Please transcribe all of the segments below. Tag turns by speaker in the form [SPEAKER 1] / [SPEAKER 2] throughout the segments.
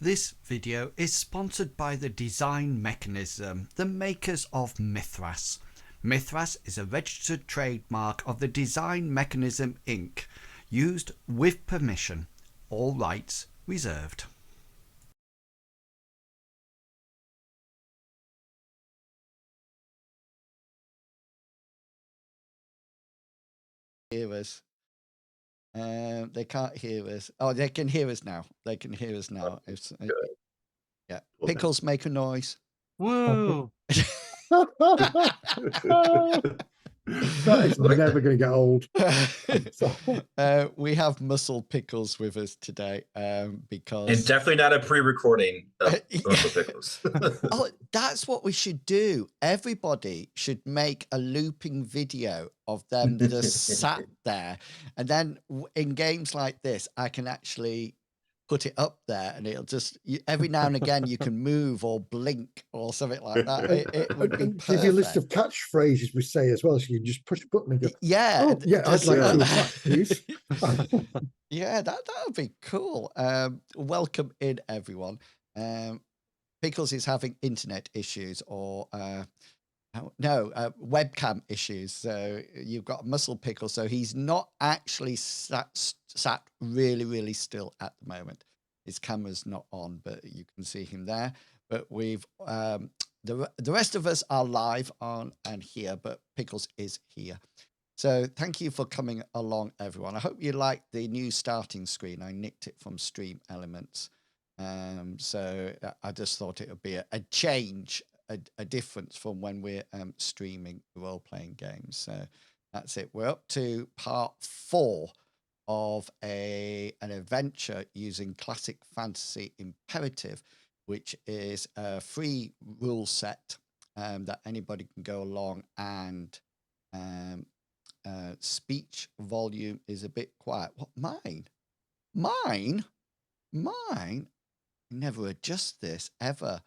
[SPEAKER 1] This video is sponsored by the Design Mechanism, the makers of Mithras. Mithras is a registered trademark of the Design Mechanism Inc., used with permission. All rights reserved.
[SPEAKER 2] Hear us. They can't hear us. Oh, they can hear us now. They can hear us now. It's, yeah. Pickles make a noise.
[SPEAKER 3] Woo!
[SPEAKER 4] That is never going to get old.
[SPEAKER 2] We have Muscle Pickles with us today because...
[SPEAKER 5] And definitely not a pre-recording of Muscle Pickles.
[SPEAKER 2] Oh, that's what we should do. Everybody should make a looping video of them just sat there. And then in games like this, I can actually put it up there and it'll just, every now and again, you can move or blink or something like that. It would be perfect.
[SPEAKER 4] Give you a list of catchphrases we say as well, so you can just push a button and go,
[SPEAKER 2] yeah.
[SPEAKER 4] Oh, yeah, I'd like to attack, please.
[SPEAKER 2] Yeah, that would be cool. Welcome in, everyone. Pickles is having internet issues or webcam issues. So you've got Muscle Pickle. So he's not actually sat really still at the moment. His camera's not on, but you can see him there. But we've the rest of us are live on and here, but Pickles is here. So thank you for coming along, everyone. I hope you like the new starting screen. I nicked it from Stream Elements. So I just thought it would be a change, a difference from when we're streaming role-playing games. So that's it. We're up to part 4 of an adventure using classic fantasy imperative, which is a free rule set that anybody can go along and speech volume is a bit quiet. What, mine? Never adjust this ever.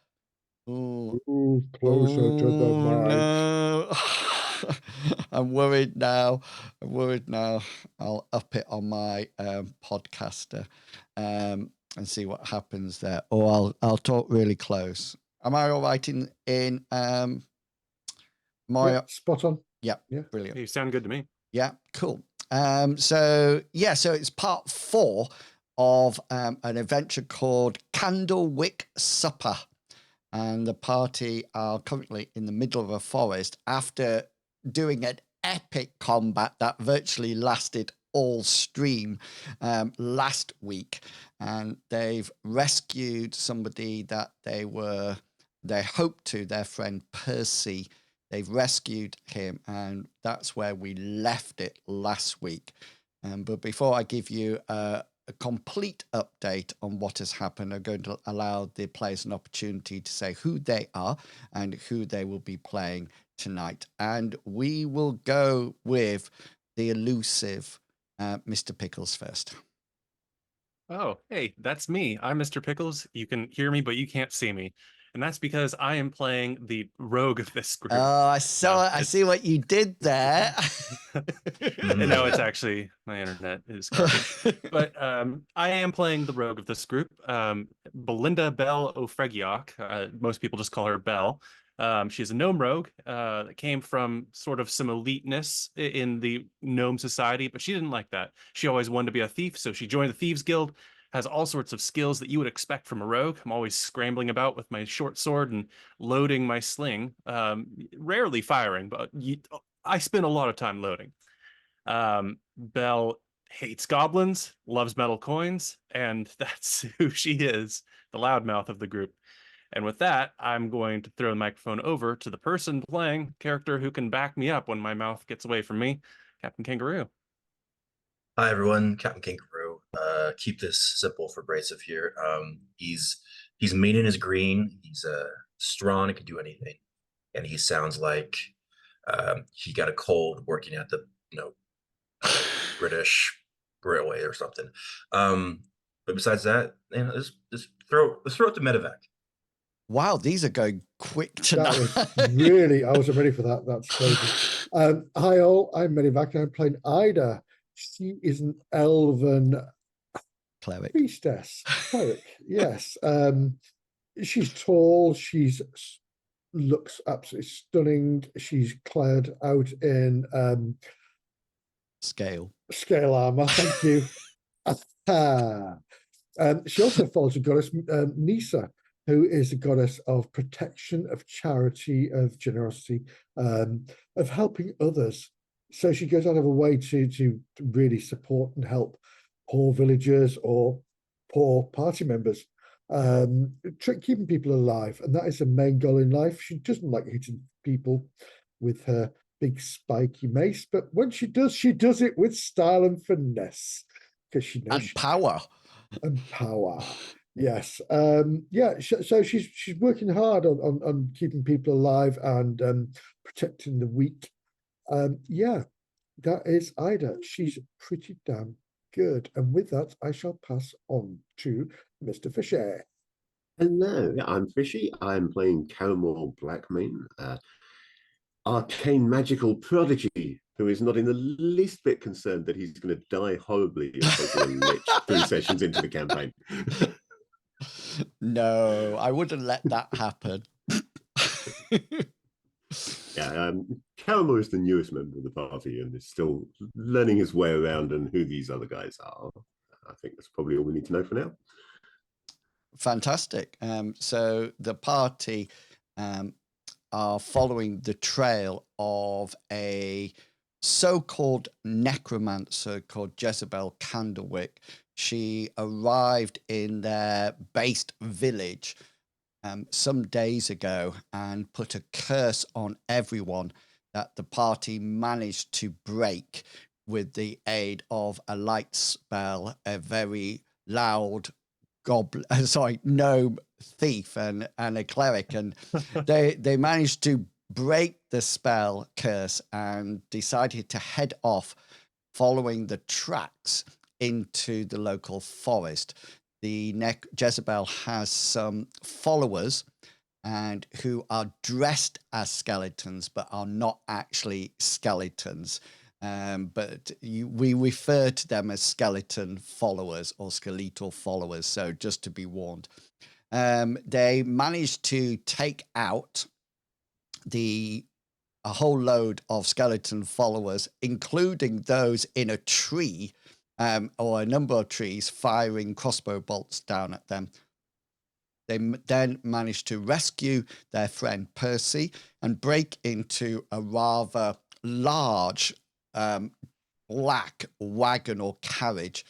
[SPEAKER 4] Ooh, closer to the mic.
[SPEAKER 2] No. I'm worried now. I'll up it on my podcaster and see what happens there. Or I'll talk really close. Am I all right in my
[SPEAKER 4] spot on?
[SPEAKER 2] Yeah,
[SPEAKER 4] yeah,
[SPEAKER 2] brilliant.
[SPEAKER 3] You sound good to me.
[SPEAKER 2] Yeah, cool. So it's part 4 of an adventure called Candlewick Supper. And the party are currently in the middle of a forest after doing an epic combat that virtually lasted all stream last week. And they've rescued somebody that they hoped to, their friend Percy. They've rescued him, and that's where we left it last week. But before I give you a complete update on what has happened, I'm going to allow the players an opportunity to say who they are and who they will be playing tonight. And we will go with the elusive Mr. Pickles first.
[SPEAKER 3] Oh, hey, that's me. I'm Mr. Pickles. You can hear me, but you can't see me. And that's because I am playing the rogue of this group.
[SPEAKER 2] Oh, I saw it. I see what you did there.
[SPEAKER 3] No, it's actually my internet is garbage. But I am playing the rogue of this group, Belinda Bell O'Fregiach. Most people just call her Belle. She's a gnome rogue that came from sort of some eliteness in the gnome society, but she didn't like that. She always wanted to be a thief, so she joined the Thieves Guild. Has all sorts of skills that you would expect from a rogue. I'm always scrambling about with my short sword and loading my sling, rarely firing, but I spend a lot of time loading. Belle hates goblins, loves metal coins, and that's who she is, the loudmouth of the group. And with that, I'm going to throw the microphone over to the person playing, character who can back me up when my mouth gets away from me, Captain Kangaroo.
[SPEAKER 5] Hi, everyone. Captain Kangaroo. Keep this simple for Bracef here. He's mean and is green. He's strong and can do anything. And he sounds like he got a cold working at the British Railway or something. But besides that, let's throw it to Medevac.
[SPEAKER 2] Wow, these are going quick tonight.
[SPEAKER 4] Really, I wasn't ready for that. That's crazy. Hi all, I'm Medevac. I'm playing Ida. She is an elven
[SPEAKER 2] cleric.
[SPEAKER 4] Priestess, cleric, yes. She's tall. Looks absolutely stunning. She's clad out in
[SPEAKER 2] Scale.
[SPEAKER 4] scale armor. Thank you. She also follows a goddess, Nisa, who is a goddess of protection, of charity, of generosity, of helping others. So she goes out of her way to really support and help poor villagers or poor party members, keeping people alive. And that is her main goal in life. She doesn't like hitting people with her big spiky mace, but when she does it with style and finesse, because she knows
[SPEAKER 2] And power.
[SPEAKER 4] and power. Yes. So she's working hard on keeping people alive and protecting the weak. Yeah, that is Ida. She's pretty damn good. And with that, I shall pass on to Mr. Fisher.
[SPEAKER 6] Hello, yeah, I'm Fishy. I'm playing Caramel Blackmane, arcane magical prodigy who is not in the least bit concerned that he's going to die horribly of taking a lich 3 sessions into the campaign.
[SPEAKER 2] No, I wouldn't let that happen.
[SPEAKER 6] Yeah, Caramel is the newest member of the party and is still learning his way around and who these other guys are. I think that's probably all we need to know for now.
[SPEAKER 2] Fantastic. So the party are following the trail of a so-called necromancer called Jezebel Candlewick. She arrived in their based village some days ago and put a curse on everyone that the party managed to break with the aid of a light spell, a very loud gnome thief and a cleric, and they managed to break the spell curse and decided to head off following the tracks into the local forest. The Jezebel has some followers and who are dressed as skeletons but are not actually skeletons. But we refer to them as skeleton followers or skeletal followers. So just to be warned, they managed to take out a whole load of skeleton followers, including those in a tree or a number of trees, firing crossbow bolts down at them. They then managed to rescue their friend Percy and break into a rather large black wagon or carriage.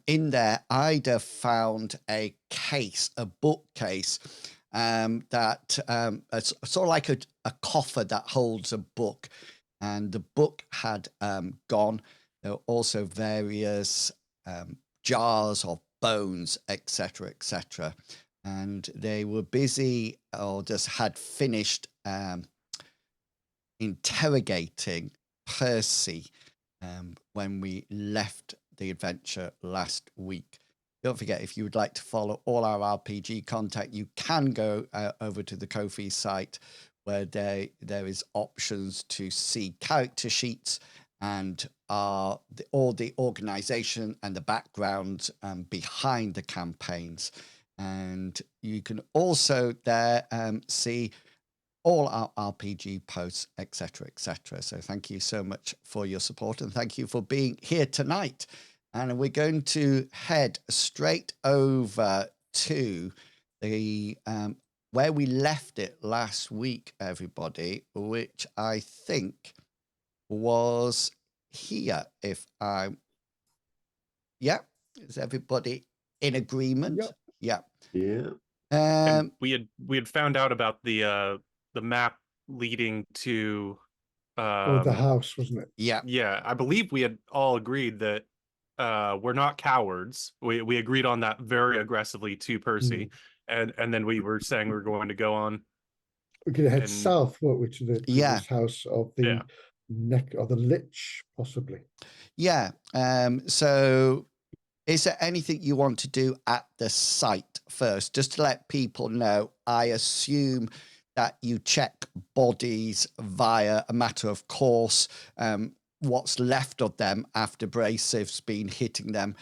[SPEAKER 2] In there, Ida found a bookcase that it's sort of like a coffer that holds a book, and the book had gone. There were also various jars of bones, etc., etc. And they were busy or just had finished interrogating Percy when we left the adventure last week. Don't forget, if you would like to follow all our RPG content, you can go over to the Ko-fi site where there is options to see character sheets and all the organization and the background behind the campaigns. And you can also there see all our RPG posts, etc., etc. So thank you so much for your support and thank you for being here tonight. And we're going to head straight over to the where we left it last week, everybody, which I think was here. Is everybody in agreement?
[SPEAKER 4] Yep.
[SPEAKER 6] Yeah.
[SPEAKER 3] And we had found out about the map leading to
[SPEAKER 4] the house, wasn't it?
[SPEAKER 3] Yeah, I believe we had all agreed that we're not cowards. We agreed on that very aggressively to Percy, and then we were saying we were going to go on.
[SPEAKER 4] We're going to head south, weren't we, to this house of the neck or the lich, possibly.
[SPEAKER 2] Yeah. So is there anything you want to do at the site first? Just to let people know, I assume that you check bodies via a matter of course. what's left of them after abrasive's been hitting them,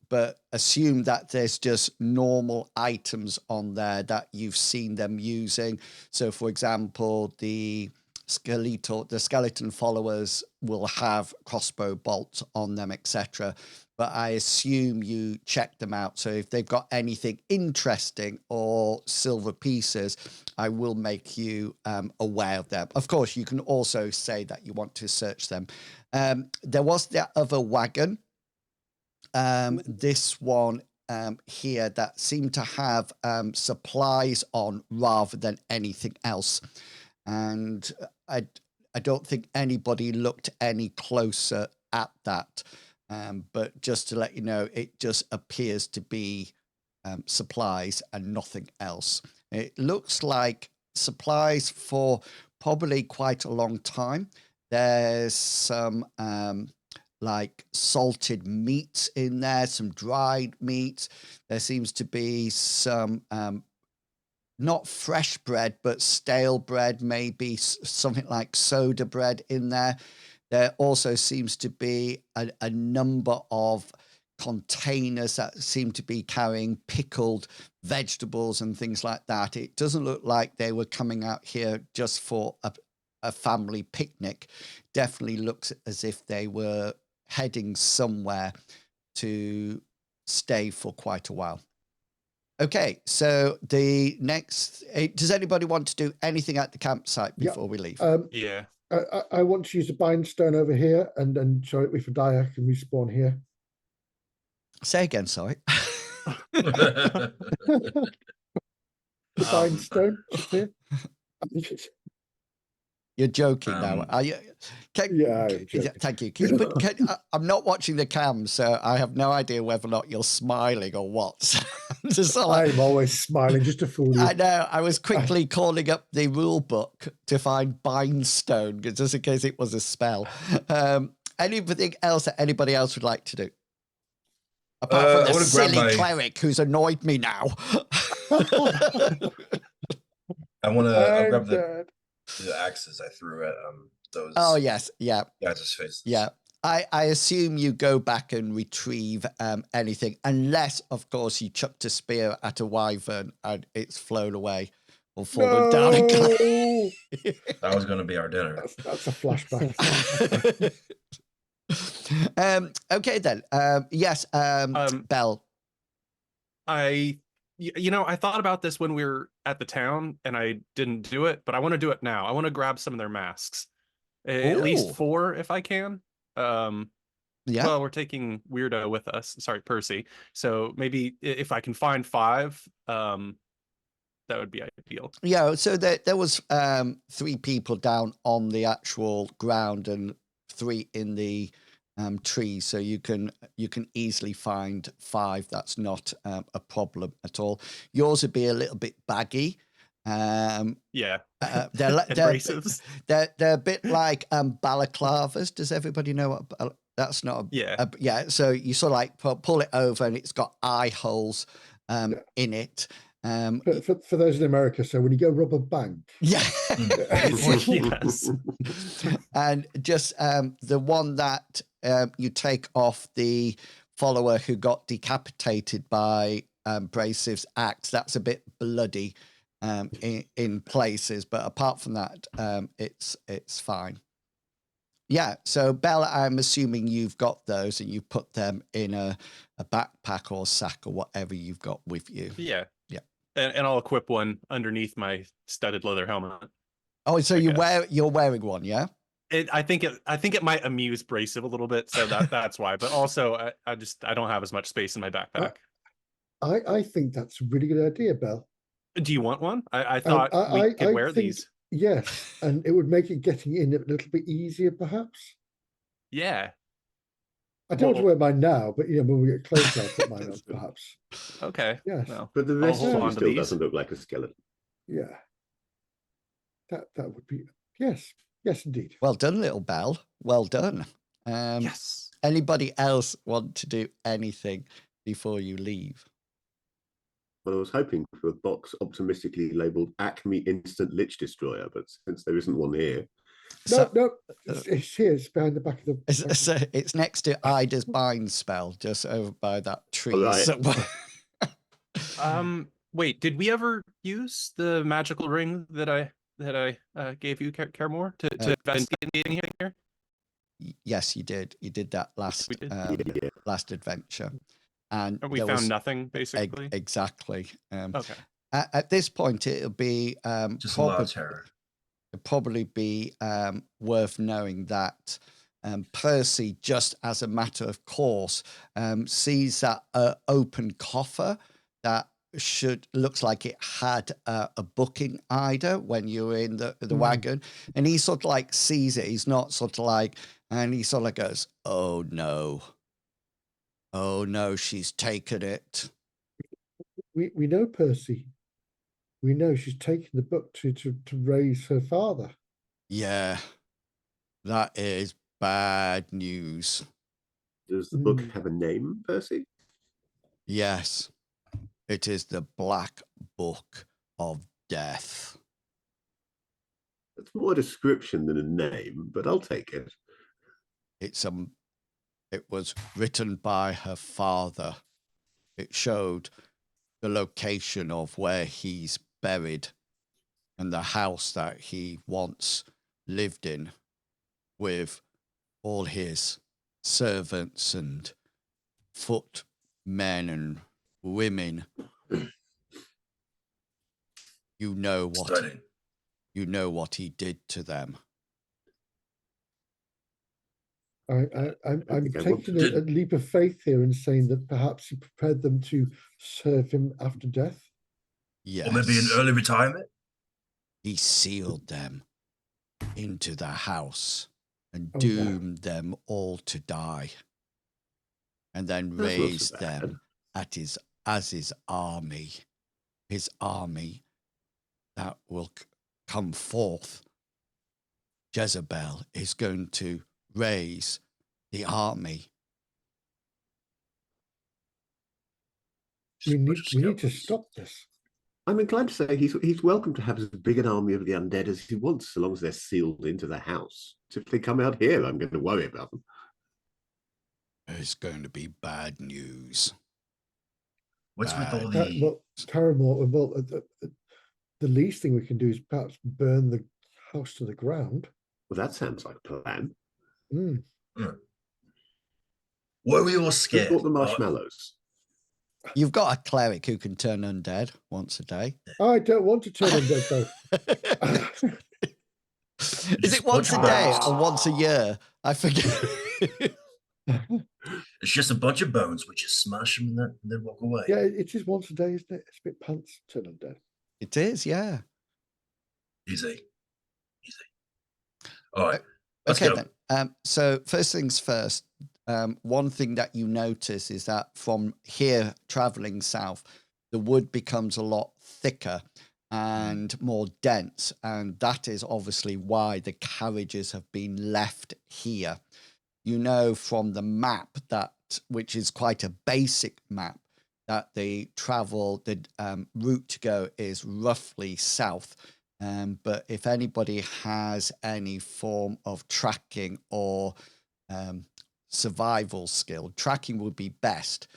[SPEAKER 2] but assume that there's just normal items on there that you've seen them using. So for example, the skeleton followers will have crossbow bolts on them, etc. But I assume you check them out. So if they've got anything interesting or silver pieces, I will make you aware of them. Of course, you can also say that you want to search them. There was the other wagon. This one here that seemed to have supplies on rather than anything else. And I don't think anybody looked any closer at that. But just to let you know, it just appears to be supplies and nothing else. It looks like supplies for probably quite a long time. There's some like salted meats in there, some dried meats. There seems to be some not fresh bread, but stale bread, maybe something like soda bread in there. There also seems to be a number of containers that seem to be carrying pickled vegetables and things like that. It doesn't look like they were coming out here just for a family picnic. Definitely looks as if they were heading somewhere to stay for quite a while. Okay, so the next, does anybody want to do anything at the campsite before we leave?
[SPEAKER 3] Yeah.
[SPEAKER 4] I want to use a bind stone over here, and then so if I die, I can respawn here.
[SPEAKER 2] Say again, sorry.
[SPEAKER 4] The bind stone just here.
[SPEAKER 2] You're joking now. Are you?
[SPEAKER 4] Yeah, I'm joking.
[SPEAKER 2] Thank you. I'm not watching the cam, so I have no idea whether or not you're smiling or what.
[SPEAKER 4] I'm always smiling just to fool you.
[SPEAKER 2] I know. I was quickly calling up the rule book to find bindstone, just in case it was a spell. Anything else that anybody else would like to do? Apart from the silly cleric who's annoyed me now.
[SPEAKER 5] I'll grab the axes I threw at those.
[SPEAKER 2] Oh yes, yeah.
[SPEAKER 5] Guys' faces.
[SPEAKER 2] Yeah. I assume you go back and retrieve anything, unless, of course, you chucked a spear at a wyvern and it's flown away or fallen down.
[SPEAKER 5] That was going to be our dinner.
[SPEAKER 4] That's a flashback.
[SPEAKER 2] Okay then. Yes, Belle.
[SPEAKER 3] I thought about this when we were at the town and I didn't do it, but I want to do it now. I want to grab some of their masks, at least 4 if I can.
[SPEAKER 2] Yeah.
[SPEAKER 3] Well, we're taking Weirdo with us. Sorry, Percy. So maybe if I can find 5, that would be ideal.
[SPEAKER 2] Yeah. So there was 3 people down on the actual ground and 3 in the trees, so you can easily find 5. That's not a problem at all. Yours would be a little bit baggy.
[SPEAKER 3] Yeah.
[SPEAKER 2] They're
[SPEAKER 3] abrasives.
[SPEAKER 2] They're a bit like balaclavas. Does everybody know what? That's not yeah. So you sort of like pull it over, and it's got eye holes in it.
[SPEAKER 4] For those in America, so when you go rob a bank.
[SPEAKER 2] Yeah.
[SPEAKER 3] Yes.
[SPEAKER 2] And just the one that you take off the follower who got decapitated by Brasive's axe, that's a bit bloody in places, but apart from that, it's fine. Yeah, so Bella, I'm assuming you've got those and you put them in a backpack or sack or whatever you've got with you.
[SPEAKER 3] Yeah.
[SPEAKER 2] Yeah.
[SPEAKER 3] And I'll equip one underneath my studded leather helmet.
[SPEAKER 2] Oh, so you're wearing one, yeah?
[SPEAKER 3] I think it might amuse Brasive a little bit, so that's why. But also, I don't have as much space in my backpack.
[SPEAKER 4] I think that's a really good idea, Belle.
[SPEAKER 3] Do you want one? I thought we could wear these.
[SPEAKER 4] Yes, and it would make it getting in a little bit easier, perhaps.
[SPEAKER 3] Yeah.
[SPEAKER 4] I don't want to wear mine now, but when we get closer, I'll put mine on, perhaps.
[SPEAKER 3] Okay.
[SPEAKER 4] Yes.
[SPEAKER 3] Well,
[SPEAKER 6] But the rest
[SPEAKER 3] hold on to
[SPEAKER 6] still
[SPEAKER 3] these.
[SPEAKER 6] doesn't look like a skeleton.
[SPEAKER 4] Yeah. That would be yes, indeed.
[SPEAKER 2] Well done, little Belle. Well done.
[SPEAKER 3] Yes.
[SPEAKER 2] Anybody else want to do anything before you leave?
[SPEAKER 6] Well, I was hoping for a box optimistically labelled Acme Instant Lich Destroyer, but since there isn't one here,
[SPEAKER 2] So,
[SPEAKER 4] No, it's here. It's behind the back of the.
[SPEAKER 2] it's next to Ida's bind spell, just over by that tree
[SPEAKER 6] Right.
[SPEAKER 2] somewhere.
[SPEAKER 3] Wait, did we ever use the magical ring that I gave you, Caremore, to investigating here?
[SPEAKER 2] Yes, you did. You did that last
[SPEAKER 3] We did.
[SPEAKER 2] last adventure, and
[SPEAKER 3] We
[SPEAKER 2] there
[SPEAKER 3] found
[SPEAKER 2] was-
[SPEAKER 3] nothing, basically.
[SPEAKER 2] exactly.
[SPEAKER 3] Okay.
[SPEAKER 2] At this point, it'll be
[SPEAKER 5] Just a lot of terror.
[SPEAKER 2] probably be worth knowing that Percy, just as a matter of course, sees that open coffer that looks like it had a book in Ida when you were in the wagon, and he sort of like sees it. He's not sort of like, and he sort of like goes, "Oh no, she's taken it."
[SPEAKER 4] We know Percy. We know she's taken the book to raise her father.
[SPEAKER 2] Yeah, that is bad news.
[SPEAKER 6] Does the book have a name, Percy?
[SPEAKER 2] Yes, it is the Black Book of Death.
[SPEAKER 6] That's more a description than a name, but I'll take it.
[SPEAKER 2] It was written by her father. It showed the location of where he's buried and the house that he once lived in with all his servants and footmen and women. You know what he did to them.
[SPEAKER 4] I'm
[SPEAKER 6] think I want
[SPEAKER 4] taking
[SPEAKER 5] to-
[SPEAKER 4] a leap of faith here and saying that perhaps he prepared them to serve him after death.
[SPEAKER 2] Yes.
[SPEAKER 5] Or maybe an early retirement.
[SPEAKER 2] He sealed them into the house and
[SPEAKER 4] Oh, no.
[SPEAKER 2] doomed them all to die, and then
[SPEAKER 6] That's not so
[SPEAKER 2] raised
[SPEAKER 6] bad.
[SPEAKER 2] them as his army that will come forth. Jezebel is going to raise the army.
[SPEAKER 4] We
[SPEAKER 5] Just a
[SPEAKER 4] need
[SPEAKER 5] bunch of
[SPEAKER 4] to
[SPEAKER 5] skeletons.
[SPEAKER 4] stop this.
[SPEAKER 6] I'm inclined to say he's welcome to have as big an army of the undead as he wants, so long as they're sealed into the house. So if they come out here, I'm going to worry about them.
[SPEAKER 2] It's going to be bad news.
[SPEAKER 5] What's with all
[SPEAKER 2] Bad.
[SPEAKER 5] the?
[SPEAKER 4] Well, Paramore, the least thing we can do is perhaps burn the house to the ground.
[SPEAKER 6] Well, that sounds like a plan.
[SPEAKER 5] Were we all
[SPEAKER 6] Who
[SPEAKER 5] scared?
[SPEAKER 6] brought the marshmallows?
[SPEAKER 2] You've got a cleric who can turn undead once a day.
[SPEAKER 4] I don't want to turn undead though.
[SPEAKER 2] Is
[SPEAKER 5] Just
[SPEAKER 2] it once a
[SPEAKER 5] bunch of
[SPEAKER 2] day
[SPEAKER 5] bones.
[SPEAKER 2] or once a year? I forget.
[SPEAKER 5] It's just a bunch of bones. We just smash them and then walk away.
[SPEAKER 4] Yeah, it is once a day, isn't it? It's a bit pants to turn undead.
[SPEAKER 2] It is, yeah.
[SPEAKER 5] Easy. All right. Let's
[SPEAKER 2] Okay
[SPEAKER 5] go.
[SPEAKER 2] then. So first things first. One thing that you notice is that from here traveling south, the wood becomes a lot thicker and more dense, and that is obviously why the carriages have been left here. You know from the map which is quite a basic map, that the route to go is roughly south. But if anybody has any form of tracking or survival skill, tracking would be best.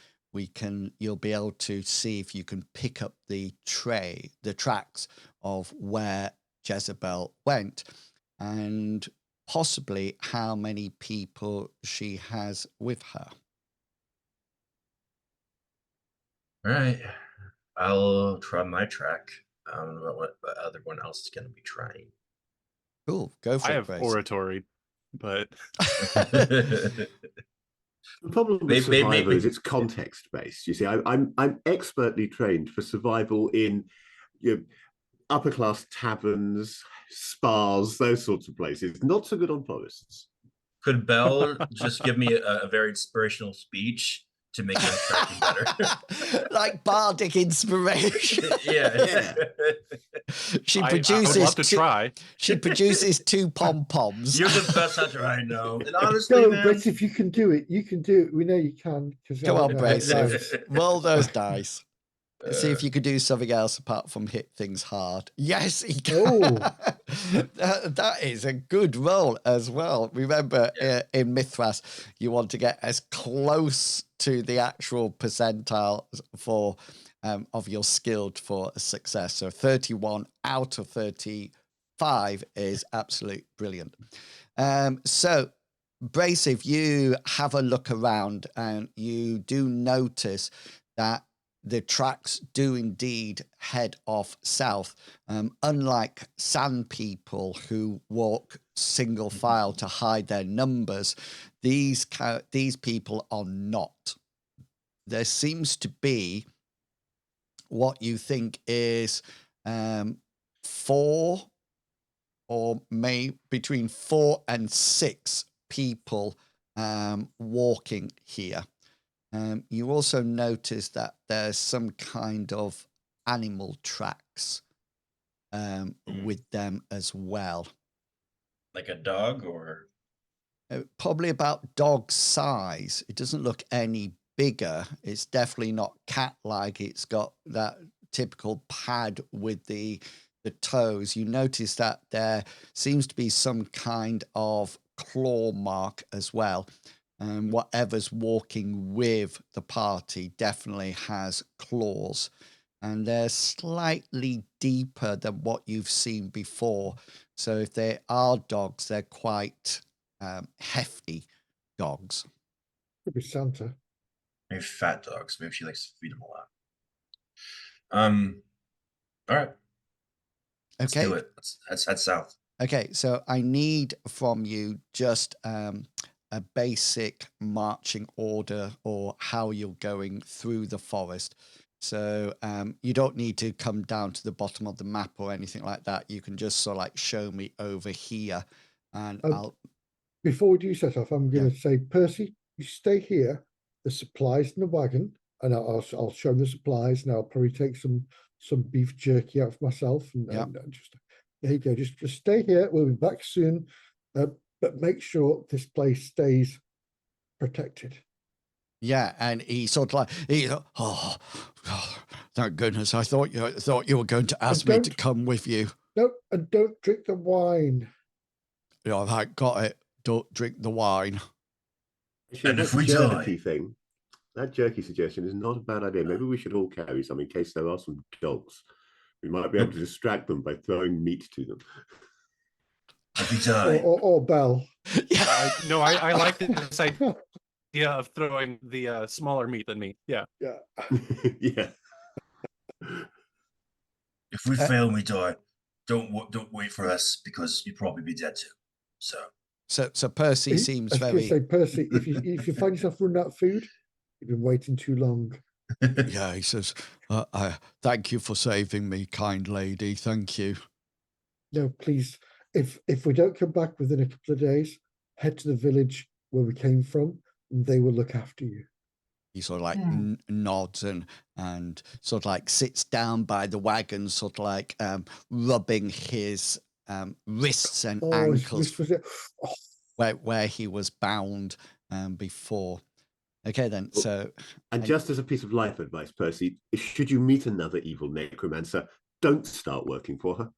[SPEAKER 2] You'll be able to see if you can pick up the tracks of where Jezebel went, and possibly how many people she has with her.
[SPEAKER 5] All right. I'll try my track. I don't know what other one else is going to be trying.
[SPEAKER 2] Cool, go for
[SPEAKER 3] I
[SPEAKER 2] it,
[SPEAKER 3] have
[SPEAKER 2] Grace.
[SPEAKER 3] oratory, but
[SPEAKER 6] The problem with
[SPEAKER 5] Maybe-
[SPEAKER 6] survival is it's context based. You see, I'm expertly trained for survival in upper class taverns, spas, those sorts of places. Not so good on forests.
[SPEAKER 5] Could Belle just give me a very inspirational speech to make my tracking better?
[SPEAKER 2] Like bardic inspiration.
[SPEAKER 5] Yeah.
[SPEAKER 2] She
[SPEAKER 3] I would
[SPEAKER 2] produces
[SPEAKER 3] love to try.
[SPEAKER 2] She produces 2 pom-poms.
[SPEAKER 5] You're the best hunter I know. And honestly,
[SPEAKER 4] Go,
[SPEAKER 5] man,
[SPEAKER 4] Brett, if you can do it, you can do it. We know you can.
[SPEAKER 2] Come on, Brace. Roll those dice. See if you could do something else apart from hit things hard. Yes, he can.
[SPEAKER 4] Oh.
[SPEAKER 2] That is a good roll as well. Remember, in Mithras, you want to get as close to the actual percentile for of your skilled for a success. So 31 out of 35 is absolute brilliant. So, Bracey, you have a look around and you do notice that the tracks do indeed head off south. Unlike sand people who walk single file to hide their numbers, these people are not. There seems to be what you think is 4 or between 4 and 6 people walking here. You also notice that there's some kind of animal tracks with them as well.
[SPEAKER 5] Like a dog or?
[SPEAKER 2] Probably about dog size. It doesn't look any bigger. It's definitely not cat-like. It's got that typical pad with the toes. You notice that there seems to be some kind of claw mark as well. And whatever's walking with the party definitely has claws. And they're slightly deeper than what you've seen before. So if they are dogs, they're quite hefty dogs.
[SPEAKER 4] Could be Santa.
[SPEAKER 5] Maybe fat dogs. Maybe she likes to feed them a lot. All right. Let's do it. Let's head south.
[SPEAKER 2] Okay, so I need from you just a basic marching order or how you're going through the forest. So you don't need to come down to the bottom of the map or anything like that. You can just sort of like show me over here, and I'll.
[SPEAKER 4] Before we do set off, I'm going to say, Percy, you stay here. The supplies in the wagon, and I'll show them the supplies, and I'll probably take some beef jerky out for myself, and just there you go. Just stay here. We'll be back soon, but make sure this place stays protected.
[SPEAKER 2] Yeah, and he sort of like oh, thank goodness! I thought you were going to ask me to come with you.
[SPEAKER 4] No, and don't drink the wine.
[SPEAKER 2] Yeah, I got it. Don't drink the wine.
[SPEAKER 6] And if we jerky thing, that jerky suggestion is not a bad idea. Maybe we should all carry some in case there are some dogs. We might be able to distract them by throwing meat to them.
[SPEAKER 4] Or Bell.
[SPEAKER 3] No, I like this idea of throwing the smaller meat than me. Yeah.
[SPEAKER 4] Yeah.
[SPEAKER 6] Yeah.
[SPEAKER 5] If we fail and we die, don't wait for us because you'd probably be dead too.
[SPEAKER 2] So Percy seems very.
[SPEAKER 4] Say, Percy, if you find yourself running out of food, you've been waiting too long.
[SPEAKER 2] Yeah, he says, thank you for saving me, kind lady. Thank you.
[SPEAKER 4] No, please. If we don't come back within a couple of days, head to the village where we came from, and they will look after you.
[SPEAKER 2] He sort of like nods and sort of like sits down by the wagon, sort of like rubbing his wrists and ankles where he was bound before. Okay, then. So,
[SPEAKER 6] and just as a piece of life advice, Percy, should you meet another evil necromancer, don't start working for her.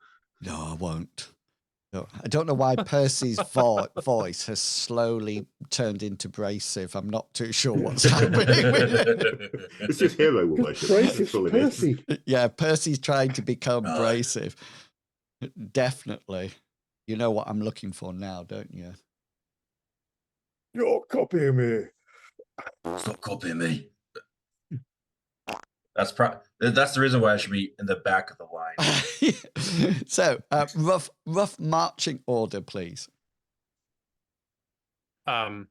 [SPEAKER 2] No, I won't. No, I don't know why Percy's voice has slowly turned into abrasive. I'm not too sure what's happening with it.
[SPEAKER 6] It's just hero worship.
[SPEAKER 4] Percy.
[SPEAKER 2] Yeah, Percy's trying to become abrasive. Definitely. You know what I'm looking for now, don't you?
[SPEAKER 4] You're copying me.
[SPEAKER 5] Stop copying me. That's the reason why I should be in the back of the line.
[SPEAKER 2] So, rough marching order, please.
[SPEAKER 3] I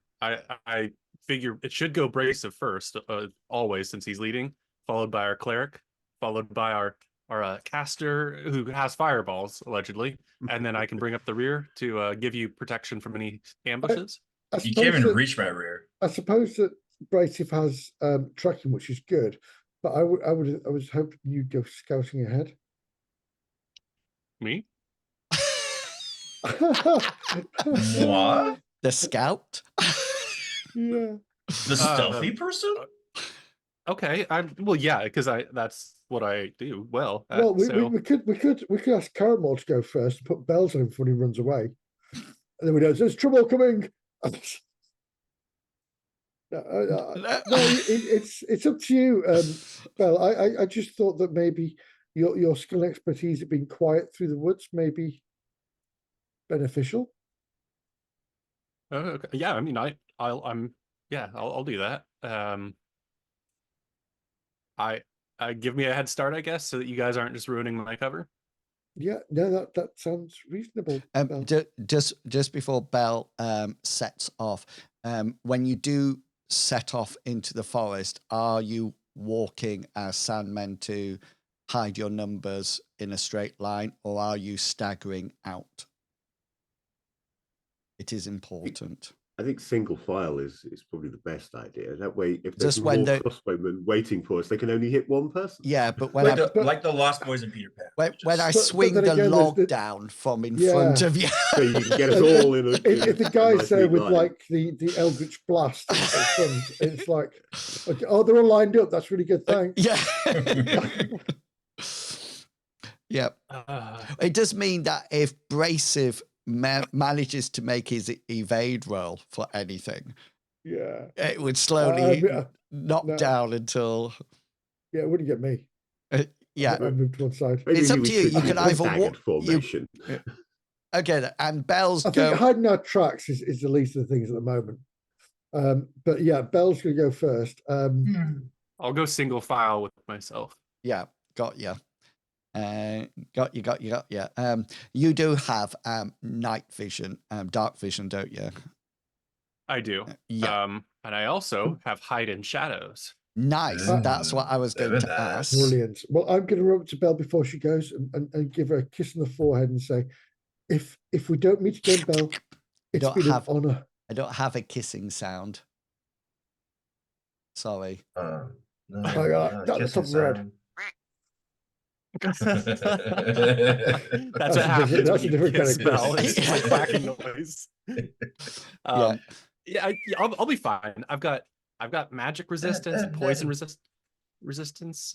[SPEAKER 3] figure it should go abrasive first, always, since he's leading, followed by our cleric, followed by our caster who has fireballs allegedly, and then I can bring up the rear to give you protection from any ambushes.
[SPEAKER 5] You can't even reach my rear.
[SPEAKER 4] I suppose that abrasive has tracking, which is good, but I was hoping you'd go scouting ahead.
[SPEAKER 3] Me?
[SPEAKER 5] What?
[SPEAKER 2] The scout?
[SPEAKER 4] Yeah.
[SPEAKER 5] The stealthy person?
[SPEAKER 3] Okay. Yeah, because that's what I do well.
[SPEAKER 4] Well,
[SPEAKER 3] So
[SPEAKER 4] we could ask Caramel to go first and put bells on him before he runs away, and then we know there's trouble coming. No, it's up to you, Bell. I just thought that maybe your skill and expertise at being quiet through the woods may be beneficial.
[SPEAKER 3] okay. Yeah, I mean, I'll do that. I give me a head start, I guess, so that you guys aren't just ruining my cover.
[SPEAKER 4] Yeah, no, that sounds reasonable. Bell.
[SPEAKER 2] Just before Bell sets off, when you do set off into the forest, are you walking as Sandmen to hide your numbers in a straight line, or are you staggering out? It is important.
[SPEAKER 6] I think single file is probably the best idea. That way, if there's
[SPEAKER 2] Just when
[SPEAKER 6] more crossbowmen waiting for us, they can only hit one person.
[SPEAKER 2] Yeah, but when
[SPEAKER 5] like the Lost Boys in Peter Pan.
[SPEAKER 2] when I
[SPEAKER 4] But
[SPEAKER 2] swing
[SPEAKER 4] then
[SPEAKER 2] the
[SPEAKER 4] again,
[SPEAKER 2] log down from in front of you.
[SPEAKER 6] So you can get us all in a.
[SPEAKER 4] If the guy's
[SPEAKER 6] nice
[SPEAKER 4] there
[SPEAKER 6] neat
[SPEAKER 4] with
[SPEAKER 6] line.
[SPEAKER 4] like the Eldritch Blast, at front, it's like, okay, oh, they're all lined up. That's really good. Thanks.
[SPEAKER 2] Yeah. Yeah. It does mean that if Brasive manages to make his evade roll for anything,
[SPEAKER 4] Yeah.
[SPEAKER 2] it would slowly knock
[SPEAKER 4] no.
[SPEAKER 2] down until.
[SPEAKER 4] Yeah, it wouldn't get me.
[SPEAKER 2] Yeah.
[SPEAKER 4] I moved to one side.
[SPEAKER 6] Maybe
[SPEAKER 2] It's up
[SPEAKER 6] we
[SPEAKER 2] to you.
[SPEAKER 6] should
[SPEAKER 2] You
[SPEAKER 6] do
[SPEAKER 2] can
[SPEAKER 6] a
[SPEAKER 2] either
[SPEAKER 6] staggered
[SPEAKER 2] walk.
[SPEAKER 6] formation.
[SPEAKER 2] Okay, and Bell's
[SPEAKER 4] I
[SPEAKER 2] go.
[SPEAKER 4] think hiding our tracks is the least of the things at the moment. But yeah, Bell's gonna go first.
[SPEAKER 3] I'll go single file with myself.
[SPEAKER 2] Yeah, got you. Got you. You do have night vision, dark vision, don't you?
[SPEAKER 3] I do.
[SPEAKER 2] Yeah.
[SPEAKER 3] And I also have hide in shadows.
[SPEAKER 2] Nice. That's what I was going to ask.
[SPEAKER 4] Brilliant. Well, I'm going to run up to Belle before she goes and give her a kiss on the forehead and say, if we don't meet again, Belle, it's been an honor.
[SPEAKER 2] I don't have a kissing sound. Sorry.
[SPEAKER 5] No,
[SPEAKER 4] That's top of the head.
[SPEAKER 3] That's what happens
[SPEAKER 4] That's
[SPEAKER 3] when
[SPEAKER 4] a
[SPEAKER 3] you
[SPEAKER 4] different
[SPEAKER 3] kiss
[SPEAKER 4] kind of
[SPEAKER 3] Bell.
[SPEAKER 4] kiss.
[SPEAKER 3] It's just like quacking noise. I'll be fine. I've got magic resistance, poison resistance,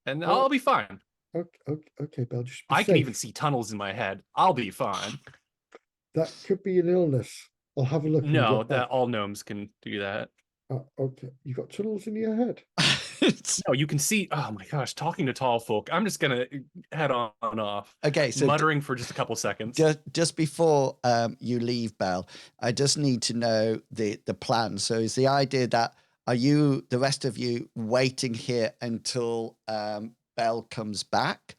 [SPEAKER 3] and I'll be fine.
[SPEAKER 4] Okay, Belle. Just be
[SPEAKER 3] I can
[SPEAKER 4] safe.
[SPEAKER 3] even see tunnels in my head. I'll be fine.
[SPEAKER 4] That could be an illness. I'll have a look.
[SPEAKER 3] No, that all gnomes can do that.
[SPEAKER 4] Okay, you got tunnels in your head.
[SPEAKER 3] No, you can see. Oh my gosh, talking to tall folk. I'm just gonna head on off.
[SPEAKER 2] Okay, so
[SPEAKER 3] muttering for just a couple seconds.
[SPEAKER 2] Just before you leave, Belle, I just need to know the plan. So is the idea that are you, the rest of you, waiting here until Belle comes back,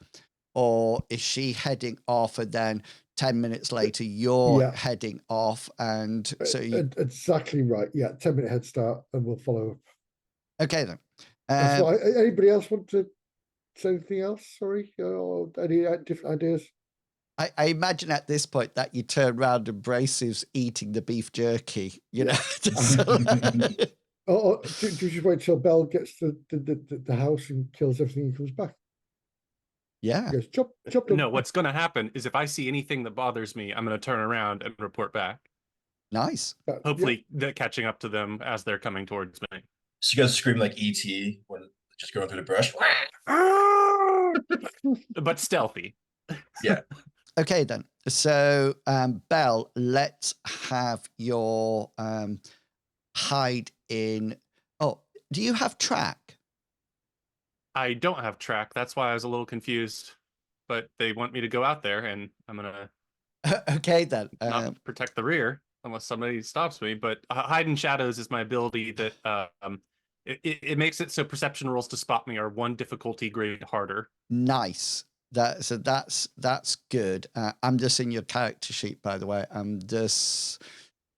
[SPEAKER 2] or is she heading off and then 10 minutes later you're heading off? And so
[SPEAKER 4] exactly right. Yeah, 10-minute head start, and we'll follow up.
[SPEAKER 2] Okay then.
[SPEAKER 4] Anybody else want to say anything else? Sorry, or any different ideas?
[SPEAKER 2] I imagine at this point that you turn around and Brasive's eating the beef jerky, you know.
[SPEAKER 4] Or do you just wait till Belle gets to the house and kills everything and comes back?
[SPEAKER 2] Yeah.
[SPEAKER 4] Goes, chop.
[SPEAKER 3] No, what's going to happen is if I see anything that bothers me, I'm going to turn around and report back.
[SPEAKER 2] Nice.
[SPEAKER 3] Hopefully, they're catching up to them as they're coming towards me.
[SPEAKER 5] She goes scream like E.T. when just going through the brush.
[SPEAKER 3] But stealthy.
[SPEAKER 5] Yeah.
[SPEAKER 2] Okay then. So Belle, let's have your hide in. Oh, do you have track?
[SPEAKER 3] I don't have track. That's why I was a little confused. But they want me to go out there, and I'm gonna.
[SPEAKER 2] Okay then.
[SPEAKER 3] Not protect the rear unless somebody stops me. But hide in shadows is my ability that it makes it so perception rolls to spot me are one difficulty grade harder.
[SPEAKER 2] Nice. That's good. I'm just in your character sheet, by the way. I'm just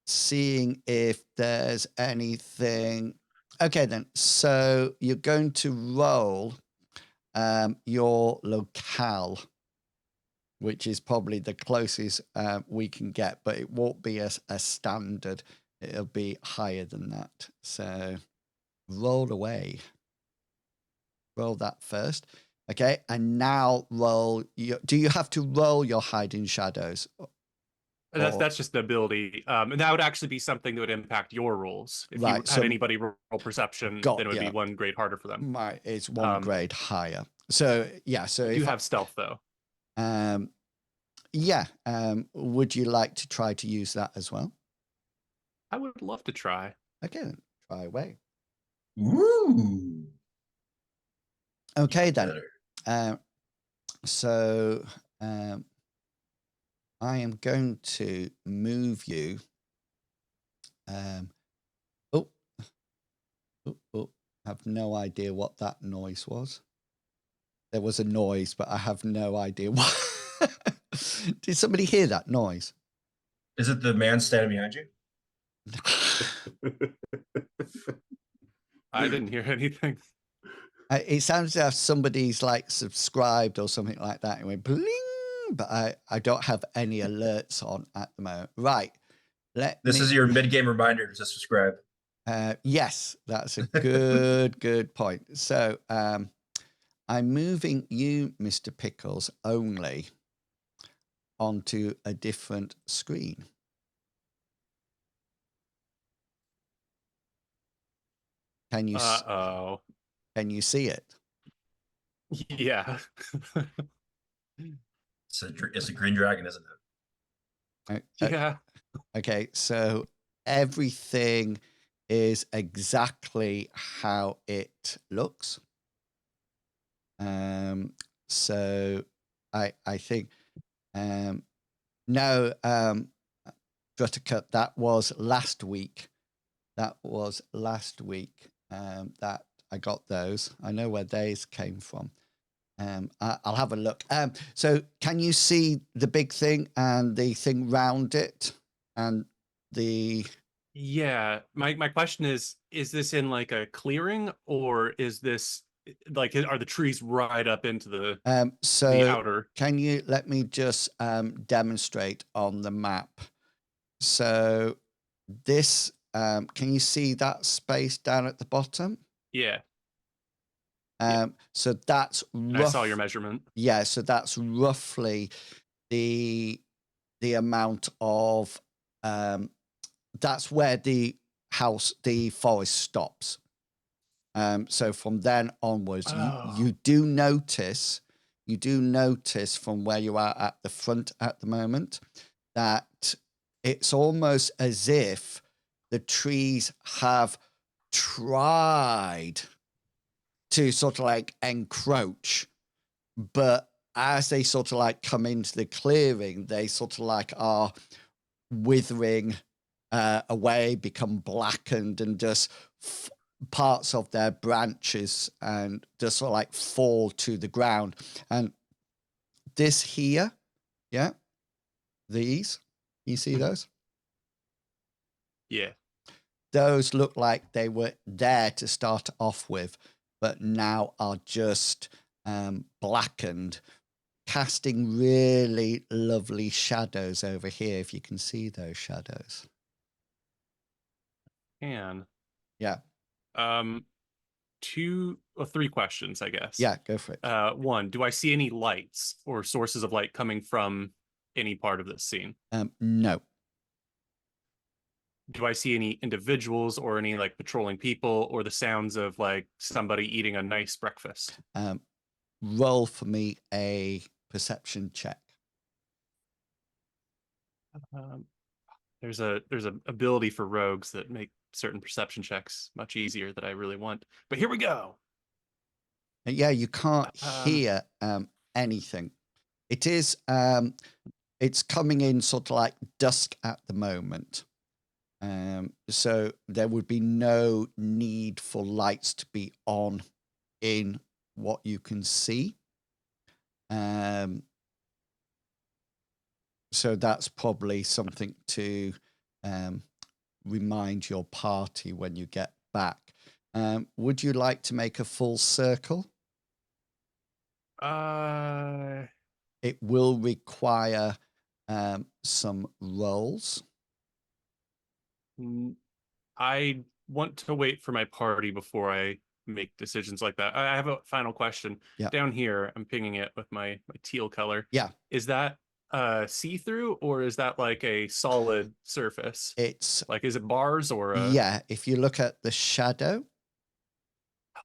[SPEAKER 2] seeing if there's anything. Okay then. So you're going to roll your locale, which is probably the closest we can get, but it won't be a standard. It'll be higher than that. So roll away. Roll that first. Okay, and now roll. Do you have to roll your hide in shadows?
[SPEAKER 3] That's just the ability, and that would actually be something that would impact your rolls. If
[SPEAKER 2] Right,
[SPEAKER 3] you had
[SPEAKER 2] so-
[SPEAKER 3] anybody roll perception,
[SPEAKER 2] Got
[SPEAKER 3] then it would be
[SPEAKER 2] ya.
[SPEAKER 3] 1 grade harder for them.
[SPEAKER 2] It's 1 grade higher. So yeah, so
[SPEAKER 3] I
[SPEAKER 2] if
[SPEAKER 3] do have stealth though.
[SPEAKER 2] yeah, would you like to try to use that as well?
[SPEAKER 3] I would love to try.
[SPEAKER 2] Okay, then, try away.
[SPEAKER 5] Woo!
[SPEAKER 2] Okay then.
[SPEAKER 5] Better.
[SPEAKER 2] So I am going to move you. I have no idea what that noise was. There was a noise, but I have no idea what. Did somebody hear that noise?
[SPEAKER 5] Is it the man standing behind you?
[SPEAKER 3] I didn't hear anything.
[SPEAKER 2] It sounds as if somebody's like subscribed or something like that. It went bling, but I don't have any alerts on at the moment. Right.
[SPEAKER 5] This is your mid-game reminder to subscribe.
[SPEAKER 2] Yes, that's a good point. So I'm moving you, Mr. Pickles, only onto a different screen. Can you Can you see it?
[SPEAKER 3] Yeah.
[SPEAKER 5] It's a green dragon, isn't it?
[SPEAKER 3] Yeah.
[SPEAKER 2] Okay, so everything is exactly how it looks. So I think no, Druttercut, that was last week. That I got those. I know where these came from. I'll have a look. So can you see the big thing and the thing round it and the...
[SPEAKER 3] Yeah. My question is this in like a clearing, or is this like, are the trees right up into the outer?
[SPEAKER 2] Can you let me just demonstrate on the map? So this, can you see that space down at the bottom?
[SPEAKER 3] Yeah.
[SPEAKER 2] So that's
[SPEAKER 3] I saw your measurement.
[SPEAKER 2] Yeah, so that's roughly the amount of that's where the forest stops. So from then onwards, you do notice from where you are at the front at the moment that it's almost as if the trees have tried to sort of like encroach, but as they sort of like come into the clearing, they sort of like are withering away, become blackened, and just parts of their branches and just sort of like fall to the ground. And this here, yeah, these, you see those?
[SPEAKER 3] Yeah.
[SPEAKER 2] Those look like they were there to start off with, but now are just blackened, casting really lovely shadows over here, if you can see those shadows.
[SPEAKER 3] And
[SPEAKER 2] yeah,
[SPEAKER 3] 2 or 3 questions, I guess.
[SPEAKER 2] Yeah, go for it.
[SPEAKER 3] 1, do I see any lights or sources of light coming from any part of this scene?
[SPEAKER 2] No.
[SPEAKER 3] Do I see any individuals or any like patrolling people, or the sounds of like somebody eating a nice breakfast?
[SPEAKER 2] Roll for me a perception check.
[SPEAKER 3] There's a ability for rogues that make certain perception checks much easier that I really want. But here we go.
[SPEAKER 2] Yeah, you can't hear anything. It is it's coming in sort of like dusk at the moment. So there would be no need for lights to be on in what you can see. So that's probably something to remind your party when you get back. Would you like to make a full circle? It will require some rolls.
[SPEAKER 3] I want to wait for my party before I make decisions like that. I have a final question.
[SPEAKER 2] Yeah.
[SPEAKER 3] Down here, I'm pinging it with my teal color.
[SPEAKER 2] Yeah.
[SPEAKER 3] Is that see-through, or is that like a solid surface?
[SPEAKER 2] It's
[SPEAKER 3] Like, is it bars or
[SPEAKER 2] yeah. If you look at the shadow,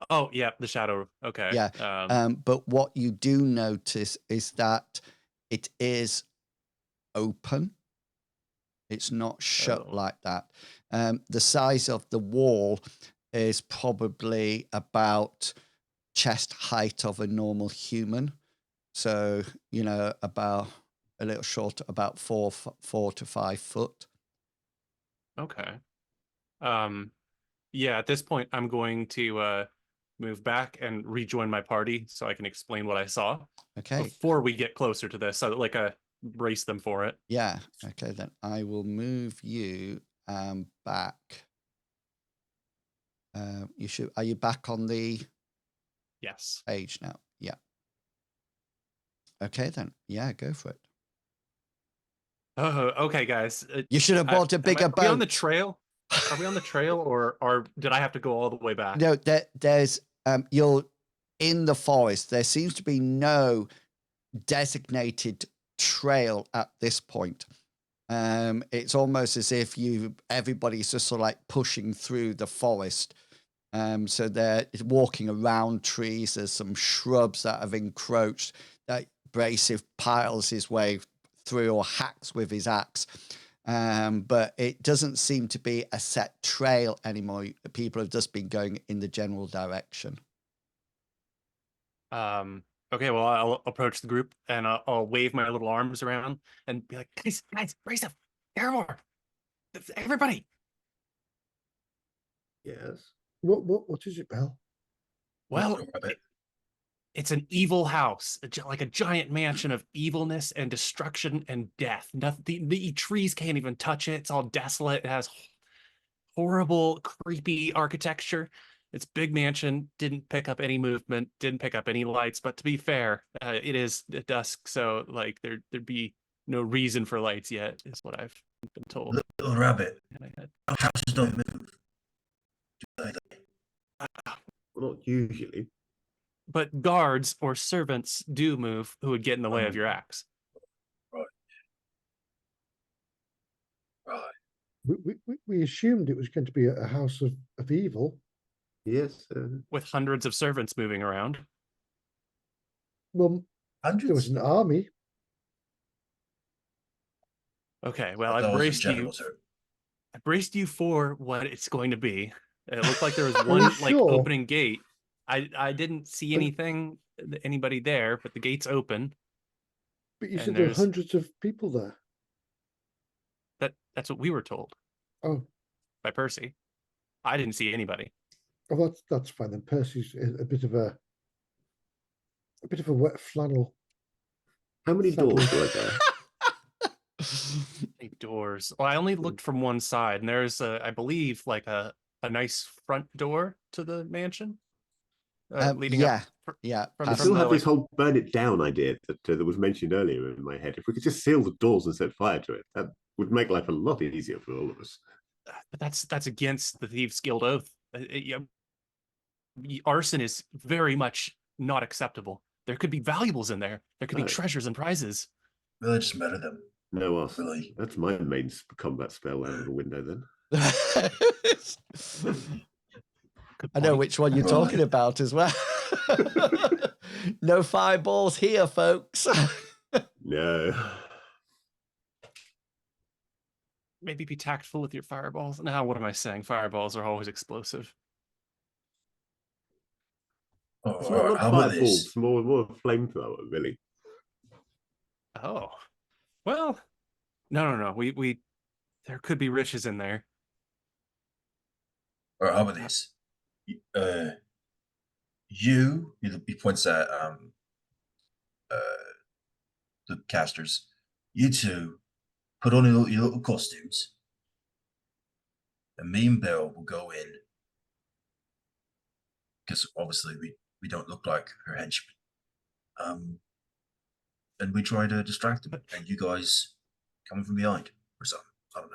[SPEAKER 3] Oh, yeah, the shadow. Okay.
[SPEAKER 2] yeah. But what you do notice is that it is open. It's not shut
[SPEAKER 3] Oh.
[SPEAKER 2] like that. The size of the wall is probably about chest height of a normal human. So, about a little short, about 4 to 5 foot.
[SPEAKER 3] Okay. Yeah, at this point, I'm going to move back and rejoin my party so I can explain what I saw
[SPEAKER 2] Okay.
[SPEAKER 3] before we get closer to this. So, like, brace them for it.
[SPEAKER 2] Yeah. Okay. Then I will move you back. You should. Are you back on the
[SPEAKER 3] Yes.
[SPEAKER 2] page now? Yeah. Okay. Then. Yeah. Go for it.
[SPEAKER 3] Oh, okay, guys.
[SPEAKER 2] You should have bought a bigger boat.
[SPEAKER 3] Are we on the trail? Are we on the trail, or did I have to go all the way back?
[SPEAKER 2] No, there's you're in the forest. There seems to be no designated trail at this point. It's almost as if everybody's just sort of like pushing through the forest. So they're walking around trees. There's some shrubs that have encroached. That Bracey piles his way through or hacks with his axe. But it doesn't seem to be a set trail anymore. People have just been going in the general direction.
[SPEAKER 3] Okay, well, I'll approach the group and I'll wave my little arms around and be like, guys, brace up, Airmore, everybody.
[SPEAKER 6] Yes.
[SPEAKER 4] What is it, Bell?
[SPEAKER 3] Well, it's an evil house, like a giant mansion of evilness and destruction and death. Nothing, the trees can't even touch it. It's all desolate. It has horrible, creepy architecture. Its big mansion didn't pick up any movement, didn't pick up any lights. But to be fair, it is at dusk, so like there'd be no reason for lights yet, is what I've been told.
[SPEAKER 5] Little rabbit. Houses don't move.
[SPEAKER 6] Well, not usually.
[SPEAKER 3] But guards or servants do move who would get in the way of your axe.
[SPEAKER 5] Right.
[SPEAKER 4] We assumed it was going to be a house of evil.
[SPEAKER 6] Yes.
[SPEAKER 3] With hundreds of servants moving around.
[SPEAKER 4] Well,
[SPEAKER 5] Hundreds.
[SPEAKER 4] there was an army.
[SPEAKER 3] Okay, well, I
[SPEAKER 5] That was a
[SPEAKER 3] braced
[SPEAKER 5] general
[SPEAKER 3] you.
[SPEAKER 5] term.
[SPEAKER 3] I braced you for what it's going to be. It looked like there was one like
[SPEAKER 4] sure?
[SPEAKER 3] opening gate. I didn't see anything, anybody there, but the gate's open.
[SPEAKER 4] But you
[SPEAKER 3] And
[SPEAKER 4] said there were
[SPEAKER 3] there's-
[SPEAKER 4] hundreds of people there.
[SPEAKER 3] That's what we were told
[SPEAKER 4] Oh,
[SPEAKER 3] by Percy. I didn't see anybody.
[SPEAKER 4] oh, that's fine. Then Percy's a bit of a wet flannel.
[SPEAKER 6] How many doors were there?
[SPEAKER 3] Doors. Well, I only looked from one side, and there's I believe like a nice front door to the mansion. Leading
[SPEAKER 2] yeah,
[SPEAKER 3] up.
[SPEAKER 2] Yeah.
[SPEAKER 3] From
[SPEAKER 6] I
[SPEAKER 3] the-
[SPEAKER 6] still have
[SPEAKER 3] like-
[SPEAKER 6] this whole burn it down idea that was mentioned earlier in my head. If we could just seal the doors and set fire to it, that would make life a lot easier for all of us.
[SPEAKER 3] But that's against the Thieves Guild oath. Arson is very much not acceptable. There could be valuables in there. There could be
[SPEAKER 6] Right.
[SPEAKER 3] treasures and prizes.
[SPEAKER 5] Really just murder them.
[SPEAKER 6] No, arson.
[SPEAKER 5] Really.
[SPEAKER 6] That's my main combat spell out of the window then.
[SPEAKER 3] Good
[SPEAKER 2] I know
[SPEAKER 3] point.
[SPEAKER 2] which one you're talking about as well. No fireballs here, folks.
[SPEAKER 6] No.
[SPEAKER 3] Maybe be tactful with your fireballs. Now, what am I saying? Fireballs are always explosive.
[SPEAKER 5] Oh,
[SPEAKER 6] It's
[SPEAKER 5] all right,
[SPEAKER 6] not
[SPEAKER 5] how about
[SPEAKER 6] fireballs,
[SPEAKER 5] this?
[SPEAKER 6] more flamethrower, really.
[SPEAKER 3] Oh, well, no. We there could be riches in there.
[SPEAKER 5] Or how about this? He points at the casters. You two put on your little costumes, and me and Bill will go in because obviously we don't look like her henchmen. And we try to distract them, and you guys coming from behind or something. I don't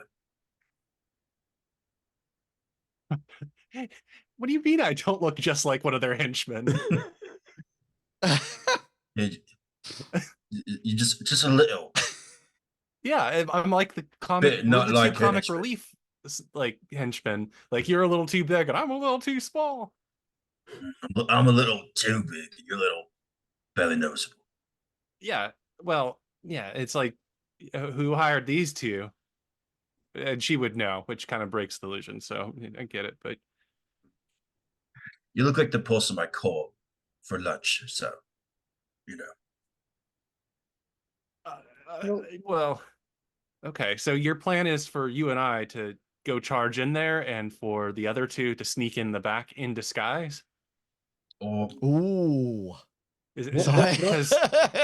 [SPEAKER 5] know.
[SPEAKER 3] What do you mean I don't look just like one of their henchmen?
[SPEAKER 5] You just a little.
[SPEAKER 3] Yeah, I'm like the comic,
[SPEAKER 5] Bit not
[SPEAKER 3] we're the
[SPEAKER 5] like
[SPEAKER 3] two comic
[SPEAKER 5] henchmen.
[SPEAKER 3] relief like henchmen. Like you're a little too big and I'm a little too small.
[SPEAKER 5] I'm a little too big. You're a little barely noticeable.
[SPEAKER 3] Yeah, well, yeah, it's like who hired these two? And she would know, which kind of breaks the illusion. So I get it, but
[SPEAKER 5] You look like the person I call for lunch, so you know.
[SPEAKER 3] uh,
[SPEAKER 4] Well-
[SPEAKER 3] well, okay. So your plan is for you and I to go charge in there, and for the other two to sneak in the back in disguise.
[SPEAKER 5] Or
[SPEAKER 2] Ooh.
[SPEAKER 3] Is
[SPEAKER 4] What-
[SPEAKER 3] because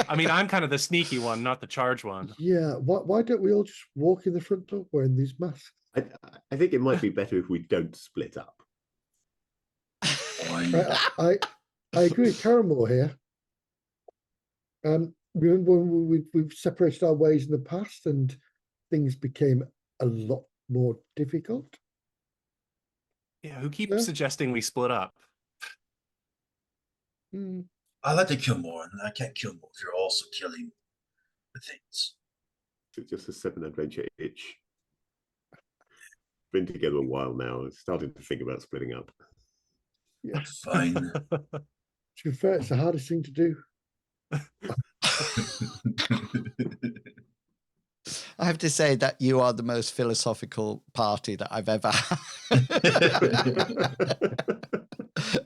[SPEAKER 3] I mean I'm kind of the sneaky one, not the charge one.
[SPEAKER 4] Yeah, why don't we all just walk in the front door wearing these masks?
[SPEAKER 6] I think it might be better if we don't split up.
[SPEAKER 5] fine.
[SPEAKER 4] I agree, Caramore here. Remember when we've separated our ways in the past and things became a lot more difficult?
[SPEAKER 3] Yeah, who keeps
[SPEAKER 4] Yeah.
[SPEAKER 3] suggesting we split up?
[SPEAKER 4] Hmm.
[SPEAKER 5] I like to kill more, and I can't kill more if you're also killing the things.
[SPEAKER 6] It's just a 7 adventure itch. Been together a while now. I'm starting to think about splitting up.
[SPEAKER 4] Yeah.
[SPEAKER 5] Fine.
[SPEAKER 4] To be fair, it's the hardest thing to do.
[SPEAKER 2] I have to say that you are the most philosophical party that I've ever had.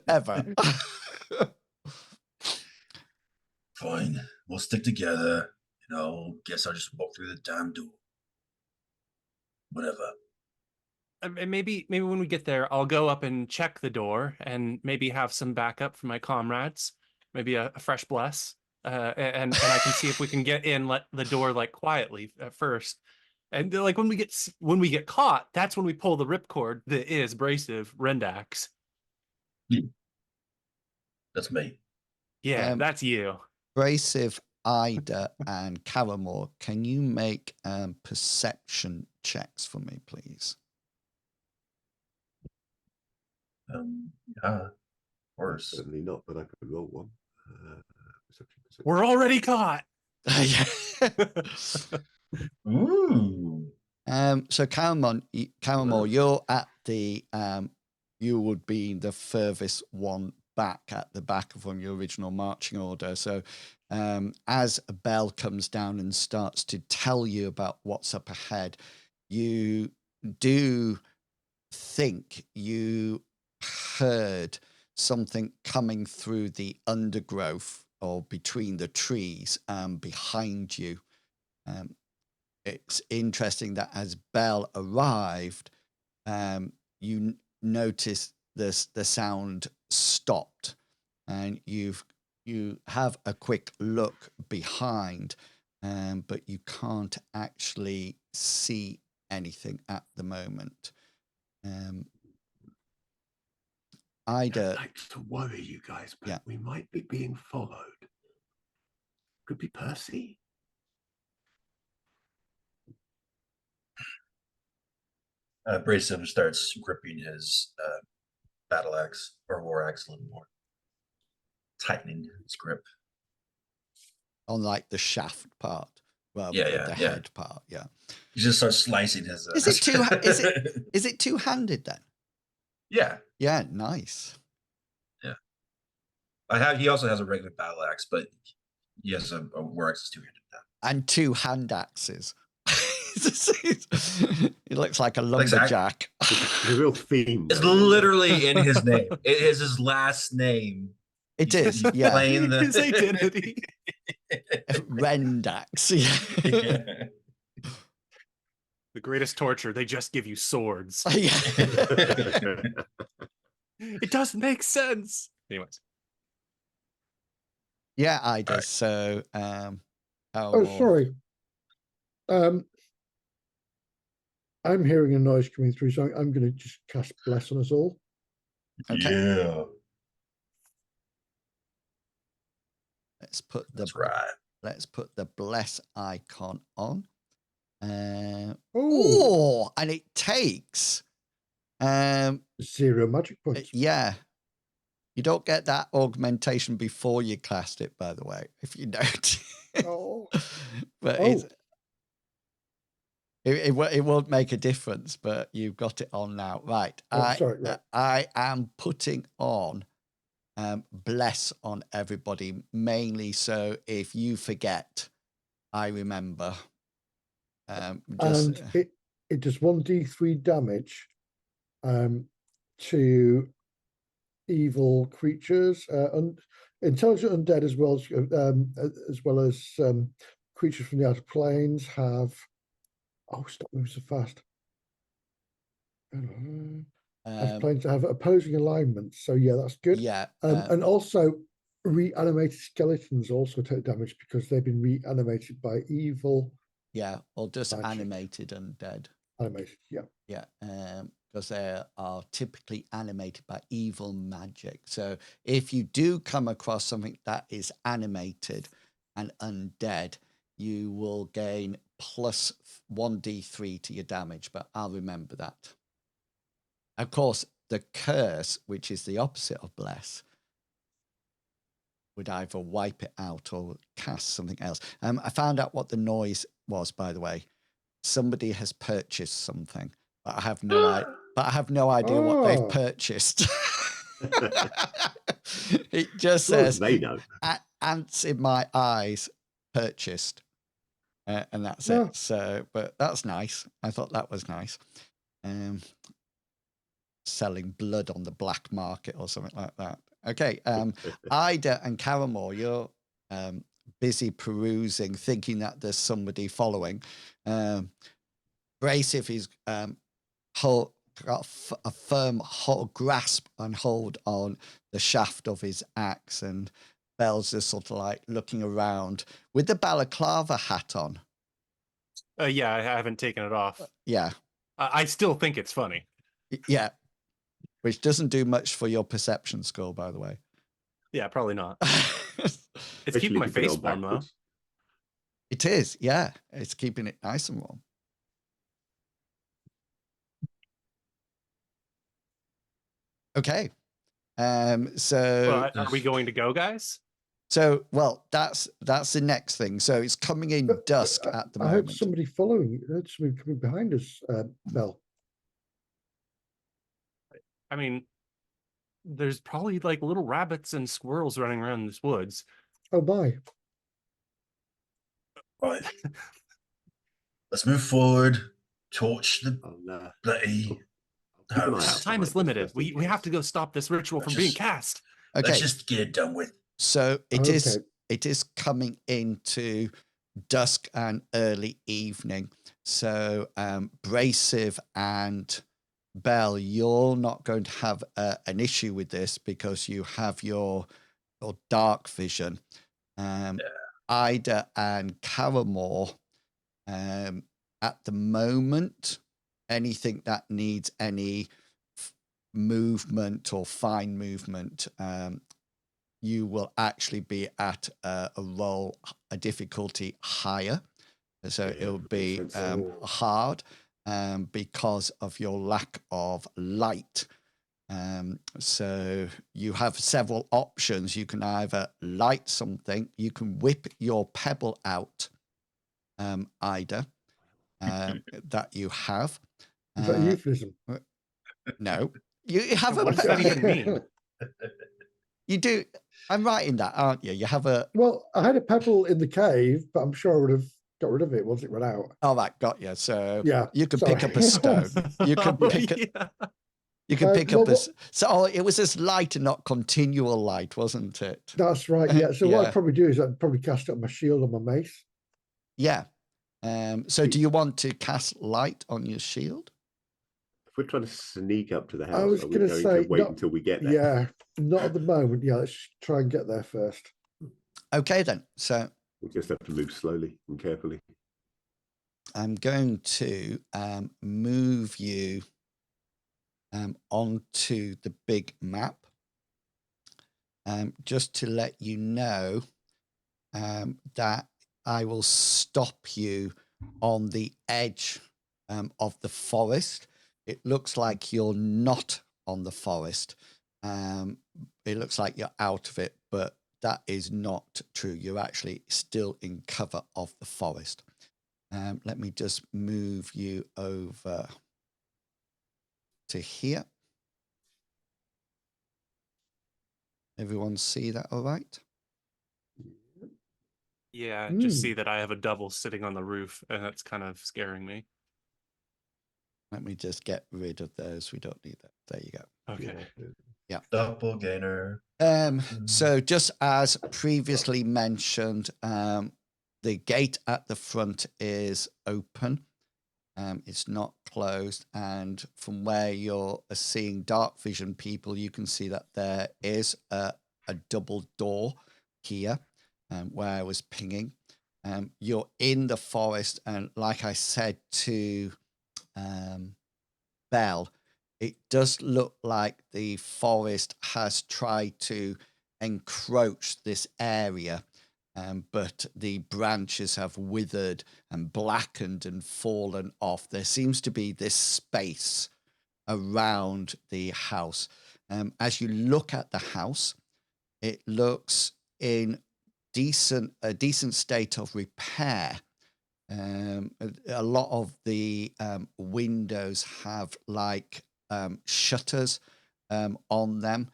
[SPEAKER 2] Ever.
[SPEAKER 5] Fine. We'll stick together. You know, guess I'll just walk through the damn door. Whatever.
[SPEAKER 3] And maybe when we get there, I'll go up and check the door and maybe have some backup for my comrades. Maybe a fresh bless. And I can see if we can get in, let the door like quietly at first. And like when we get caught, that's when we pull the ripcord that is Brasive Rendax.
[SPEAKER 5] That's me.
[SPEAKER 3] Yeah, that's you.
[SPEAKER 2] Brasive, Ida, and Caramore, can you make perception checks for me, please?
[SPEAKER 5] Yeah. Of course.
[SPEAKER 6] Certainly not, but I could roll one. Perception.
[SPEAKER 3] We're already caught.
[SPEAKER 5] Ooh.
[SPEAKER 2] So Caramore, you're at the you would be the furthest one back at the back from your original marching order. So as a bell comes down and starts to tell you about what's up ahead, you do think you heard something coming through the undergrowth or between the trees behind you. It's interesting that as Bell arrived, you notice the sound stopped, and you have a quick look behind, but you can't actually see anything at the moment.
[SPEAKER 6] I
[SPEAKER 2] Ida,
[SPEAKER 6] don't like to worry you guys, but
[SPEAKER 2] Yeah.
[SPEAKER 6] we might be being followed. Could be Percy.
[SPEAKER 5] Brayson starts gripping his battle axe or war axe a little more, tightening his grip.
[SPEAKER 2] on like the shaft part rather
[SPEAKER 5] Yeah,
[SPEAKER 2] than
[SPEAKER 5] yeah,
[SPEAKER 2] the
[SPEAKER 5] yeah.
[SPEAKER 2] head part. Yeah.
[SPEAKER 5] He just starts slicing his.
[SPEAKER 2] Is it is it two-handed then?
[SPEAKER 5] Yeah,
[SPEAKER 2] Yeah, nice.
[SPEAKER 5] He also has a regular battle axe, but he has a war axe that's two-handed now.
[SPEAKER 2] And 2 hand axes. He looks like a lumberjack.
[SPEAKER 6] The real theme.
[SPEAKER 5] It's
[SPEAKER 6] though, isn't it?
[SPEAKER 5] literally in his name. It is his last name.
[SPEAKER 2] It
[SPEAKER 5] He's
[SPEAKER 2] is, yeah.
[SPEAKER 5] playing
[SPEAKER 3] His identity.
[SPEAKER 2] Rendax. Yeah.
[SPEAKER 5] Yeah.
[SPEAKER 3] The greatest torture. They just give you swords.
[SPEAKER 2] Yeah.
[SPEAKER 3] It doesn't make sense. Anyways.
[SPEAKER 2] Yeah, Ida.
[SPEAKER 5] Alright.
[SPEAKER 2] So,
[SPEAKER 4] Oh, sorry. I'm hearing a noise coming through, so I'm going to just cast Bless on us all.
[SPEAKER 2] Okay.
[SPEAKER 5] Yeah.
[SPEAKER 2] Let's put the
[SPEAKER 5] That's right.
[SPEAKER 2] let's put the bless icon on.
[SPEAKER 4] Oh,
[SPEAKER 2] Oh, and it takes
[SPEAKER 4] 0 magic points.
[SPEAKER 2] yeah. You don't get that augmentation before you cast it, by the way, if you note.
[SPEAKER 4] Oh.
[SPEAKER 2] But
[SPEAKER 4] Oh.
[SPEAKER 2] it won't make a difference, but you've got it on now. Right.
[SPEAKER 4] Oh, sorry, right.
[SPEAKER 2] I am putting on bless on everybody, mainly so if you forget, I remember.
[SPEAKER 4] And it does 1d3 damage to evil creatures, intelligent undead, as well as creatures from the outer planes have. Oh, stop moving so fast. Have planes that have opposing alignments. So yeah, that's good.
[SPEAKER 2] Yeah.
[SPEAKER 4] And also reanimated skeletons also take damage because they've been reanimated by evil.
[SPEAKER 2] Yeah, or just
[SPEAKER 4] magic.
[SPEAKER 2] animated undead.
[SPEAKER 4] Animated, yeah.
[SPEAKER 2] Yeah, because they are typically animated by evil magic. So if you do come across something that is animated and undead, you will gain plus 1d3 to your damage, but I'll remember that. Of course, the curse, which is the opposite of bless, would either wipe it out or cast something else. I found out what the noise was, by the way. Somebody has purchased something, but I have no idea what they've purchased. It just says
[SPEAKER 6] they know.
[SPEAKER 2] Ants in my eyes purchased, and that's it. So, but that's nice. I thought that was nice. Selling blood on the black market or something like that. Okay, Ida and Caramore, you're busy perusing, thinking that there's somebody following. Bracif is got a firm grasp and hold on the shaft of his axe, and Belle's just sort of like looking around with the balaclava hat on.
[SPEAKER 3] Yeah, I haven't taken it off.
[SPEAKER 2] Yeah.
[SPEAKER 3] I still think it's funny.
[SPEAKER 2] Yeah. Which doesn't do much for your perception score, by the way.
[SPEAKER 3] Yeah, probably not. It's
[SPEAKER 6] Especially
[SPEAKER 3] keeping my
[SPEAKER 6] if you put it
[SPEAKER 3] face
[SPEAKER 6] on
[SPEAKER 3] warm, though.
[SPEAKER 6] backwards.
[SPEAKER 2] It is, yeah. It's keeping it nice and warm. Okay. So
[SPEAKER 3] Well, are we going to go, guys?
[SPEAKER 2] So, well, that's the next thing. So it's coming in dusk at the
[SPEAKER 4] I heard
[SPEAKER 2] moment.
[SPEAKER 4] somebody following. I heard somebody coming behind us, Belle.
[SPEAKER 3] I mean, there's probably like little rabbits and squirrels running around in this woods.
[SPEAKER 4] Oh my.
[SPEAKER 5] Right. Let's move forward. Torch the
[SPEAKER 6] Oh, no.
[SPEAKER 5] bloody
[SPEAKER 6] Keep an eye
[SPEAKER 5] house.
[SPEAKER 6] out.
[SPEAKER 3] Time is limited. We have to go stop this ritual from being cast.
[SPEAKER 2] Okay.
[SPEAKER 5] Let's just get it done with.
[SPEAKER 2] So it is coming into dusk and early evening. So Bracif and Belle, you're not going to have an issue with this because you have your dark vision. Ida and Caramore, at the moment, anything that needs any movement or fine movement, you will actually be at a difficulty higher. So it'll be hard because of your lack of light. So you have several options. You can either light something, you can whip your pebble out, Ida, that you have.
[SPEAKER 4] Is that a euphemism?
[SPEAKER 2] No. You have
[SPEAKER 3] What does that even mean?
[SPEAKER 2] You do. I'm right in that, aren't you? You have a.
[SPEAKER 4] Well, I had a pebble in the cave, but I'm sure I would have got rid of it once it ran out.
[SPEAKER 2] Oh, right, got you. So
[SPEAKER 4] yeah,
[SPEAKER 2] you can pick up a stone. You can pick up. You can pick up a. So it was this light and not continual light, wasn't it?
[SPEAKER 4] That's right. Yeah. So what I'd probably do is I'd probably cast up my shield and my mace.
[SPEAKER 2] Yeah. So do you want to cast light on your shield?
[SPEAKER 6] If we're trying to sneak up to the house,
[SPEAKER 4] I was
[SPEAKER 6] going to
[SPEAKER 4] say,
[SPEAKER 6] wait until we get there?
[SPEAKER 4] Yeah, not at the moment. Yeah, let's try and get there first.
[SPEAKER 2] Okay, then. So
[SPEAKER 6] we'll just have to move slowly and carefully.
[SPEAKER 2] I'm going to move you onto the big map, just to let you know that I will stop you on the edge of the forest. It looks like you're not on the forest. It looks like you're out of it, but that is not true. You're actually still in cover of the forest. Let me just move you over to here. Everyone see that all right?
[SPEAKER 3] Yeah, just see that I have a double sitting on the roof, and that's kind of scaring me.
[SPEAKER 2] Let me just get rid of those. We don't need that. There you go.
[SPEAKER 3] Okay.
[SPEAKER 2] Yeah.
[SPEAKER 5] Doppelganger.
[SPEAKER 2] So just as previously mentioned, the gate at the front is open. It's not closed. And from where you're seeing dark vision people, you can see that there is a double door here where I was pinging. You're in the forest. And like I said to Bell, it does look like the forest has tried to encroach this area, but the branches have withered and blackened and fallen off. There seems to be this space around the house. As you look at the house, it looks in a decent state of repair. A lot of the windows have like shutters on them.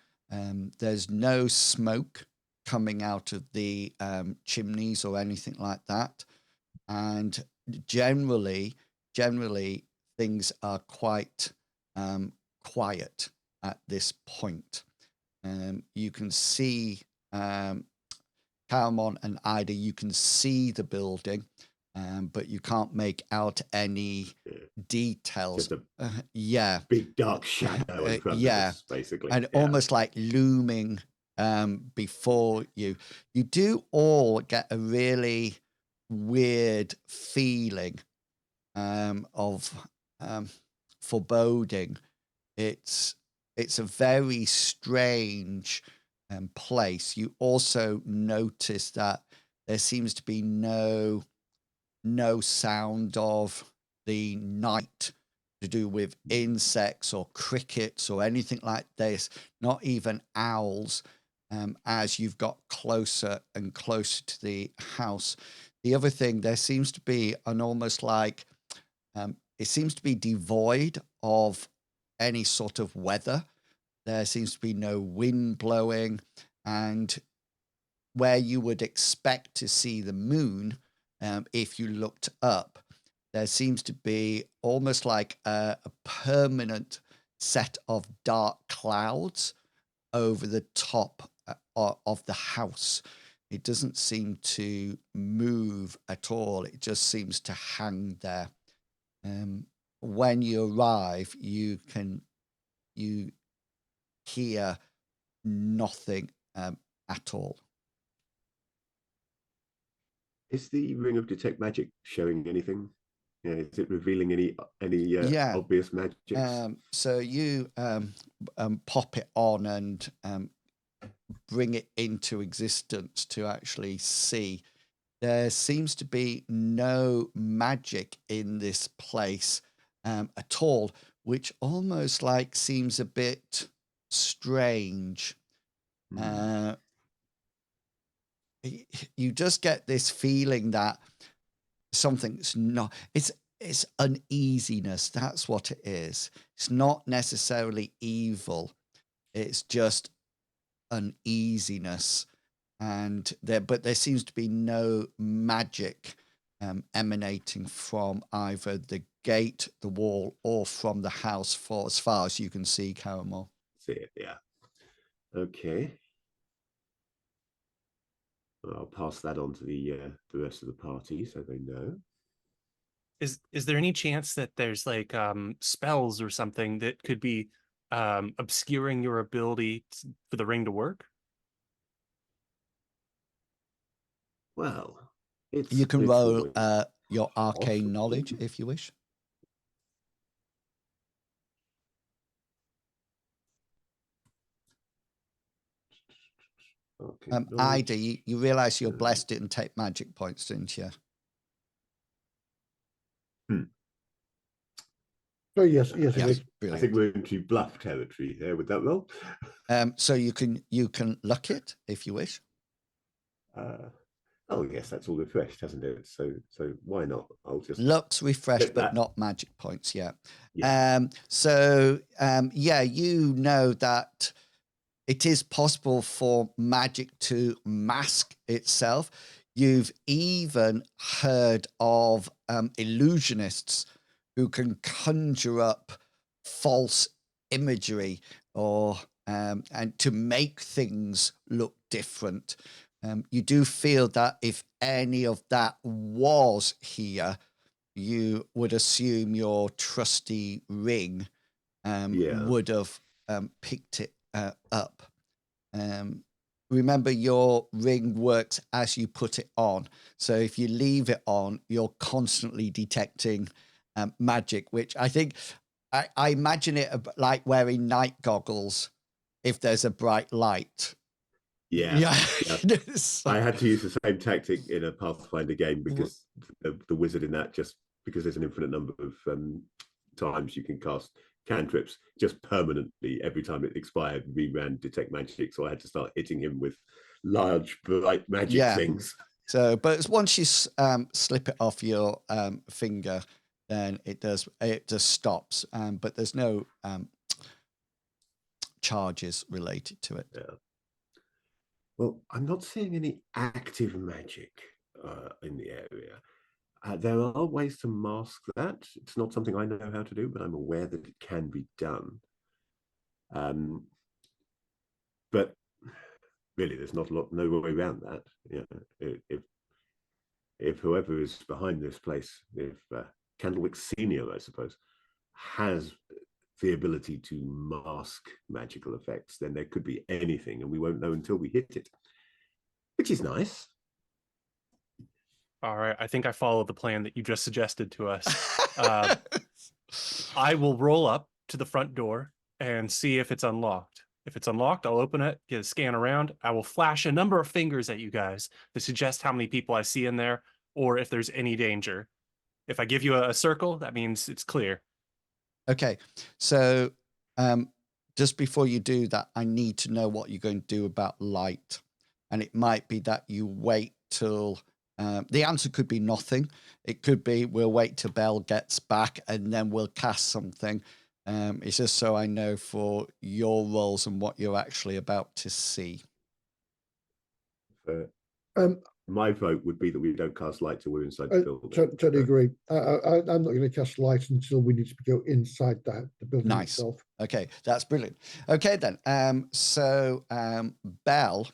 [SPEAKER 2] There's no smoke coming out of the chimneys or anything like that. And generally things are quite quiet at this point. You can see Caramon and Ida, you can see the building. But you can't make out any details.
[SPEAKER 6] Just a
[SPEAKER 2] yeah,
[SPEAKER 6] big dark shadow in front of us, basically.
[SPEAKER 2] and almost like looming before you. You do all get a really weird feeling of foreboding. It's a very strange place. You also notice that there seems to be no sound of the night to do with insects or crickets or anything like this, not even owls, as you've got closer and closer to the house. The other thing, there seems to be an almost like, it seems to be devoid of any sort of weather. There seems to be no wind blowing, and where you would expect to see the moon, if you looked up, there seems to be almost like a permanent set of dark clouds over the top of the house. It doesn't seem to move at all. It just seems to hang there. When you arrive, you hear nothing at all.
[SPEAKER 6] Is the ring of detect magic showing anything? Yeah, is it revealing any obvious magics?
[SPEAKER 2] So you pop it on and bring it into existence to actually see. There seems to be no magic in this place at all, which almost like seems a bit strange. You just get this feeling that something's not, it's uneasiness. That's what it is. It's not necessarily evil. It's just uneasiness. And there seems to be no magic emanating from either the gate, the wall, or from the house for as far as you can see, Caramel.
[SPEAKER 6] See it, yeah. Okay. I'll pass that on to the rest of the party so they know.
[SPEAKER 3] Is there any chance that there's like spells or something that could be obscuring your ability for the ring to work?
[SPEAKER 6] Well,
[SPEAKER 2] you can roll your arcane
[SPEAKER 6] possible.
[SPEAKER 2] knowledge if you wish.
[SPEAKER 6] Okay,
[SPEAKER 2] Ida, you realize you're blessed it and take magic points, didn't you?
[SPEAKER 4] Oh yes,
[SPEAKER 2] Yes,
[SPEAKER 6] I think we're into bluff territory there with that roll.
[SPEAKER 2] So you can luck it if you wish.
[SPEAKER 6] Oh yes, that's all refreshed, hasn't it? So why not? I'll just
[SPEAKER 2] Looks refreshed,
[SPEAKER 6] get
[SPEAKER 2] but
[SPEAKER 6] that.
[SPEAKER 2] not magic points yet.
[SPEAKER 6] Yeah.
[SPEAKER 2] Yeah, you know that it is possible for magic to mask itself. You've even heard of illusionists who can conjure up false imagery or and to make things look different. You do feel that if any of that was here, you would assume your trusty ring
[SPEAKER 6] Yeah.
[SPEAKER 2] would have picked it up. Remember, your ring works as you put it on. So if you leave it on, you're constantly detecting magic, which I think I imagine it like wearing night goggles if there's a bright light.
[SPEAKER 6] Yeah.
[SPEAKER 2] Yeah.
[SPEAKER 6] Yeah. I had to use the same tactic in a Pathfinder game because the wizard in that, just because there's an infinite number of times you can cast cantrips, just permanently every time it expired, we ran detect magic. So I had to start hitting him with large bright magic
[SPEAKER 2] Yeah.
[SPEAKER 6] things.
[SPEAKER 2] So, but once you slip it off your finger, then it just stops. But there's no charges related to it.
[SPEAKER 6] Yeah. Well, I'm not seeing any active magic in the area. There are ways to mask that. It's not something I know how to do, but I'm aware that it can be done. But really, there's not no way around that. Yeah, if whoever is behind this place, if Candlewick Senior, I suppose, has the ability to mask magical effects, then there could be anything, and we won't know until we hit it, which is nice.
[SPEAKER 3] All right, I think I follow the plan that you just suggested to us. I will roll up to the front door and see if it's unlocked. If it's unlocked, I'll open it, get a scan around. I will flash a number of fingers at you guys to suggest how many people I see in there or if there's any danger. If I give you a circle, that means it's clear.
[SPEAKER 2] Okay, so just before you do that, I need to know what you're going to do about light. And it might be that you wait till the answer could be nothing. It could be we'll wait till Belle gets back and then we'll cast something. It's just so I know for your roles and what you're actually about to see.
[SPEAKER 6] My vote would be that we don't cast light till we're inside the building.
[SPEAKER 4] Totally agree. I'm not going to cast light until we need to go inside the building
[SPEAKER 2] Nice.
[SPEAKER 4] itself.
[SPEAKER 2] Okay, that's brilliant. Okay, then. Belle,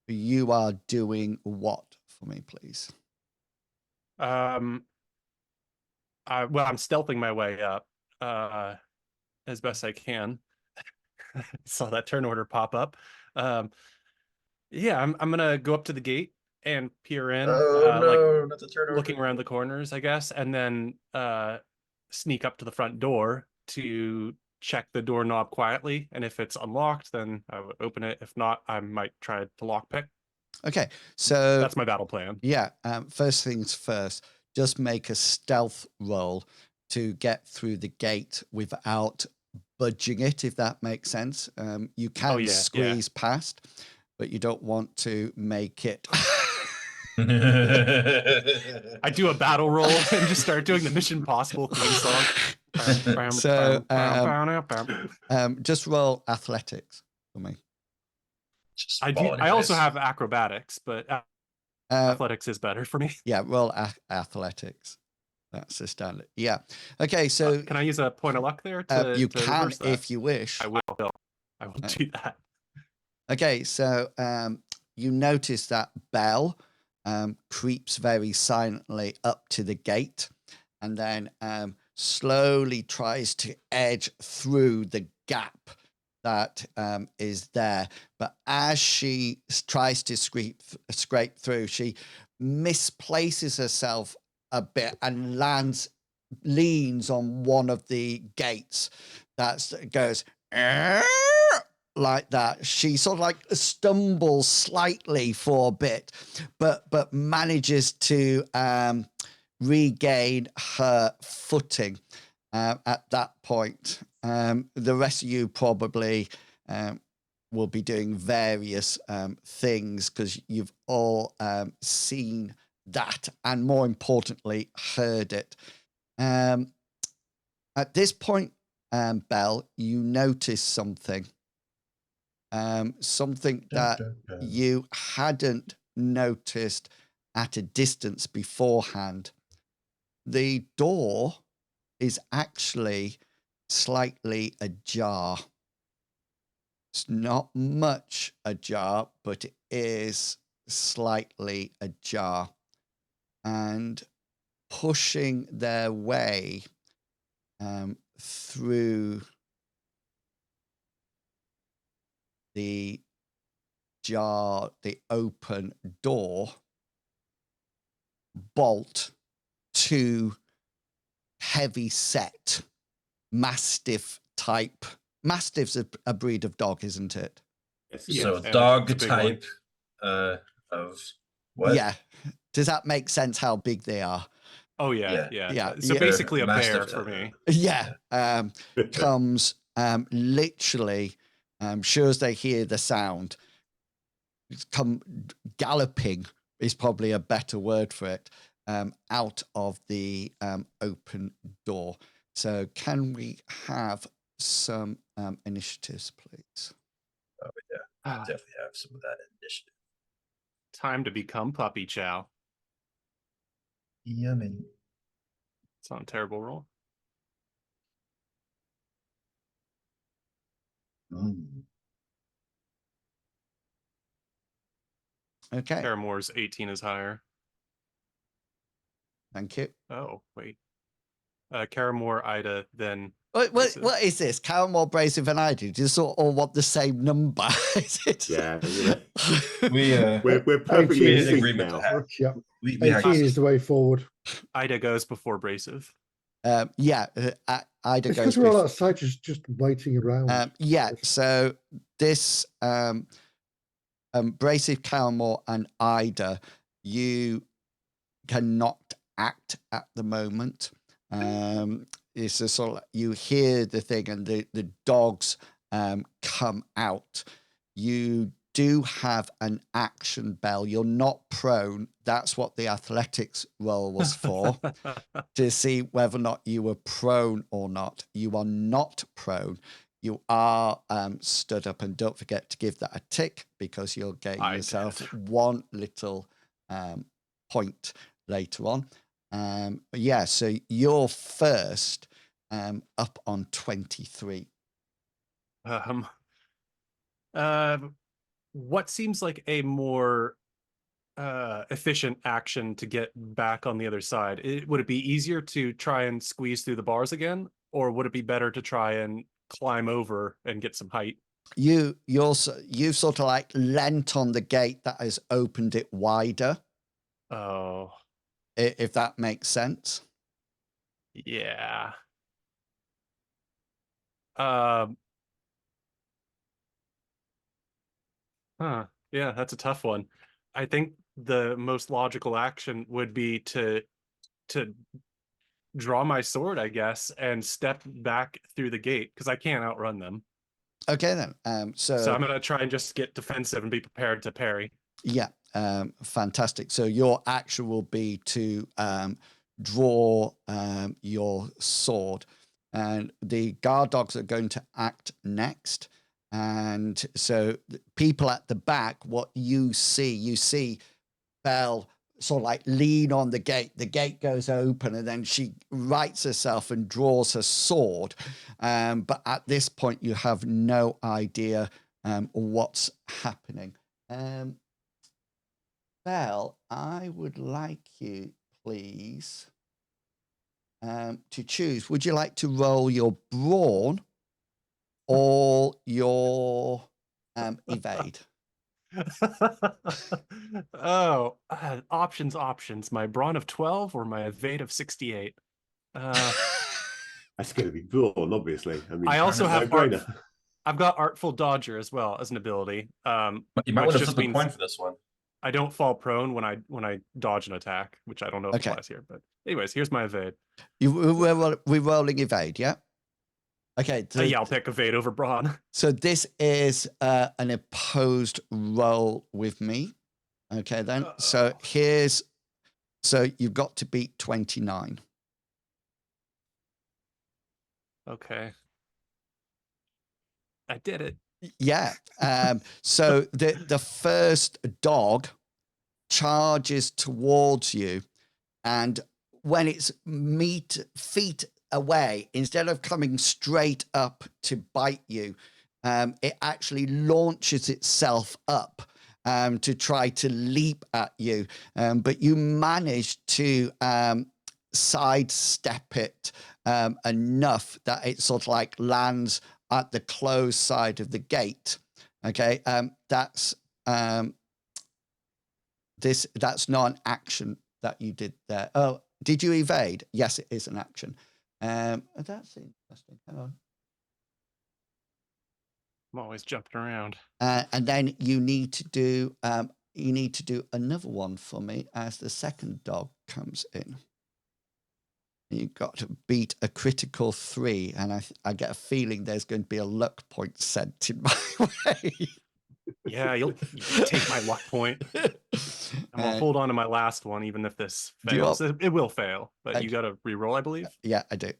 [SPEAKER 2] you are doing what for me, please?
[SPEAKER 3] I'm stealthing my way up as best I can. Saw that turn order pop up. Yeah, I'm gonna go up to the gate and peer in,
[SPEAKER 5] no, not the turn order.
[SPEAKER 3] looking around the corners, I guess, and then sneak up to the front door to check the doorknob quietly. And if it's unlocked, then I would open it. If not, I might try to lockpick.
[SPEAKER 2] Okay, so
[SPEAKER 3] That's my battle plan.
[SPEAKER 2] yeah. First things first, just make a stealth roll to get through the gate without budging it, if that makes sense. You can squeeze past, but you don't want to make it.
[SPEAKER 3] I do a battle roll and just start doing the Mission Impossible theme song.
[SPEAKER 2] So just roll athletics for me.
[SPEAKER 3] I also have acrobatics, but athletics is better for me.
[SPEAKER 2] Yeah, roll athletics. That's the standard. Yeah. Okay, so
[SPEAKER 3] can I use a point of luck there?
[SPEAKER 2] You can if you wish.
[SPEAKER 3] I will do that.
[SPEAKER 2] Okay, so you notice that Belle creeps very silently up to the gate and then slowly tries to edge through the gap that is there. But as she tries to scrape through, she misplaces herself a bit and leans on one of the gates that goes like that. She sort of like stumbles slightly for a bit, but manages to regain her footing at that point. The rest of you probably will be doing various things because you've all seen that and more importantly heard it. At this point, Belle, you notice something. Something that you hadn't noticed at a distance beforehand. The door is actually slightly ajar. It's not much ajar, but it is slightly ajar. And pushing their way through the open door, bolt two heavy set mastiff type. Mastiff's a breed of dog, isn't it?
[SPEAKER 6] Yes,
[SPEAKER 3] Yeah,
[SPEAKER 5] So
[SPEAKER 3] and
[SPEAKER 5] dog
[SPEAKER 3] it's a big one.
[SPEAKER 5] type of what?
[SPEAKER 2] Yeah. Does that make sense how big they are?
[SPEAKER 3] Oh yeah,
[SPEAKER 5] Yeah.
[SPEAKER 3] yeah.
[SPEAKER 2] Yeah,
[SPEAKER 3] So
[SPEAKER 2] yeah.
[SPEAKER 3] basically a bear
[SPEAKER 5] Mastiff,
[SPEAKER 3] for me.
[SPEAKER 2] Yeah. Comes literally, sure as they hear the sound, come galloping is probably a better word for it, out of the open door. So can we have some initiatives, please?
[SPEAKER 5] Oh yeah, definitely have some of that initiative.
[SPEAKER 3] Time to become puppy chow.
[SPEAKER 5] Yummy.
[SPEAKER 3] It's not a terrible roll.
[SPEAKER 2] Okay.
[SPEAKER 3] Caramore's 18 is higher.
[SPEAKER 2] Thank you.
[SPEAKER 3] Oh, wait. Caramore, Ida, then
[SPEAKER 2] What
[SPEAKER 3] Brasive.
[SPEAKER 2] is this? Karen more brasive than I do. Do you sort of all want the same number? Is it?
[SPEAKER 6] Yeah,
[SPEAKER 4] We're
[SPEAKER 6] we're perfectly in
[SPEAKER 4] in
[SPEAKER 6] sync
[SPEAKER 5] agreement
[SPEAKER 6] now.
[SPEAKER 5] to have.
[SPEAKER 4] Yeah,
[SPEAKER 5] We
[SPEAKER 4] 18
[SPEAKER 5] had
[SPEAKER 4] is the way forward.
[SPEAKER 3] Ida goes before Brasive.
[SPEAKER 2] Yeah, Ida
[SPEAKER 4] It's
[SPEAKER 2] goes
[SPEAKER 4] because we're all
[SPEAKER 2] before.
[SPEAKER 4] outside just waiting around.
[SPEAKER 2] Yeah, so this Brasive, Calmore, and Ida, you cannot act at the moment. It's a sort of, you hear the thing and the dogs come out. You do have an action, Bell. You're not prone. That's what the athletics roll was for, to see whether or not you were prone or not. You are not prone. You are stood up, and don't forget to give that a tick because you'll gain
[SPEAKER 3] I
[SPEAKER 2] yourself
[SPEAKER 3] did.
[SPEAKER 2] one little point later on. Yeah, so you're first up on 23.
[SPEAKER 3] What seems like a more efficient action to get back on the other side? Would it be easier to try and squeeze through the bars again, or would it be better to try and climb over and get some height?
[SPEAKER 2] You've sort of like leant on the gate that has opened it wider,
[SPEAKER 3] Oh,
[SPEAKER 2] if that makes sense.
[SPEAKER 3] yeah. Yeah, that's a tough one. I think the most logical action would be to draw my sword, I guess, and step back through the gate because I can't outrun them.
[SPEAKER 2] Okay then.
[SPEAKER 3] So I'm gonna try and just get defensive and be prepared to parry.
[SPEAKER 2] Yeah, fantastic. So your action will be to draw your sword, and the guard dogs are going to act next. And so people at the back, what you see Belle sort of like lean on the gate. The gate goes open, and then she rights herself and draws her sword. But at this point, you have no idea what's happening. Belle, I would like you, please, to choose. Would you like to roll your brawn or your evade?
[SPEAKER 3] Oh, options. My brawn of 12 or my evade of 68.
[SPEAKER 6] That's going to be drawn, obviously. I mean,
[SPEAKER 3] I also have
[SPEAKER 6] no-brainer.
[SPEAKER 3] I've got Artful Dodger as well as an ability.
[SPEAKER 5] You might
[SPEAKER 3] which
[SPEAKER 5] want to
[SPEAKER 3] just
[SPEAKER 5] flip a
[SPEAKER 3] means
[SPEAKER 5] coin for this one.
[SPEAKER 3] I don't fall prone when I dodge an attack, which I don't know if
[SPEAKER 2] Okay.
[SPEAKER 3] applies here. But anyways, here's my evade.
[SPEAKER 2] We're rolling evade, yeah? Okay.
[SPEAKER 3] Yeah, I'll pick evade over brawn.
[SPEAKER 2] So this is an opposed roll with me. Okay, then. So you've got to beat 29.
[SPEAKER 3] Okay. I did it.
[SPEAKER 2] Yeah. So the first dog charges towards you, and when it's feet away, instead of coming straight up to bite you, it actually launches itself up to try to leap at you. But you manage to sidestep it enough that it sort of like lands at the closed side of the gate. Okay, that's not an action that you did there. Oh, did you evade? Yes, it is an action. That's interesting. Hang on.
[SPEAKER 3] I'm always jumping around.
[SPEAKER 2] And then you need to do another one for me as the second dog comes in. You've got to beat a critical 3, and I get a feeling there's going to be a luck point sent in my way.
[SPEAKER 3] Yeah, you'll take my luck point. I'm gonna hold on to my last one, even if this fails. It will fail, but you got to re-roll, I believe.
[SPEAKER 2] Yeah, I do.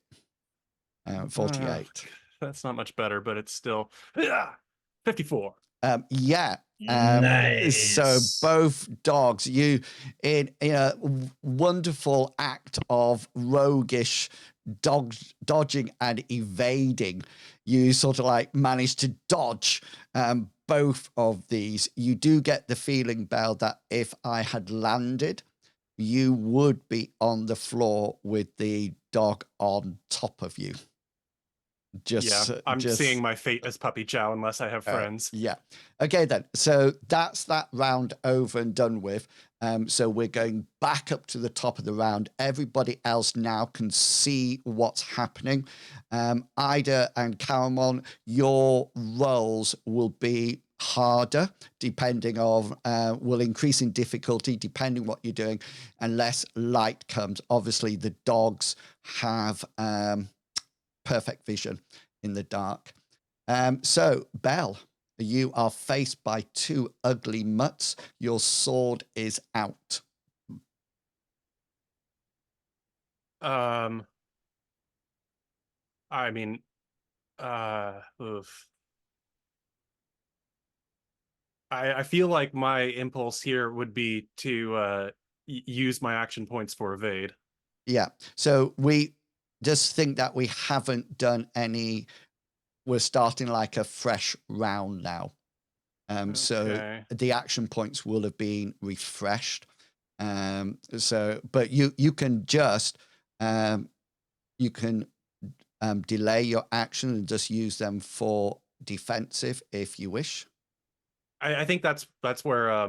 [SPEAKER 2] 48.
[SPEAKER 3] That's not much better, but it's still 54.
[SPEAKER 2] Yeah.
[SPEAKER 5] Nice.
[SPEAKER 2] So both dogs, you in a wonderful act of roguish dodging and evading, you sort of like manage to dodge both of these. You do get the feeling, Belle, that if I had landed, you would be on the floor with the dog on top of you.
[SPEAKER 3] I'm seeing my fate as puppy chow unless I have friends.
[SPEAKER 2] Yeah. Okay, then. So that's that round over and done with. So we're going back up to the top of the round. Everybody else now can see what's happening. Ida and Caramon, your rolls will be harder depending on will increase in difficulty depending what you're doing, unless light comes. Obviously the dogs have perfect vision in the dark. So Belle, you are faced by 2 ugly mutts. Your sword is out.
[SPEAKER 3] I mean, oof. I feel like my impulse here would be to use my action points for evade.
[SPEAKER 2] Yeah. So we just think that we haven't done any. We're starting like a fresh round now. So the action points will have been refreshed. But you can just delay your action and just use them for defensive if you wish.
[SPEAKER 3] I think that's where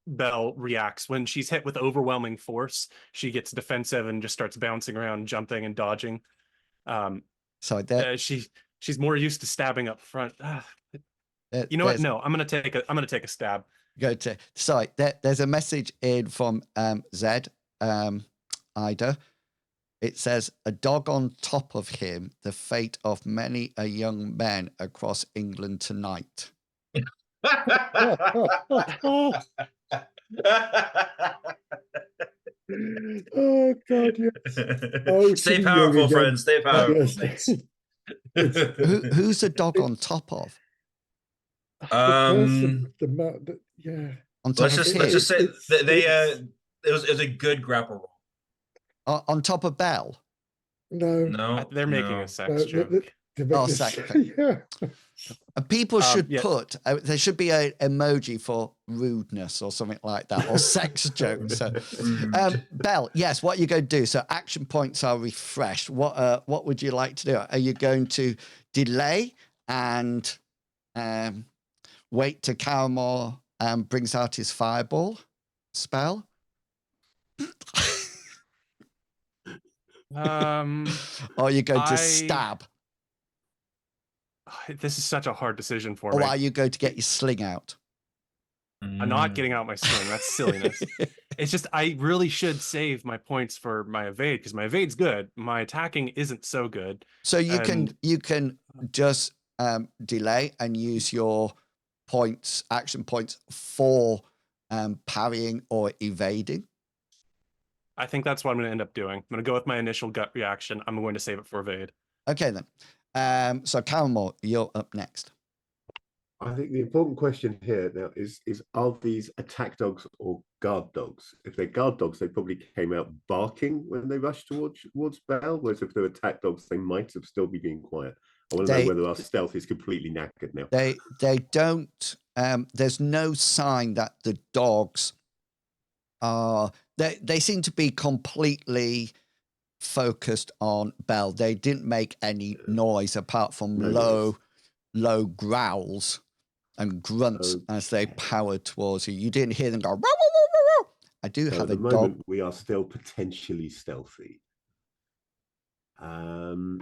[SPEAKER 3] Belle reacts when she's hit with overwhelming force. She gets defensive and just starts bouncing around, jumping and dodging. She's more used to stabbing up front. You know what? No, I'm gonna take a stab.
[SPEAKER 2] There's a message in from Zed, Ida. It says, a dog on top of him, the fate of many a young man across England tonight.
[SPEAKER 4] Oh God! Yes. Oh,
[SPEAKER 5] stay powerful, friends. Stay powerful.
[SPEAKER 4] Yes.
[SPEAKER 2] Who's the dog on top of?
[SPEAKER 4] Yeah.
[SPEAKER 2] On top
[SPEAKER 5] let's
[SPEAKER 2] of
[SPEAKER 5] just say it was a good grapple roll.
[SPEAKER 2] On top of Belle?
[SPEAKER 4] No,
[SPEAKER 3] they're making a sex joke.
[SPEAKER 2] Sex.
[SPEAKER 4] Yeah.
[SPEAKER 2] People should put there should be an emoji for rudeness or something like that, or sex jokes. So, Belle, yes, what are you going to do? So action points are refreshed. What would you like to do? Are you going to delay and wait till Caramore brings out his fireball spell? Or are you going to stab?
[SPEAKER 3] This is such a hard decision for
[SPEAKER 2] me.
[SPEAKER 3] Or
[SPEAKER 2] are you going to get your sling out?
[SPEAKER 3] I'm not getting out my swing. That's silliness. It's just I really should save my points for my evade because my evade's good. My attacking isn't so good.
[SPEAKER 2] So you
[SPEAKER 3] And
[SPEAKER 2] can just delay and use your action points for parrying or evading.
[SPEAKER 3] I think that's what I'm going to end up doing. I'm going to go with my initial gut reaction. I'm going to save it for evade.
[SPEAKER 2] Okay then. So Calmore, you're up next.
[SPEAKER 6] I think the important question here now is are these attack dogs or guard dogs? If they're guard dogs, they probably came out barking when they rushed towards Belle, whereas if they're attack dogs, they might have still be being quiet. I want to know whether our stealth is completely knackered now.
[SPEAKER 2] They don't. There's no sign that the dogs are. They seem to be completely focused on Belle. They didn't make any noise apart from low growls and grunts as they powered towards you. You didn't hear them go. Row, row, row, row. I do have a dog. At the moment,
[SPEAKER 6] we are still potentially stealthy. In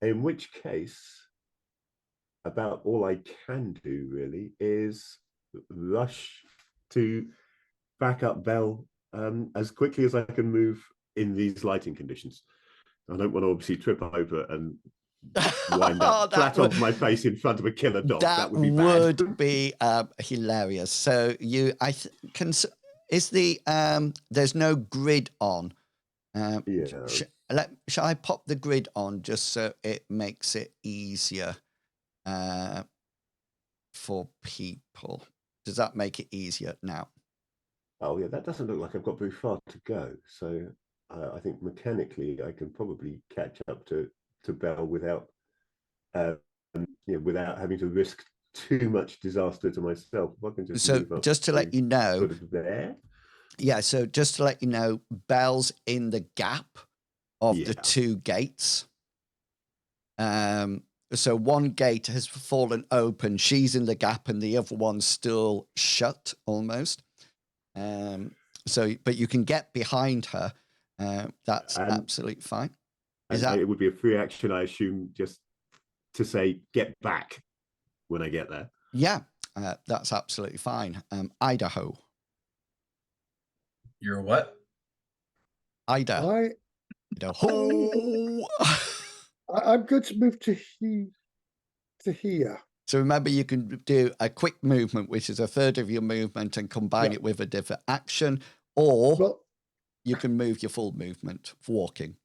[SPEAKER 6] which case, about all I can do really is rush to back up Belle as quickly as I can move in these lighting conditions. I don't want to obviously trip over and wind up flat on my face in front of a killer dog. That would be bad.
[SPEAKER 2] Hilarious. So there's no grid on. Shall I pop the grid on just so it makes it easier for people? Does that make it easier now?
[SPEAKER 6] Oh yeah, that doesn't look like I've got very far to go. So I think mechanically I can probably catch up to Belle without without having to risk too much disaster to myself. If I can just move up
[SPEAKER 2] just to let you know,
[SPEAKER 6] sort of there.
[SPEAKER 2] Yeah, so just to let you know, Belle's in the gap of the two gates. So one gate has fallen open. She's in the gap, and the other one's still shut almost. But you can get behind her. That's absolutely fine.
[SPEAKER 6] It would be a free action, I assume, just to say get back when I get there.
[SPEAKER 2] Yeah, that's absolutely fine. Idaho.
[SPEAKER 5] You're what?
[SPEAKER 2] Idaho.
[SPEAKER 4] I'm good to move to here.
[SPEAKER 2] So remember, you can do a quick movement, which is a third of your movement, and combine it with a different action, or you can move your full movement for walking.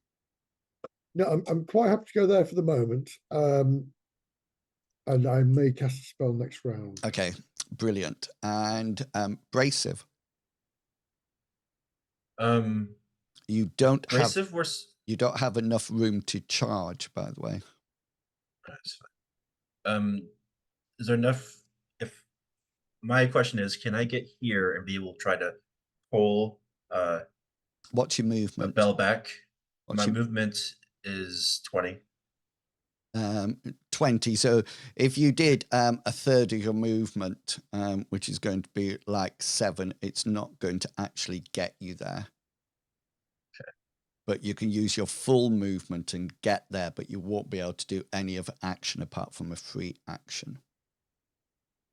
[SPEAKER 4] No, I'm quite happy to go there for the moment, and I may cast a spell next round.
[SPEAKER 2] Okay, brilliant. And Brasive. You don't have enough room to charge, by the way.
[SPEAKER 5] That's fine. Is there enough? If my question is, can I get here and be able to try to pull
[SPEAKER 2] what's your movement?
[SPEAKER 5] Belle back? My movement is 20.
[SPEAKER 2] 20. So if you did a third of your movement, which is going to be like 7, it's not going to actually get you there.
[SPEAKER 5] Okay.
[SPEAKER 2] But you can use your full movement and get there, but you won't be able to do any other action apart from a free action.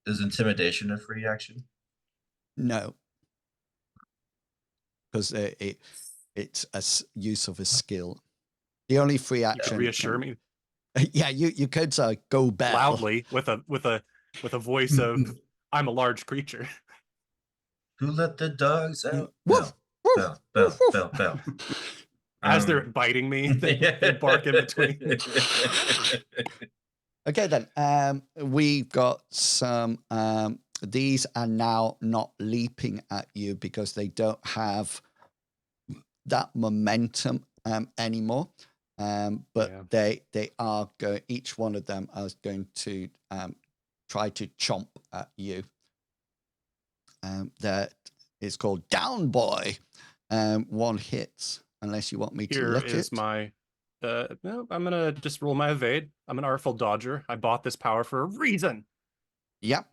[SPEAKER 5] Is intimidation a free action?
[SPEAKER 2] No. Because it's a use of a skill. The only free action.
[SPEAKER 3] Reassure me.
[SPEAKER 2] Yeah, you could say go Belle
[SPEAKER 3] loudly with a voice of I'm a large creature.
[SPEAKER 5] Who let the dogs out?
[SPEAKER 2] Woof,
[SPEAKER 5] Belle, Belle, Belle, Belle.
[SPEAKER 3] As they're biting me, they bark in between.
[SPEAKER 2] Okay, then we've got some. These are now not leaping at you because they don't have that momentum anymore. But they are going. Each one of them is going to try to chomp at you. That is called Down Boy. 1 hits, unless you want me to look it.
[SPEAKER 3] Here is my. No, I'm gonna just roll my evade. I'm an artful dodger. I bought this power for a reason.
[SPEAKER 2] Yep.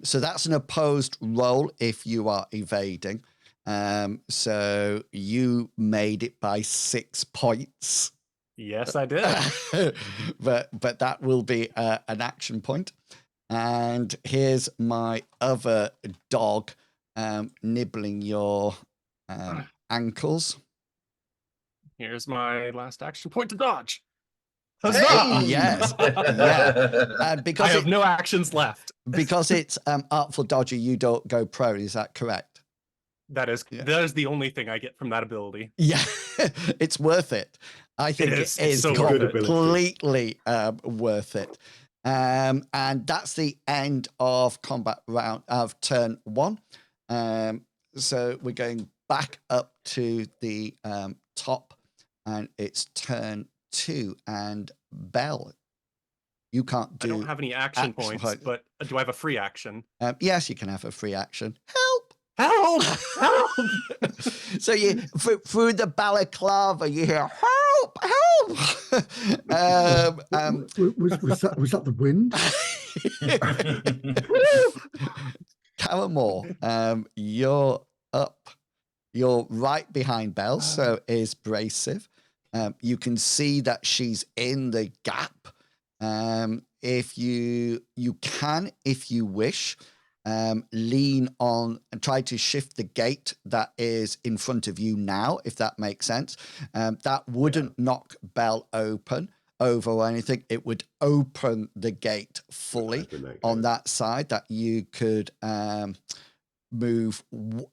[SPEAKER 2] So that's an opposed roll if you are evading. So you made it by 6 points.
[SPEAKER 3] Yes, I did.
[SPEAKER 2] but that will be an action point. And here's my other dog nibbling your ankles.
[SPEAKER 3] Here's my last action point to dodge.
[SPEAKER 2] Hey,
[SPEAKER 3] Huzzah!
[SPEAKER 2] yes, yeah. And
[SPEAKER 3] I
[SPEAKER 2] because
[SPEAKER 3] have no actions left.
[SPEAKER 2] because it's Artful Dodger, you don't go prone. Is that correct?
[SPEAKER 3] That is the only thing I get from that ability.
[SPEAKER 2] Yeah, it's worth it. I think it
[SPEAKER 3] It's
[SPEAKER 2] is
[SPEAKER 3] so worth it.
[SPEAKER 2] completely worth it. And that's the end of combat round of turn 1. So we're going back up to the top, and it's turn 2. And Belle, you can't do.
[SPEAKER 3] I don't have any action points,
[SPEAKER 2] point.
[SPEAKER 3] but do I have a free action?
[SPEAKER 2] Yes, you can have a free action. Help!
[SPEAKER 3] Help! Help!
[SPEAKER 2] So you through the balaclava, you hear help, help.
[SPEAKER 4] Was that the wind?
[SPEAKER 2] Caramore, you're up. You're right behind Belle, so is Brasive. You can see that she's in the gap. If you can, if you wish, lean on and try to shift the gate that is in front of you now, if that makes sense. That wouldn't knock Belle over or anything. It would open the gate fully on that side that you could move.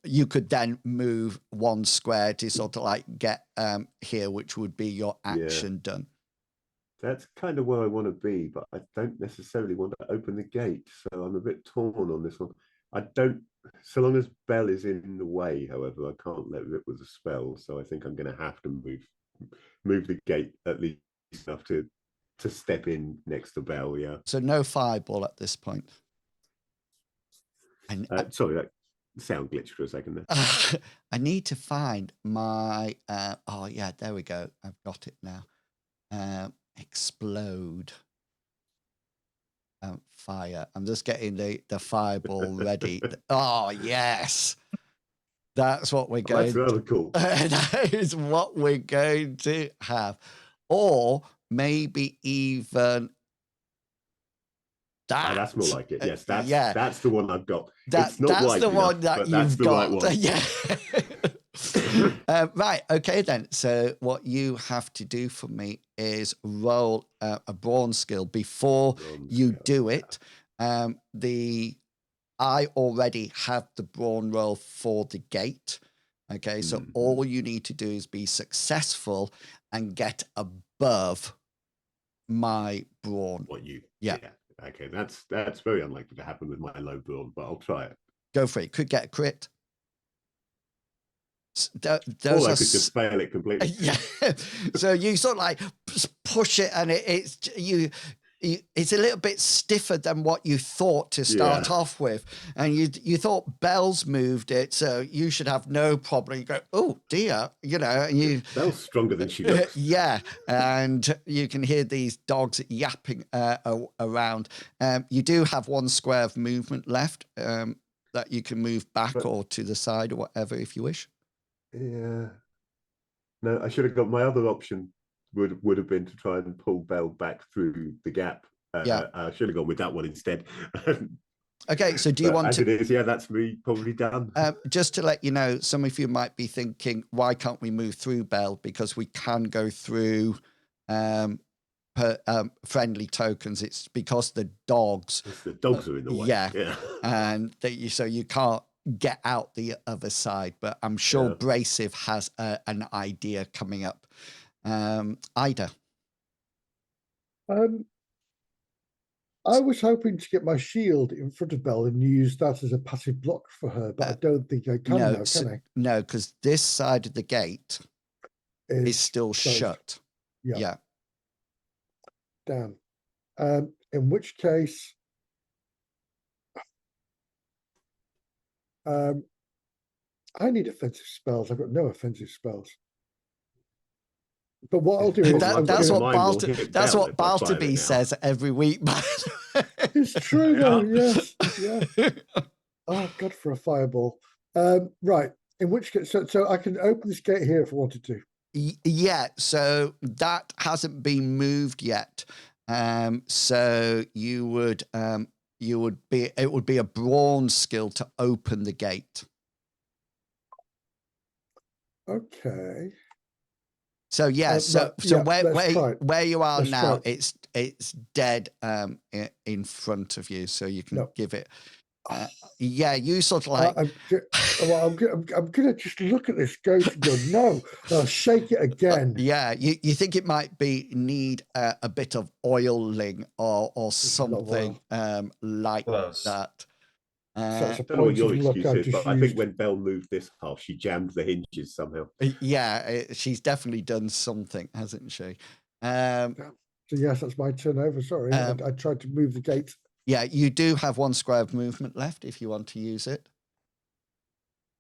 [SPEAKER 2] You could then move 1 square to sort of like get here, which would be your action done.
[SPEAKER 6] That's kind of where I want to be, but I don't necessarily want to open the gate, so I'm a bit torn on this one. I don't, so long as Belle is in the way, however, I can't let rip with a spell, so I think I'm going to have to move the gate at least enough to step in next to Belle, yeah.
[SPEAKER 2] So no fireball at this point.
[SPEAKER 6] Sorry, that sound glitched for a second there.
[SPEAKER 2] I need to find my, oh yeah, there we go. I've got it now. Explode. Fire. I'm just getting the fireball ready. Oh, yes. That's what we're going
[SPEAKER 6] That's rather cool.
[SPEAKER 2] That is what we're going to have. Or maybe even that.
[SPEAKER 6] That's more like it. Yes, that's
[SPEAKER 2] yeah.
[SPEAKER 6] That's the one I've got.
[SPEAKER 2] That's the one that you've got. Right one. Yeah. Right. Okay, then. So what you have to do for me is roll a brawn skill before you do it. I already have the brawn roll for the gate. Okay, so all you need to do is be successful and get above my brawn.
[SPEAKER 6] What you?
[SPEAKER 2] Yeah.
[SPEAKER 6] Okay, that's very unlikely to happen with my low brawn, but I'll try it.
[SPEAKER 2] Go for it. Could get a crit.
[SPEAKER 6] Or I could just fail it completely.
[SPEAKER 2] Yeah. So you sort of like push it, and it's a little bit stiffer than what you thought to start off with, and you thought Belle's moved it, so you should have no problem. You go, oh dear, and you.
[SPEAKER 6] Belle's stronger than she looks.
[SPEAKER 2] Yeah, and you can hear these dogs yapping around. You do have 1 square of movement left that you can move back or to the side or whatever if you wish.
[SPEAKER 6] Yeah. No, I should have got my other option. Would have been to try and pull Belle back through the gap. I should have gone with that one instead.
[SPEAKER 2] Okay, so do you want to?
[SPEAKER 6] As it is, yeah, that's me probably done.
[SPEAKER 2] Just to let you know, some of you might be thinking, why can't we move through Belle? Because we can go through friendly tokens. It's because the dogs.
[SPEAKER 6] The dogs are in the way.
[SPEAKER 2] Yeah. And so you can't get out the other side. But I'm sure Brasive has an idea coming up. Ida.
[SPEAKER 4] I was hoping to get my shield in front of Belle and use that as a passive block for her, but I don't think I can now, can I?
[SPEAKER 2] No, because this side of the gate is still shut. Yeah.
[SPEAKER 4] Damn. In which case, I need offensive spells. I've got no offensive spells. But what I'll do is
[SPEAKER 2] that's what Balterby says every week.
[SPEAKER 4] It's true though, yes. Yeah. Oh God, for a fireball. Right. In which case, so I can open this gate here if I wanted to.
[SPEAKER 2] Yeah, so that hasn't been moved yet. So you would it would be a brawn skill to open the gate.
[SPEAKER 4] Okay.
[SPEAKER 2] So yeah, so where you are
[SPEAKER 4] Let's
[SPEAKER 2] now,
[SPEAKER 4] try.
[SPEAKER 2] it's dead in front of you, so you can
[SPEAKER 4] No.
[SPEAKER 2] give it. Yeah, you sort of like.
[SPEAKER 4] I'm gonna just look at this goat and go no. I'll shake it again.
[SPEAKER 2] Yeah, you think it might need a bit of oiling or something like
[SPEAKER 5] Close.
[SPEAKER 2] that.
[SPEAKER 4] So it's a
[SPEAKER 6] I don't know what
[SPEAKER 4] point
[SPEAKER 6] your
[SPEAKER 4] of luck
[SPEAKER 6] excuse
[SPEAKER 4] I've
[SPEAKER 6] is,
[SPEAKER 4] just
[SPEAKER 6] but I think
[SPEAKER 4] used.
[SPEAKER 6] when Belle moved this half, she jammed the hinges somehow.
[SPEAKER 2] Yeah, she's definitely done something, hasn't she?
[SPEAKER 4] So yes, that's my turn over. Sorry, I tried to move the gate.
[SPEAKER 2] Yeah, you do have 1 square of movement left if you want to use it.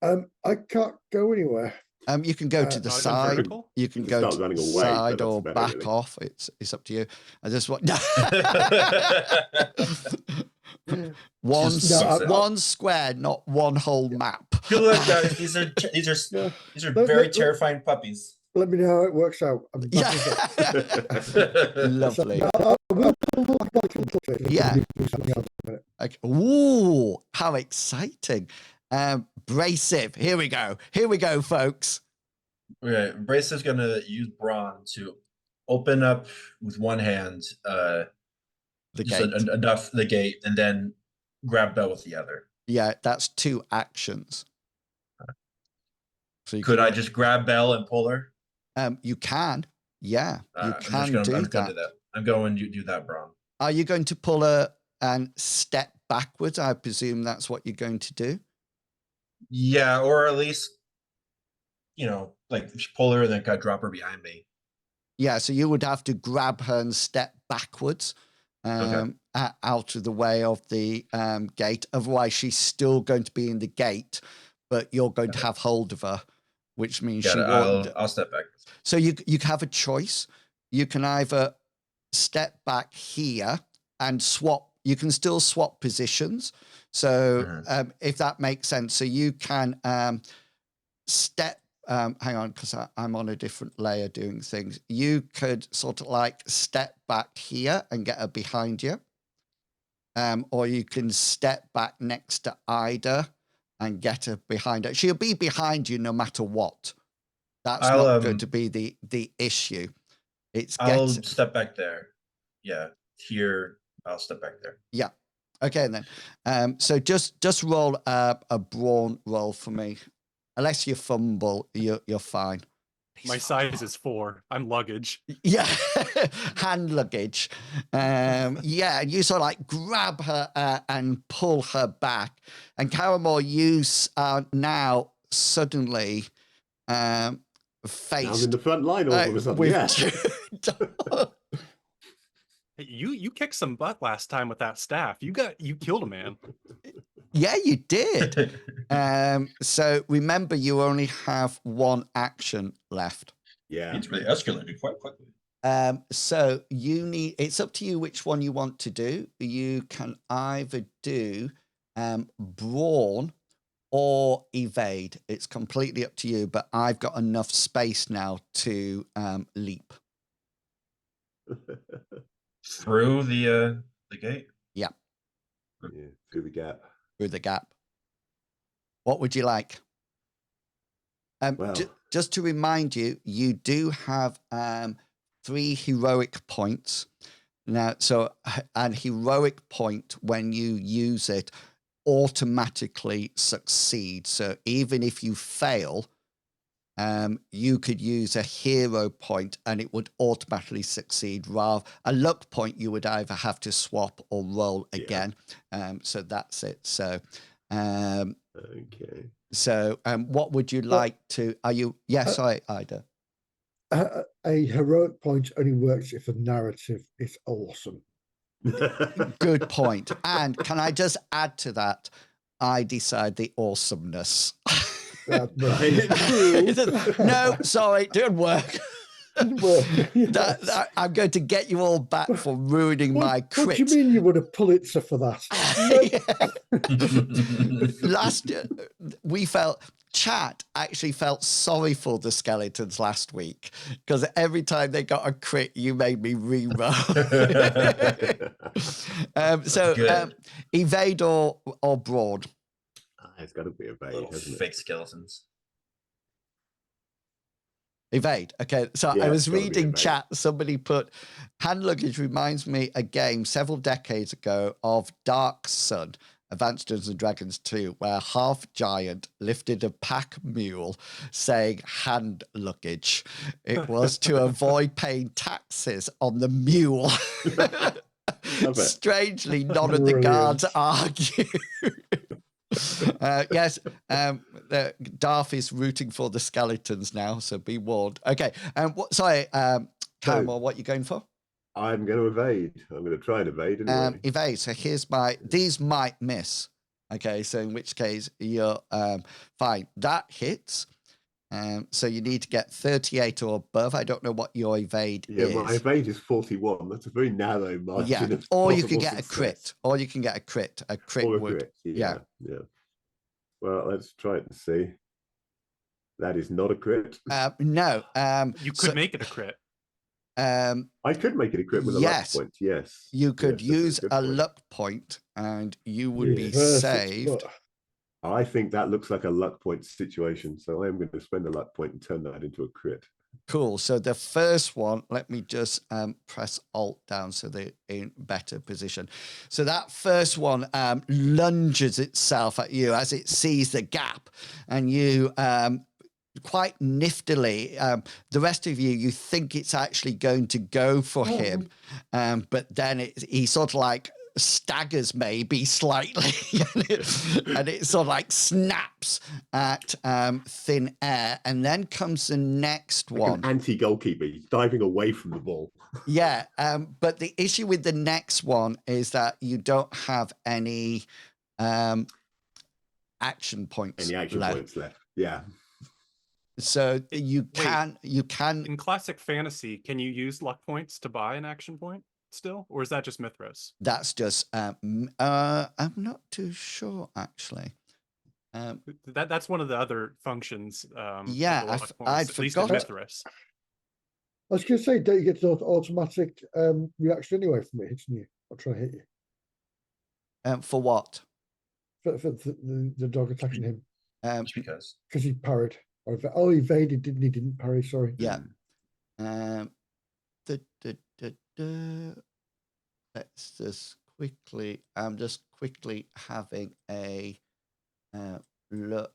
[SPEAKER 4] I can't go anywhere.
[SPEAKER 2] You can go to the side.
[SPEAKER 3] Vertical?
[SPEAKER 2] You can
[SPEAKER 6] You
[SPEAKER 2] go
[SPEAKER 6] start
[SPEAKER 2] to
[SPEAKER 6] running
[SPEAKER 2] the
[SPEAKER 6] away,
[SPEAKER 2] side
[SPEAKER 6] but that's
[SPEAKER 2] or
[SPEAKER 6] about it,
[SPEAKER 2] back
[SPEAKER 6] really.
[SPEAKER 2] off. It's up to you. I just want one
[SPEAKER 5] Just
[SPEAKER 2] one square, not one whole map.
[SPEAKER 5] Good luck, guys. These are very terrifying puppies.
[SPEAKER 4] Let me know how it works out.
[SPEAKER 2] Yeah. Lovely. Yeah. Okay. Ooh, how exciting. Brasive. Here we go. Here we go, folks.
[SPEAKER 5] Okay, Brace is gonna use Brawn to open up with one hand,
[SPEAKER 2] The
[SPEAKER 5] just
[SPEAKER 2] gate.
[SPEAKER 5] enough the gate, and then grab Bell with the other.
[SPEAKER 2] Yeah, that's 2 actions. So
[SPEAKER 5] Could I just grab Bell and pull her?
[SPEAKER 2] You can. Yeah, you
[SPEAKER 5] I'm
[SPEAKER 2] can
[SPEAKER 5] gonna
[SPEAKER 2] do
[SPEAKER 5] do
[SPEAKER 2] that.
[SPEAKER 5] that. I'm going to do that, Brawn.
[SPEAKER 2] Are you going to pull her and step backwards? I presume that's what you're going to do.
[SPEAKER 5] Yeah, or at least, like pull her and then kind of drop her behind me.
[SPEAKER 2] Yeah, so you would have to grab her and step backwards out of the way of the gate. Otherwise, she's still going to be in the gate, but you're going to have hold of her, which means she won't.
[SPEAKER 5] I'll step back.
[SPEAKER 2] So you have a choice. You can either step back here and swap. You can still swap positions. So if that makes sense, so you can step. Hang on, because I'm on a different layer doing things. You could sort of like step back here and get her behind you. Or you can step back next to Ida and get her behind her. She'll be behind you no matter what. That's not going to be the issue.
[SPEAKER 5] I'll step back there. Yeah, here, I'll step back there.
[SPEAKER 2] Yeah. Okay, then. So just roll a brawn roll for me. Unless you fumble, you're fine.
[SPEAKER 3] My size is 4. I'm luggage.
[SPEAKER 2] Yeah, hand luggage. Yeah, and you sort of like grab her and pull her back. And Caramore, you are now suddenly faced.
[SPEAKER 6] I was in the front line all of a sudden. Yeah.
[SPEAKER 3] Hey, you kicked some butt last time with that staff. You killed a man.
[SPEAKER 2] Yeah, you did. So remember, you only have 1 action left.
[SPEAKER 6] Yeah.
[SPEAKER 5] It's really escalated quite quickly.
[SPEAKER 2] So it's up to you which one you want to do. You can either do brawn or evade. It's completely up to you, but I've got enough space now to leap.
[SPEAKER 5] Through the gate?
[SPEAKER 2] Yeah.
[SPEAKER 6] Yeah, through the gap.
[SPEAKER 2] Through the gap. What would you like?
[SPEAKER 6] Well.
[SPEAKER 2] Just to remind you, you do have 3 heroic points. Now, so an heroic point, when you use it, automatically succeeds. So even if you fail, you could use a hero point and it would automatically succeed. Rather, a luck point, you would either have to swap or roll again. So that's it. So,
[SPEAKER 6] okay.
[SPEAKER 2] So, what would you like to? Are you? Yes, Ida.
[SPEAKER 4] A heroic point only works if the narrative is awesome.
[SPEAKER 2] Good point. And can I just add to that? I decide the awesomeness. No, sorry, it didn't work. I'm going to get you all back for ruining my crit.
[SPEAKER 4] What do you mean you would have Pulitzer for that?
[SPEAKER 2] Last year, we felt chat actually felt sorry for the skeletons last week because every time they got a crit, you made me re-roll.
[SPEAKER 5] Good.
[SPEAKER 2] Evade or broad?
[SPEAKER 6] It's got to be evade,
[SPEAKER 5] Little
[SPEAKER 6] hasn't it?
[SPEAKER 5] fake skeletons.
[SPEAKER 2] Evade. Okay, so
[SPEAKER 6] Yeah,
[SPEAKER 2] I
[SPEAKER 6] it's
[SPEAKER 2] was
[SPEAKER 6] gotta be
[SPEAKER 2] reading
[SPEAKER 6] evade.
[SPEAKER 2] chat. Somebody put hand luggage reminds me a game several decades ago of Dark Sun, Advanced Dungeons and Dragons 2, where half giant lifted a pack mule saying hand luggage. It was to avoid paying taxes on the mule.
[SPEAKER 6] Love it.
[SPEAKER 2] Strangely, none of the
[SPEAKER 4] Brilliant.
[SPEAKER 2] guards argue. Yes, Darth is rooting for the skeletons now, so be warned. Okay, Caramel, what you going for?
[SPEAKER 6] I'm going to evade. I'm going to try and evade anyway.
[SPEAKER 2] Evade. So here's these might miss. Okay, so in which case you're fine. That hits. So you need to get 38 or above. I don't know what your evade is.
[SPEAKER 6] My evade is 41. That's a very narrow margin.
[SPEAKER 2] Yeah,
[SPEAKER 6] Of
[SPEAKER 2] or you can
[SPEAKER 6] possible
[SPEAKER 2] get a crit.
[SPEAKER 6] success.
[SPEAKER 2] Or you can get a crit. A crit
[SPEAKER 6] Or a
[SPEAKER 2] would.
[SPEAKER 6] crit. Yeah. Well, let's try it and see. That is not a crit.
[SPEAKER 2] No.
[SPEAKER 3] You could make it a crit.
[SPEAKER 6] I could make it a crit with a luck point. Yes.
[SPEAKER 2] You could
[SPEAKER 6] Yes, that's
[SPEAKER 2] use
[SPEAKER 6] good
[SPEAKER 2] a
[SPEAKER 6] point.
[SPEAKER 2] luck point, and you would be
[SPEAKER 4] Reverse it,
[SPEAKER 2] saved.
[SPEAKER 4] but
[SPEAKER 6] I think that looks like a luck point situation. So I am going to spend a luck point and turn that into a crit.
[SPEAKER 2] Cool. So the first one, let me just press Alt down so they're in better position. So that first one lunges itself at you as it sees the gap, and you quite niftily, the rest of you think it's actually going to go for him, but then he sort of like staggers maybe slightly and it sort of like snaps at thin air, and then comes the next
[SPEAKER 6] Like
[SPEAKER 2] one.
[SPEAKER 6] an anti-goalkeeper. He's diving away from the ball.
[SPEAKER 2] Yeah, but the issue with the next one is that you don't have any action points
[SPEAKER 6] Any action
[SPEAKER 2] left.
[SPEAKER 6] points left? Yeah.
[SPEAKER 2] So you
[SPEAKER 3] Wait,
[SPEAKER 2] can
[SPEAKER 3] In classic fantasy, can you use luck points to buy an action point still, or is that just Mithras?
[SPEAKER 2] that's just I'm not too sure actually.
[SPEAKER 3] That's one of the other functions. Of
[SPEAKER 2] Yeah,
[SPEAKER 3] the luck points,
[SPEAKER 2] I'd
[SPEAKER 3] at least in
[SPEAKER 2] forgotten.
[SPEAKER 3] Mithras.
[SPEAKER 4] I was going to say, don't you get an automatic reaction anyway from it hitting you? I'll try and hit you.
[SPEAKER 2] For what?
[SPEAKER 4] For the dog attacking him.
[SPEAKER 5] Just because.
[SPEAKER 4] Because he parried. Or evaded, didn't he? Didn't parry, sorry.
[SPEAKER 2] Yeah. Let's just quickly, I'm just quickly having a look.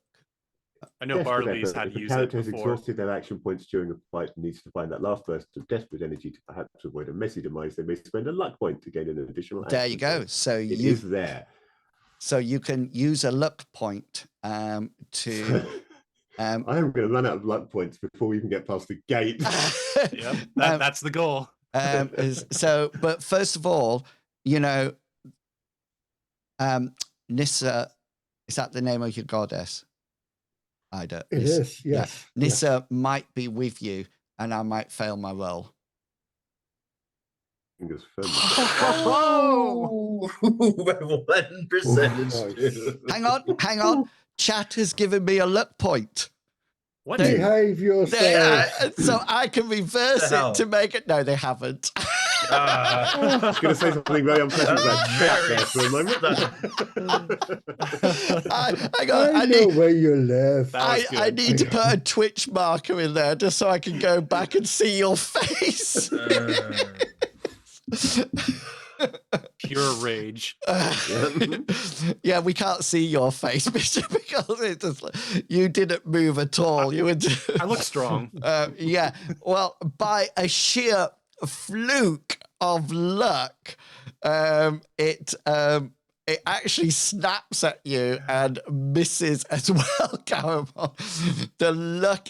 [SPEAKER 3] I know
[SPEAKER 6] Desperate
[SPEAKER 3] Barley's
[SPEAKER 6] effort.
[SPEAKER 3] had
[SPEAKER 6] If
[SPEAKER 3] to
[SPEAKER 6] the
[SPEAKER 3] use it
[SPEAKER 6] character has
[SPEAKER 3] before.
[SPEAKER 6] exhausted their action points during a fight and needs to find that last burst of desperate energy to perhaps avoid a messy demise, they may spend a luck point to gain an additional
[SPEAKER 2] There
[SPEAKER 6] action
[SPEAKER 2] you go.
[SPEAKER 6] point.
[SPEAKER 2] So
[SPEAKER 6] It is there.
[SPEAKER 2] So you can use a luck point to.
[SPEAKER 6] I am going to run out of luck points before we even get past the gate.
[SPEAKER 3] Yep, that's the goal.
[SPEAKER 2] But first of all, Nissa, is that the name of your goddess? I don't.
[SPEAKER 4] It is, yes.
[SPEAKER 2] Yeah. Nissa might be with you, and I might fail my roll.
[SPEAKER 6] Fingers firmly.
[SPEAKER 5] Oh, 1%.
[SPEAKER 2] Hang on. Chat has given me a luck point.
[SPEAKER 3] What?
[SPEAKER 4] Behave yourself.
[SPEAKER 2] So I can reverse
[SPEAKER 5] The hell?
[SPEAKER 2] it to make it. No, they haven't.
[SPEAKER 6] I was going to say something very unpleasant about chat there for a moment.
[SPEAKER 2] Hang
[SPEAKER 4] I
[SPEAKER 2] on.
[SPEAKER 4] know where you live.
[SPEAKER 3] That was
[SPEAKER 2] I
[SPEAKER 3] good.
[SPEAKER 2] need to put a Twitch marker in there just so I can go back and see your face.
[SPEAKER 3] Pure rage.
[SPEAKER 2] Yeah, we can't see your face, Bishop, because it just, you didn't move at all. You were.
[SPEAKER 3] I look strong.
[SPEAKER 2] Yeah. Well, by a sheer fluke of luck, it actually snaps at you and misses as well, Caramel. The luck.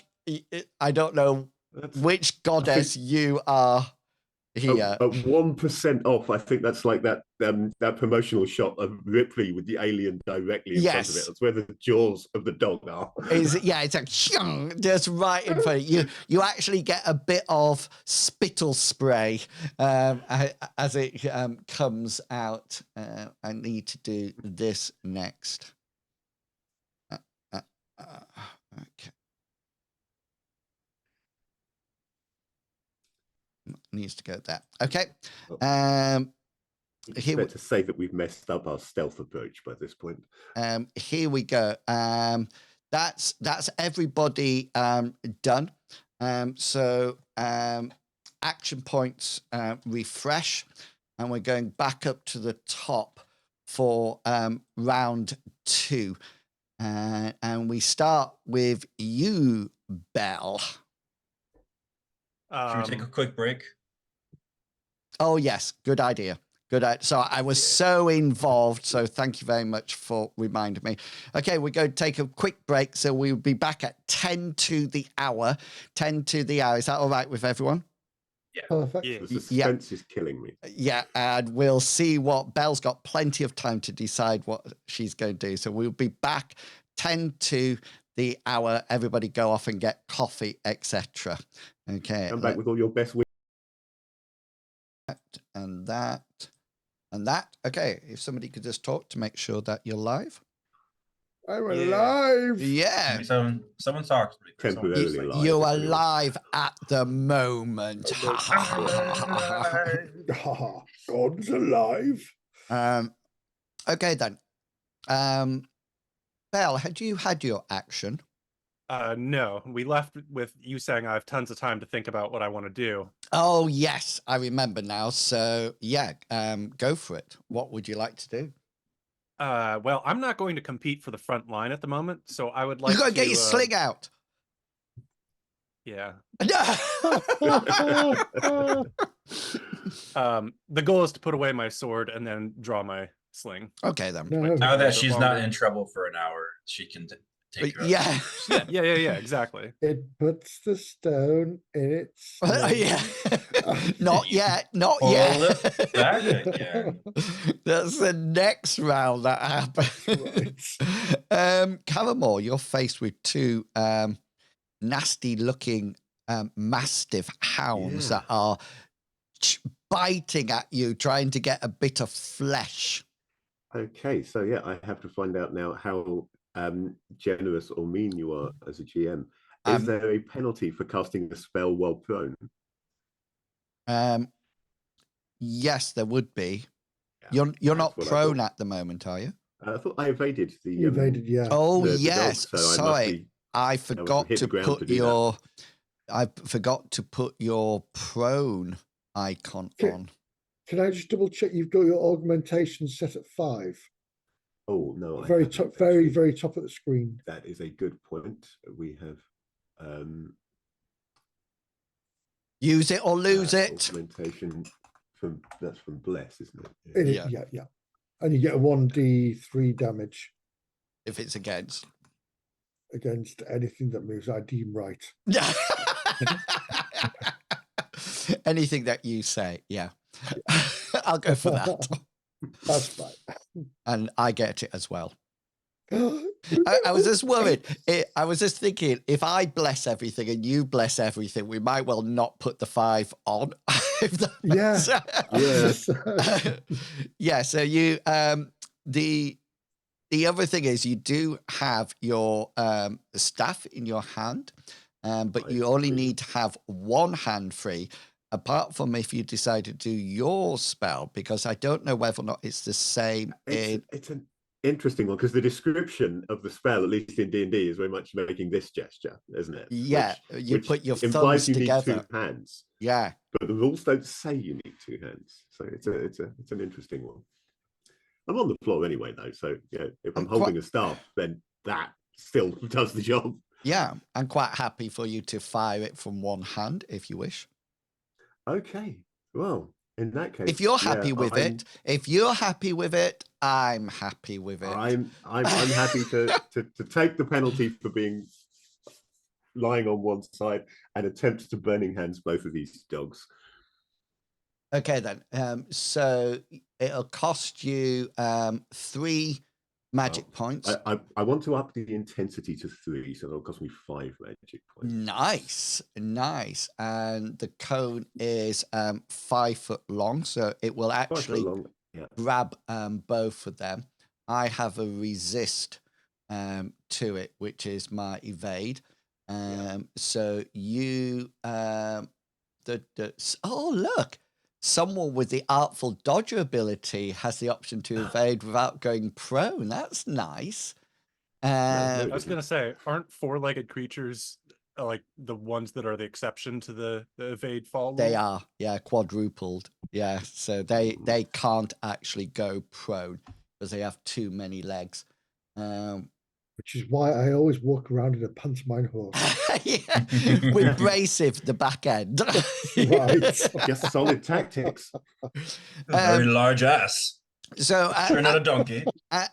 [SPEAKER 2] I don't know which goddess you are here.
[SPEAKER 6] At 1% off, I think that's like that promotional shot of Ripley with the alien directly in front of it. That's where the jaws of the dog are.
[SPEAKER 2] It's like just right in front of you. You actually get a bit of spittle spray as it comes out. I need to do this next. Okay. Needs to go there. Okay.
[SPEAKER 6] It's
[SPEAKER 2] Here
[SPEAKER 6] fair
[SPEAKER 2] we,
[SPEAKER 6] to say that we've messed up our stealth approach by this point.
[SPEAKER 2] here we go. That's everybody done. So action points refresh, and we're going back up to the top for round 2. And we start with you, Belle.
[SPEAKER 5] Should we take a quick break?
[SPEAKER 2] Oh, yes. Good idea. So I was so involved. So thank you very much for reminding me. Okay, we're going to take a quick break. So we'll be back at 10 to the hour. 10 to the hour. Is that all right with everyone?
[SPEAKER 4] Perfect.
[SPEAKER 3] Yeah.
[SPEAKER 6] The suspense is killing me.
[SPEAKER 2] Yeah, and we'll see what Belle's got plenty of time to decide what she's going to do. So we'll be back 10 to the hour. Everybody go off and get coffee, etc. Okay.
[SPEAKER 6] Come back with all your best wins.
[SPEAKER 2] And that. Okay, if somebody could just talk to make sure that you're live.
[SPEAKER 4] I'm
[SPEAKER 3] Yeah.
[SPEAKER 4] alive.
[SPEAKER 2] Yeah.
[SPEAKER 5] Someone talk to me.
[SPEAKER 6] Temporarily alive.
[SPEAKER 2] You're
[SPEAKER 6] if anyone-
[SPEAKER 2] alive at the moment.
[SPEAKER 4] God's alive.
[SPEAKER 2] Okay then. Belle, had you had your action?
[SPEAKER 3] No, we left with you saying I have tons of time to think about what I want to do.
[SPEAKER 2] Oh yes, I remember now. So yeah, go for it. What would you like to do?
[SPEAKER 3] Well, I'm not going to compete for the front line at the moment, so I would like
[SPEAKER 2] You gotta
[SPEAKER 3] to
[SPEAKER 2] get your sling out.
[SPEAKER 3] Yeah.
[SPEAKER 2] No.
[SPEAKER 3] The goal is to put away my sword and then draw my sling.
[SPEAKER 2] Okay then.
[SPEAKER 4] No.
[SPEAKER 5] Now that she's not
[SPEAKER 3] longer.
[SPEAKER 5] in trouble for an hour, she can take her out.
[SPEAKER 2] Yeah.
[SPEAKER 3] Yeah, exactly.
[SPEAKER 4] It puts the stone in its.
[SPEAKER 2] Yeah. Not yet. Not
[SPEAKER 5] Pull
[SPEAKER 2] yet.
[SPEAKER 5] it back again.
[SPEAKER 2] That's the next round that happens. Caramore, you're faced with 2 nasty-looking mastiff hounds that are biting at you, trying to get a bit of flesh.
[SPEAKER 6] Okay, so yeah, I have to find out now how generous or mean you are as a GM. Is there a penalty for casting a spell while prone?
[SPEAKER 2] Yes, there would be.
[SPEAKER 6] Yeah,
[SPEAKER 2] You're not
[SPEAKER 6] what I
[SPEAKER 2] prone
[SPEAKER 6] thought.
[SPEAKER 2] at the moment, are you?
[SPEAKER 6] I thought I evaded the.
[SPEAKER 4] You evaded, yeah.
[SPEAKER 2] Oh
[SPEAKER 6] the
[SPEAKER 2] yes.
[SPEAKER 6] dog, so I must
[SPEAKER 2] Sorry,
[SPEAKER 6] be-
[SPEAKER 2] I forgot
[SPEAKER 6] hit
[SPEAKER 2] to
[SPEAKER 6] the ground to
[SPEAKER 2] put
[SPEAKER 6] do that.
[SPEAKER 2] your. I forgot to put your prone icon
[SPEAKER 4] Okay.
[SPEAKER 2] on.
[SPEAKER 4] Can I just double check? You've got your augmentation set at 5.
[SPEAKER 6] Oh no! I
[SPEAKER 4] Very
[SPEAKER 6] haven't
[SPEAKER 4] top,
[SPEAKER 6] actually.
[SPEAKER 4] very top of the screen.
[SPEAKER 6] That is a good point. We have
[SPEAKER 2] Use it or lose it.
[SPEAKER 6] augmentation that's from Bless, isn't it?
[SPEAKER 4] Yeah. And you get a 1d3 damage
[SPEAKER 2] If it's against.
[SPEAKER 4] against anything that moves. I deem right.
[SPEAKER 2] Anything that you say, yeah. I'll go for that.
[SPEAKER 4] That's fine.
[SPEAKER 2] And I get it as well. I was just worried. I was just thinking, if I bless everything and you bless everything, we might well not put the 5 on. If that makes sense. Yeah. So you, the other thing is you do have your staff in your hand, but you only need to have 1 hand free. Apart from if you decide to do your spell, because I don't know whether or not it's the same.
[SPEAKER 6] It's an interesting one because the description of the spell, at least in D&D, is very much making this gesture, isn't it?
[SPEAKER 2] Yeah, you put your thumbs
[SPEAKER 6] implies you
[SPEAKER 2] together.
[SPEAKER 6] need 2 hands.
[SPEAKER 2] Yeah,
[SPEAKER 6] but the rules don't say you need 2 hands, so it's an interesting one. I'm on the floor anyway, though, so yeah, if I'm holding a staff, then that still does the job.
[SPEAKER 2] Yeah, I'm quite happy for you to fire it from 1 hand if you wish.
[SPEAKER 6] Okay, well, in that case,
[SPEAKER 2] if you're happy with it, I'm happy with it.
[SPEAKER 6] I'm happy to take the penalty for being lying on one side and attempt to burning hands both of these dogs.
[SPEAKER 2] Okay then. So it'll cost you 3 magic points.
[SPEAKER 6] I want to up the intensity to 3, so that'll cost me 5 magic points.
[SPEAKER 2] Nice. And the cone is 5 foot long, so it will actually grab both of them. I have a resist to it, which is my evade. So you oh look, someone with the artful dodger ability has the option to evade without going prone. That's nice.
[SPEAKER 3] I was gonna say, aren't four-legged creatures like the ones that are the exception to the evade fall rule?
[SPEAKER 2] They are, yeah, quadrupled. Yeah, so they can't actually go prone because they have too many legs.
[SPEAKER 4] Which is why I always walk around in a pantomime horse.
[SPEAKER 2] Yeah, with brasive the back end.
[SPEAKER 4] Right.
[SPEAKER 6] Just solid tactics.
[SPEAKER 5] Very large ass.
[SPEAKER 2] So
[SPEAKER 5] Turn out a donkey.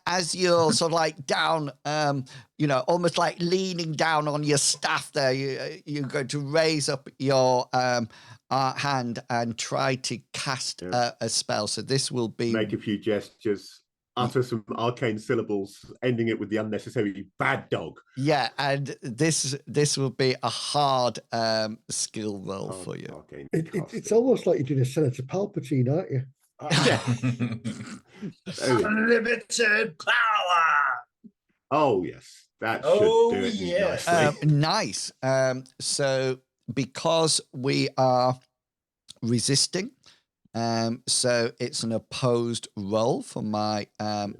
[SPEAKER 2] as you're sort of like down, almost like leaning down on your staff there, you're going to raise up your hand and try to cast a spell. So this will be...
[SPEAKER 6] Make a few gestures, utter some arcane syllables, ending it with the unnecessary bad dog.
[SPEAKER 2] Yeah, and this will be a hard skill roll for you.
[SPEAKER 4] It's almost like you're doing a Senator Palpatine, aren't you?
[SPEAKER 5] Unlimited power.
[SPEAKER 6] Oh yes, that should do it
[SPEAKER 5] yes.
[SPEAKER 6] nicely.
[SPEAKER 2] Nice. So because we are resisting, so it's an opposed roll for my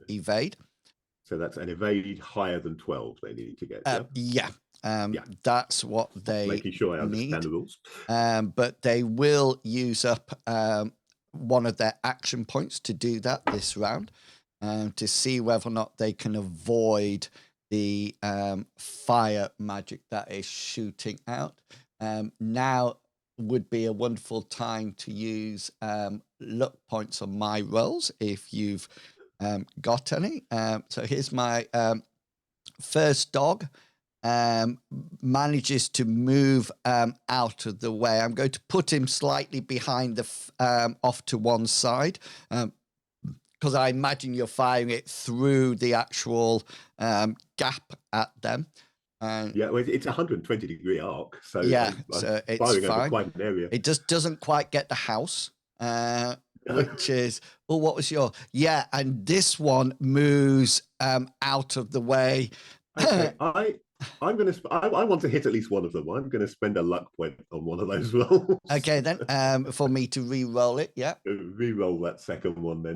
[SPEAKER 2] evade.
[SPEAKER 6] So that's an evade higher than 12 they need to get.
[SPEAKER 2] Yeah. That's what they
[SPEAKER 6] making sure I understand
[SPEAKER 2] need.
[SPEAKER 6] the rules.
[SPEAKER 2] But they will use up one of their action points to do that this round, to see whether or not they can avoid the fire magic that is shooting out. Now would be a wonderful time to use luck points on my rolls if you've got any. So here's my first dog. Manages to move out of the way. I'm going to put him slightly behind the off to one side, because I imagine you're firing it through the actual gap at them.
[SPEAKER 6] Well, it's a 120-degree arc, so
[SPEAKER 2] so it's
[SPEAKER 6] firing
[SPEAKER 2] fine.
[SPEAKER 6] over quite an area.
[SPEAKER 2] It just doesn't quite get the house, which is what was your and this one moves out of the way.
[SPEAKER 6] Okay, I want to hit at least one of them. I'm going to spend a luck point on one of those rolls.
[SPEAKER 2] Okay, then, for me to re-roll it,
[SPEAKER 6] Re-roll that second one, then.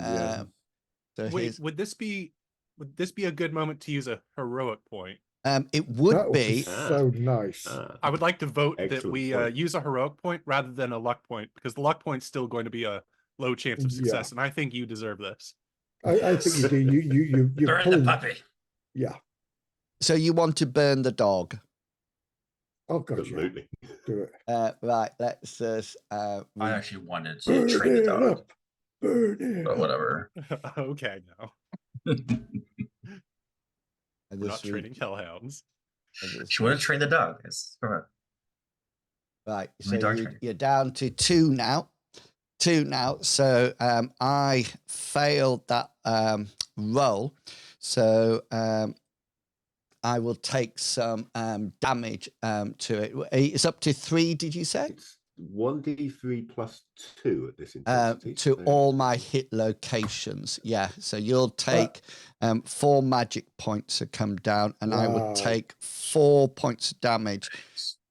[SPEAKER 2] So
[SPEAKER 3] wait, would this be a good moment to use a heroic point?
[SPEAKER 2] It would be
[SPEAKER 4] so nice.
[SPEAKER 3] I would like to vote that
[SPEAKER 6] excellent
[SPEAKER 3] we
[SPEAKER 6] point.
[SPEAKER 3] use a heroic point rather than a luck point, because the luck point's still going to be a low chance of success, and I think you deserve this.
[SPEAKER 4] I think you do. You're
[SPEAKER 5] Burn
[SPEAKER 4] pulling
[SPEAKER 5] the puppy.
[SPEAKER 4] Yeah.
[SPEAKER 2] So you want to burn the dog?
[SPEAKER 4] Oh God,
[SPEAKER 6] Absolutely.
[SPEAKER 4] Do it.
[SPEAKER 2] Right. Let's just.
[SPEAKER 5] I actually wanted to train the dog, but whatever.
[SPEAKER 3] Okay, now we're not training hellhounds.
[SPEAKER 5] She wanted to train the dog. Come on.
[SPEAKER 2] Right. So you're down to two now. So I failed that roll. So I will take some damage to it. It's up to 3, did you say?
[SPEAKER 6] It's 1d3 plus 2 at this intensity.
[SPEAKER 2] To all my hit locations. Yeah. So you'll take 4 magic points to come down, and I will take 4 points of damage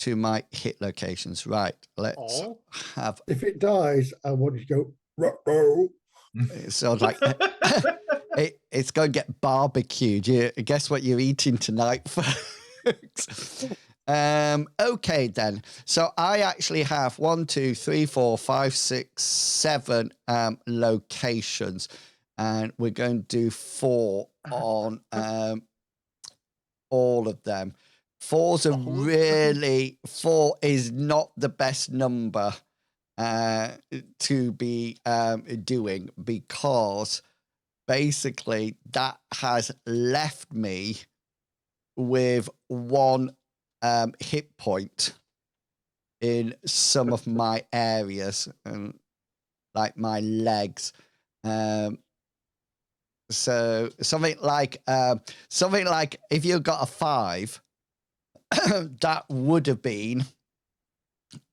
[SPEAKER 2] to my hit locations. Right. Let's have.
[SPEAKER 4] If it dies, I want you to go. Ruh-roh.
[SPEAKER 2] It's sort of like it's going to get barbecued. Guess what you're eating tonight, folks? Okay, then. So I actually have 1, 2, 3, 4, 5, 6, 7 locations, and we're going to do 4 on all of them. 4's really 4 is not the best number to be doing, because basically that has left me with 1 hit point in some of my areas, and like my legs. So something like if you got a 5, that would have been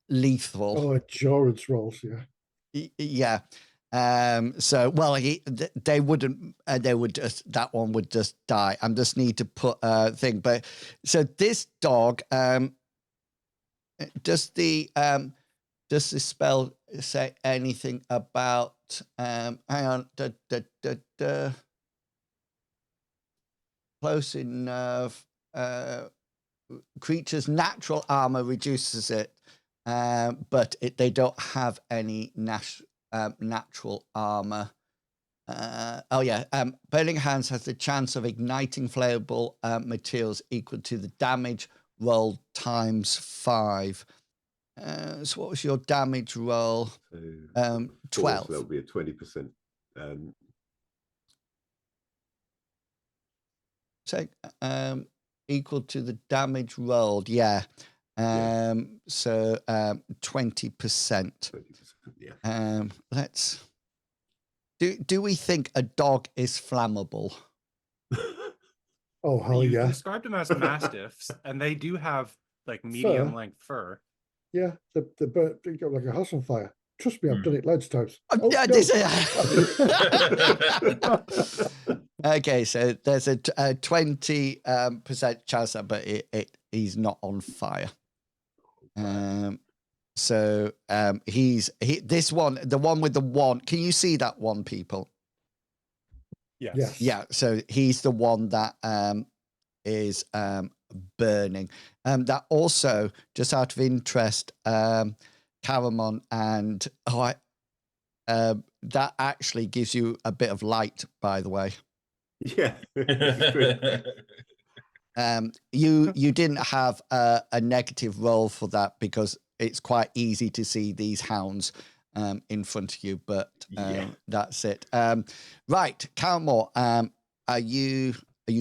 [SPEAKER 2] lethal.
[SPEAKER 4] Oh, endurance rolls,
[SPEAKER 2] Yeah. So well, they wouldn't. They would just that one would just die. I just need to put a thing. But so this dog. Does the spell say anything about? Hang on. Close enough. Creature's natural armor reduces it, but they don't have any natural armor. Burning Hands has the chance of igniting flammable materials equal to the damage roll times 5. So what was your damage roll? 12.
[SPEAKER 6] So that'll be a 20%.
[SPEAKER 2] So equal to the damage rolled, yeah. So 20%.
[SPEAKER 6] 20%, yeah.
[SPEAKER 2] Let's do we think a dog is flammable?
[SPEAKER 4] Oh hell
[SPEAKER 3] You
[SPEAKER 4] yeah!
[SPEAKER 3] described them as mastiffs, and they do have like medium
[SPEAKER 4] Fur.
[SPEAKER 3] length fur.
[SPEAKER 4] Yeah, they got like a house on fire. Trust me, I've done it loads of times.
[SPEAKER 2] Yeah,
[SPEAKER 4] No.
[SPEAKER 2] Okay, so there's a 20% chance, but he's not on fire. This one, the one with the one. Can you see that one, people?
[SPEAKER 3] Yes.
[SPEAKER 2] Yeah. So he's the one that is burning. That also, just out of interest, Caramon and that actually gives you a bit of light, by the way.
[SPEAKER 6] Yeah.
[SPEAKER 2] You didn't have a negative roll for that because it's quite easy to see these hounds in front of you, but that's it. Right, Calmore, are you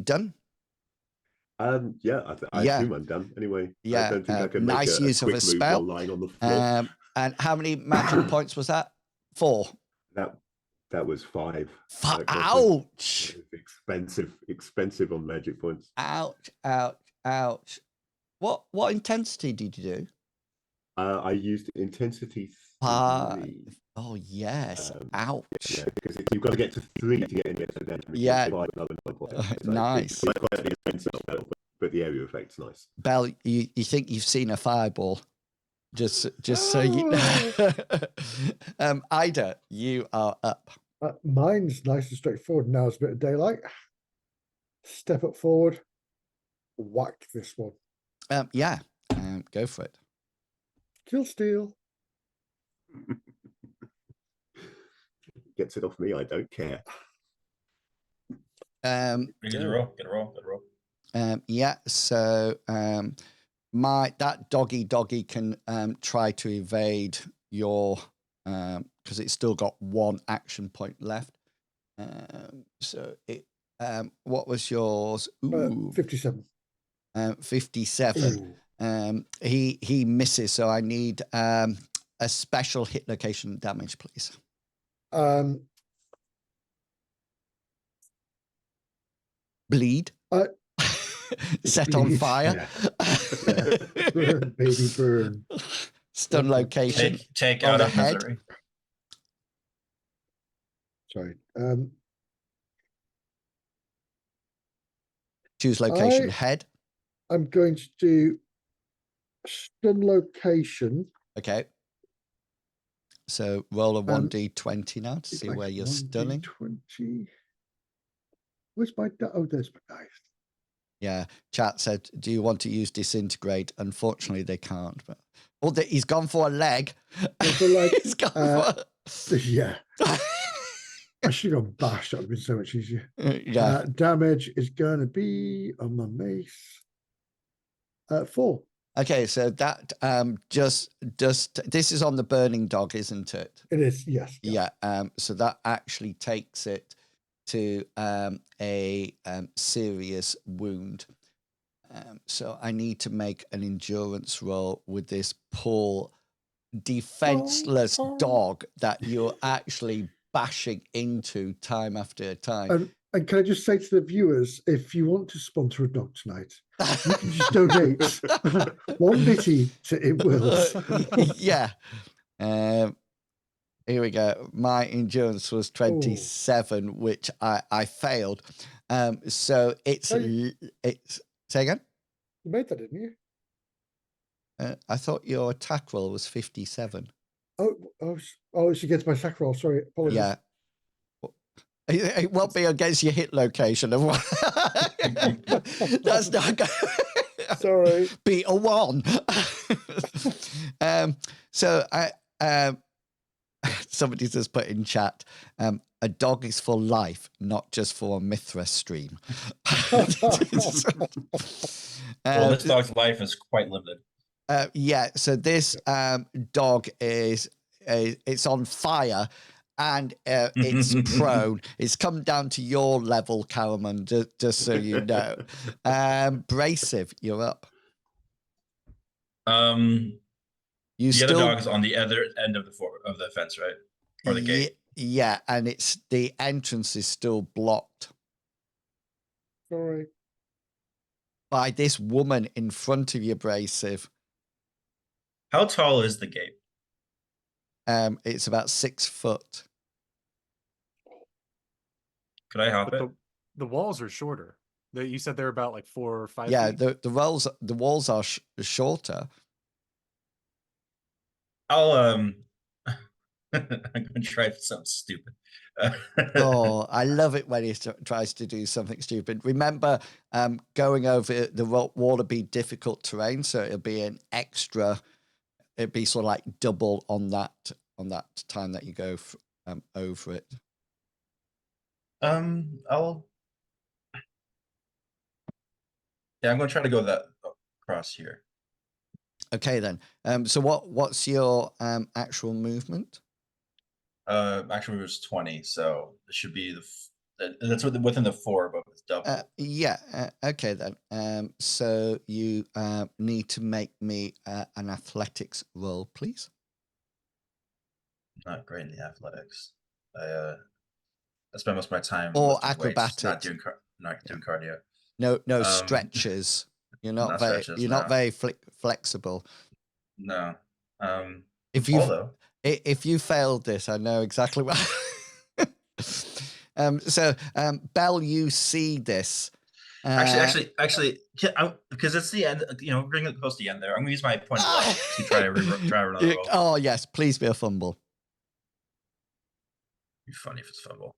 [SPEAKER 2] done?
[SPEAKER 6] Yeah, I assume I'm done. Anyway, I don't think I can make
[SPEAKER 2] nice
[SPEAKER 6] a
[SPEAKER 2] use
[SPEAKER 6] quick
[SPEAKER 2] of a
[SPEAKER 6] move
[SPEAKER 2] spell.
[SPEAKER 6] while lying on the floor.
[SPEAKER 2] And how many magic points was that? 4.
[SPEAKER 6] That was 5.
[SPEAKER 2] Ouch!
[SPEAKER 6] Expensive on magic points.
[SPEAKER 2] Ouch. What intensity did you do?
[SPEAKER 6] I used intensity
[SPEAKER 2] 5.
[SPEAKER 6] 3.
[SPEAKER 2] Oh yes. Ouch.
[SPEAKER 6] Yeah, because you've got to get to 3 to get any extra damage.
[SPEAKER 2] Yeah.
[SPEAKER 6] Nice.
[SPEAKER 2] Nice.
[SPEAKER 6] But the area effect's nice.
[SPEAKER 2] Belle, you think you've seen a fireball? Just so you know. Ida, you are up.
[SPEAKER 4] Mine's nice and straightforward. Now it's a bit of daylight. Step up forward. Whack this one.
[SPEAKER 2] Go for it.
[SPEAKER 4] Kill steal.
[SPEAKER 6] Gets it off me, I don't care.
[SPEAKER 5] Get a roll.
[SPEAKER 2] So that doggy can try to evade your because it's still got 1 action point left. So it what was yours?
[SPEAKER 4] 57.
[SPEAKER 2] 57. He misses, so I need a special hit location damage, please. Bleed. Set on fire.
[SPEAKER 4] Yeah. Burn, baby, burn.
[SPEAKER 2] Stun location.
[SPEAKER 5] Take
[SPEAKER 2] on
[SPEAKER 5] out
[SPEAKER 2] the
[SPEAKER 5] a
[SPEAKER 2] head.
[SPEAKER 5] misery.
[SPEAKER 4] Sorry.
[SPEAKER 2] Choose location. Head.
[SPEAKER 4] I'm going to do stun location.
[SPEAKER 2] Okay. So roll a 1d20 now to see where you're stunning.
[SPEAKER 4] 20. Where's my oh, there's my dice.
[SPEAKER 2] Yeah, chat said, do you want to use disintegrate? Unfortunately, they can't. But he's gone for a leg. He's gone for...
[SPEAKER 4] Yeah. I should have gone bash. That would have been so much easier.
[SPEAKER 2] Yeah.
[SPEAKER 4] Damage is going to be on my mace. 4.
[SPEAKER 2] Okay, so that just this is on the burning dog, isn't it?
[SPEAKER 4] It is, yes.
[SPEAKER 2] Yeah. So that actually takes it to a serious wound. So I need to make an endurance roll with this poor defenseless dog that you're actually bashing into time after time.
[SPEAKER 4] And can I just say to the viewers, if you want to sponsor a dog tonight, you can just donate 1 bitty to It Wills.
[SPEAKER 2] Yeah. Here we go. My endurance was 27, which I failed. So it's
[SPEAKER 4] Oh,
[SPEAKER 2] it's say again.
[SPEAKER 4] you made that, didn't you?
[SPEAKER 2] I thought your attack roll was 57.
[SPEAKER 4] Oh, it's against my sack roll. Sorry, apologies.
[SPEAKER 2] Yeah. It won't be against your hit location. That's not going.
[SPEAKER 4] Sorry.
[SPEAKER 2] Be a 1. So somebody just put in chat, a dog is for life, not just for a Mithra stream.
[SPEAKER 5] Well, this dog's life is quite limited.
[SPEAKER 2] Yeah, so this dog is it's on fire and it's prone. It's come down to your level, Caraman, just so you know. Brasive, you're up.
[SPEAKER 5] The other dog is on the other end of the fence, right? Or the gate.
[SPEAKER 2] Yeah, and it's the entrance is still blocked.
[SPEAKER 4] Sorry.
[SPEAKER 2] By this woman in front of you, Brasive.
[SPEAKER 5] How tall is the gate?
[SPEAKER 2] It's about 6 foot.
[SPEAKER 5] Could I hop it?
[SPEAKER 3] The walls are shorter. You said they're about like 4 or 5 feet.
[SPEAKER 2] Yeah, the walls are shorter.
[SPEAKER 5] I'll I'm gonna try something stupid.
[SPEAKER 2] Oh, I love it when he tries to do something stupid. Remember, going over the wall will be difficult terrain, so it'll be an extra. It'd be sort of like double on that time that you go over it.
[SPEAKER 5] I'm gonna try to go that across here.
[SPEAKER 2] Okay then. So what's your actual movement?
[SPEAKER 5] Actually it was 20, so it should be that's within the 4, but it's double.
[SPEAKER 2] Yeah. Okay then. So you need to make me an athletics roll, please.
[SPEAKER 5] Not great in the athletics. I spend most of my time
[SPEAKER 2] or
[SPEAKER 5] lifting
[SPEAKER 2] acrobatics.
[SPEAKER 5] weights, not doing cardio.
[SPEAKER 2] No stretches. You're not very
[SPEAKER 5] stretches,
[SPEAKER 2] you're
[SPEAKER 5] no.
[SPEAKER 2] not very flexible.
[SPEAKER 5] No.
[SPEAKER 2] If you failed this, I know exactly what. So Belle, you see this.
[SPEAKER 5] Actually, because it's the end. We're getting close to the end there. I'm gonna use my point of luck to try another roll.
[SPEAKER 2] Oh yes, please be a fumble.
[SPEAKER 5] It'd be funny if it's fumble.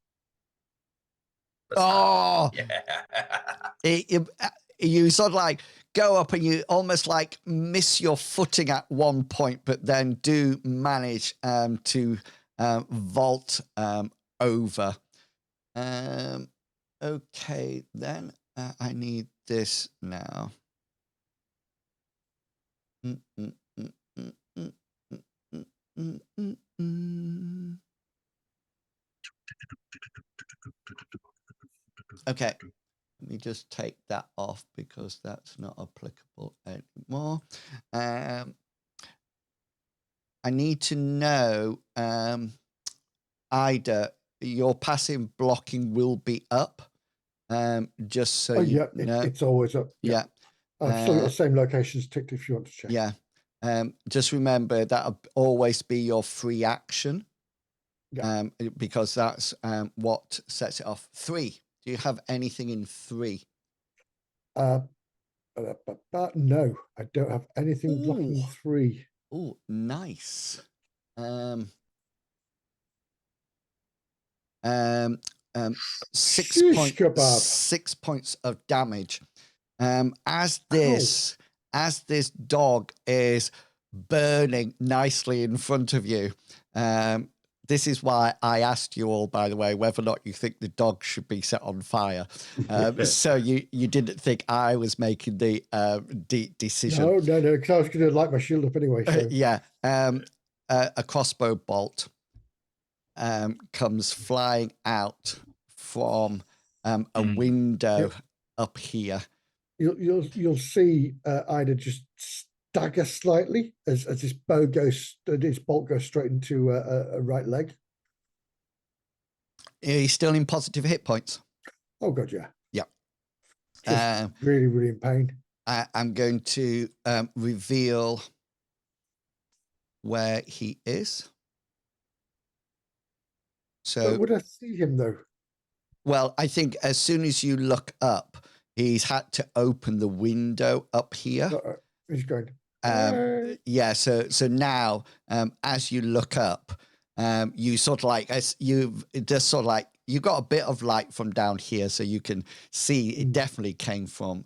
[SPEAKER 2] You sort of like go up and you almost like miss your footing at one point, but then do manage to vault over. Okay, then I need this now. Okay, let me just take that off because that's not applicable anymore. I need to know, Ida, your passive blocking will be up. Just so you know.
[SPEAKER 4] It's always up.
[SPEAKER 2] Yeah.
[SPEAKER 4] I've still got the same locations ticked if you want to check.
[SPEAKER 2] Yeah. Just remember that'll always be your free action. Yeah. Because that's what sets it off. 3. Do you have anything in 3?
[SPEAKER 4] No, I don't have anything blocking 3.
[SPEAKER 2] Oh, nice. 6 points of damage. As this dog is burning nicely in front of you. This is why I asked you all, by the way, whether or not you think the dog should be set on fire. So you didn't think I was making the decision.
[SPEAKER 4] No, because I was going to light my shield up anyway. So.
[SPEAKER 2] Yeah. A crossbow bolt comes flying out from a window up here.
[SPEAKER 4] You'll see Ida just stagger slightly as this bolt goes straight into a right leg.
[SPEAKER 2] He's still in positive hit points.
[SPEAKER 4] Oh god, yeah.
[SPEAKER 2] Yeah.
[SPEAKER 4] Just really, really in pain.
[SPEAKER 2] I'm going to reveal where he is. So,
[SPEAKER 4] But would I see him though?
[SPEAKER 2] well, I think as soon as you look up, he's had to open the window up here.
[SPEAKER 4] He's going. "Hey."
[SPEAKER 2] Yeah. So now, as you look up, you sort of like you've just sort of like you got a bit of light from down here, so you can see it definitely came from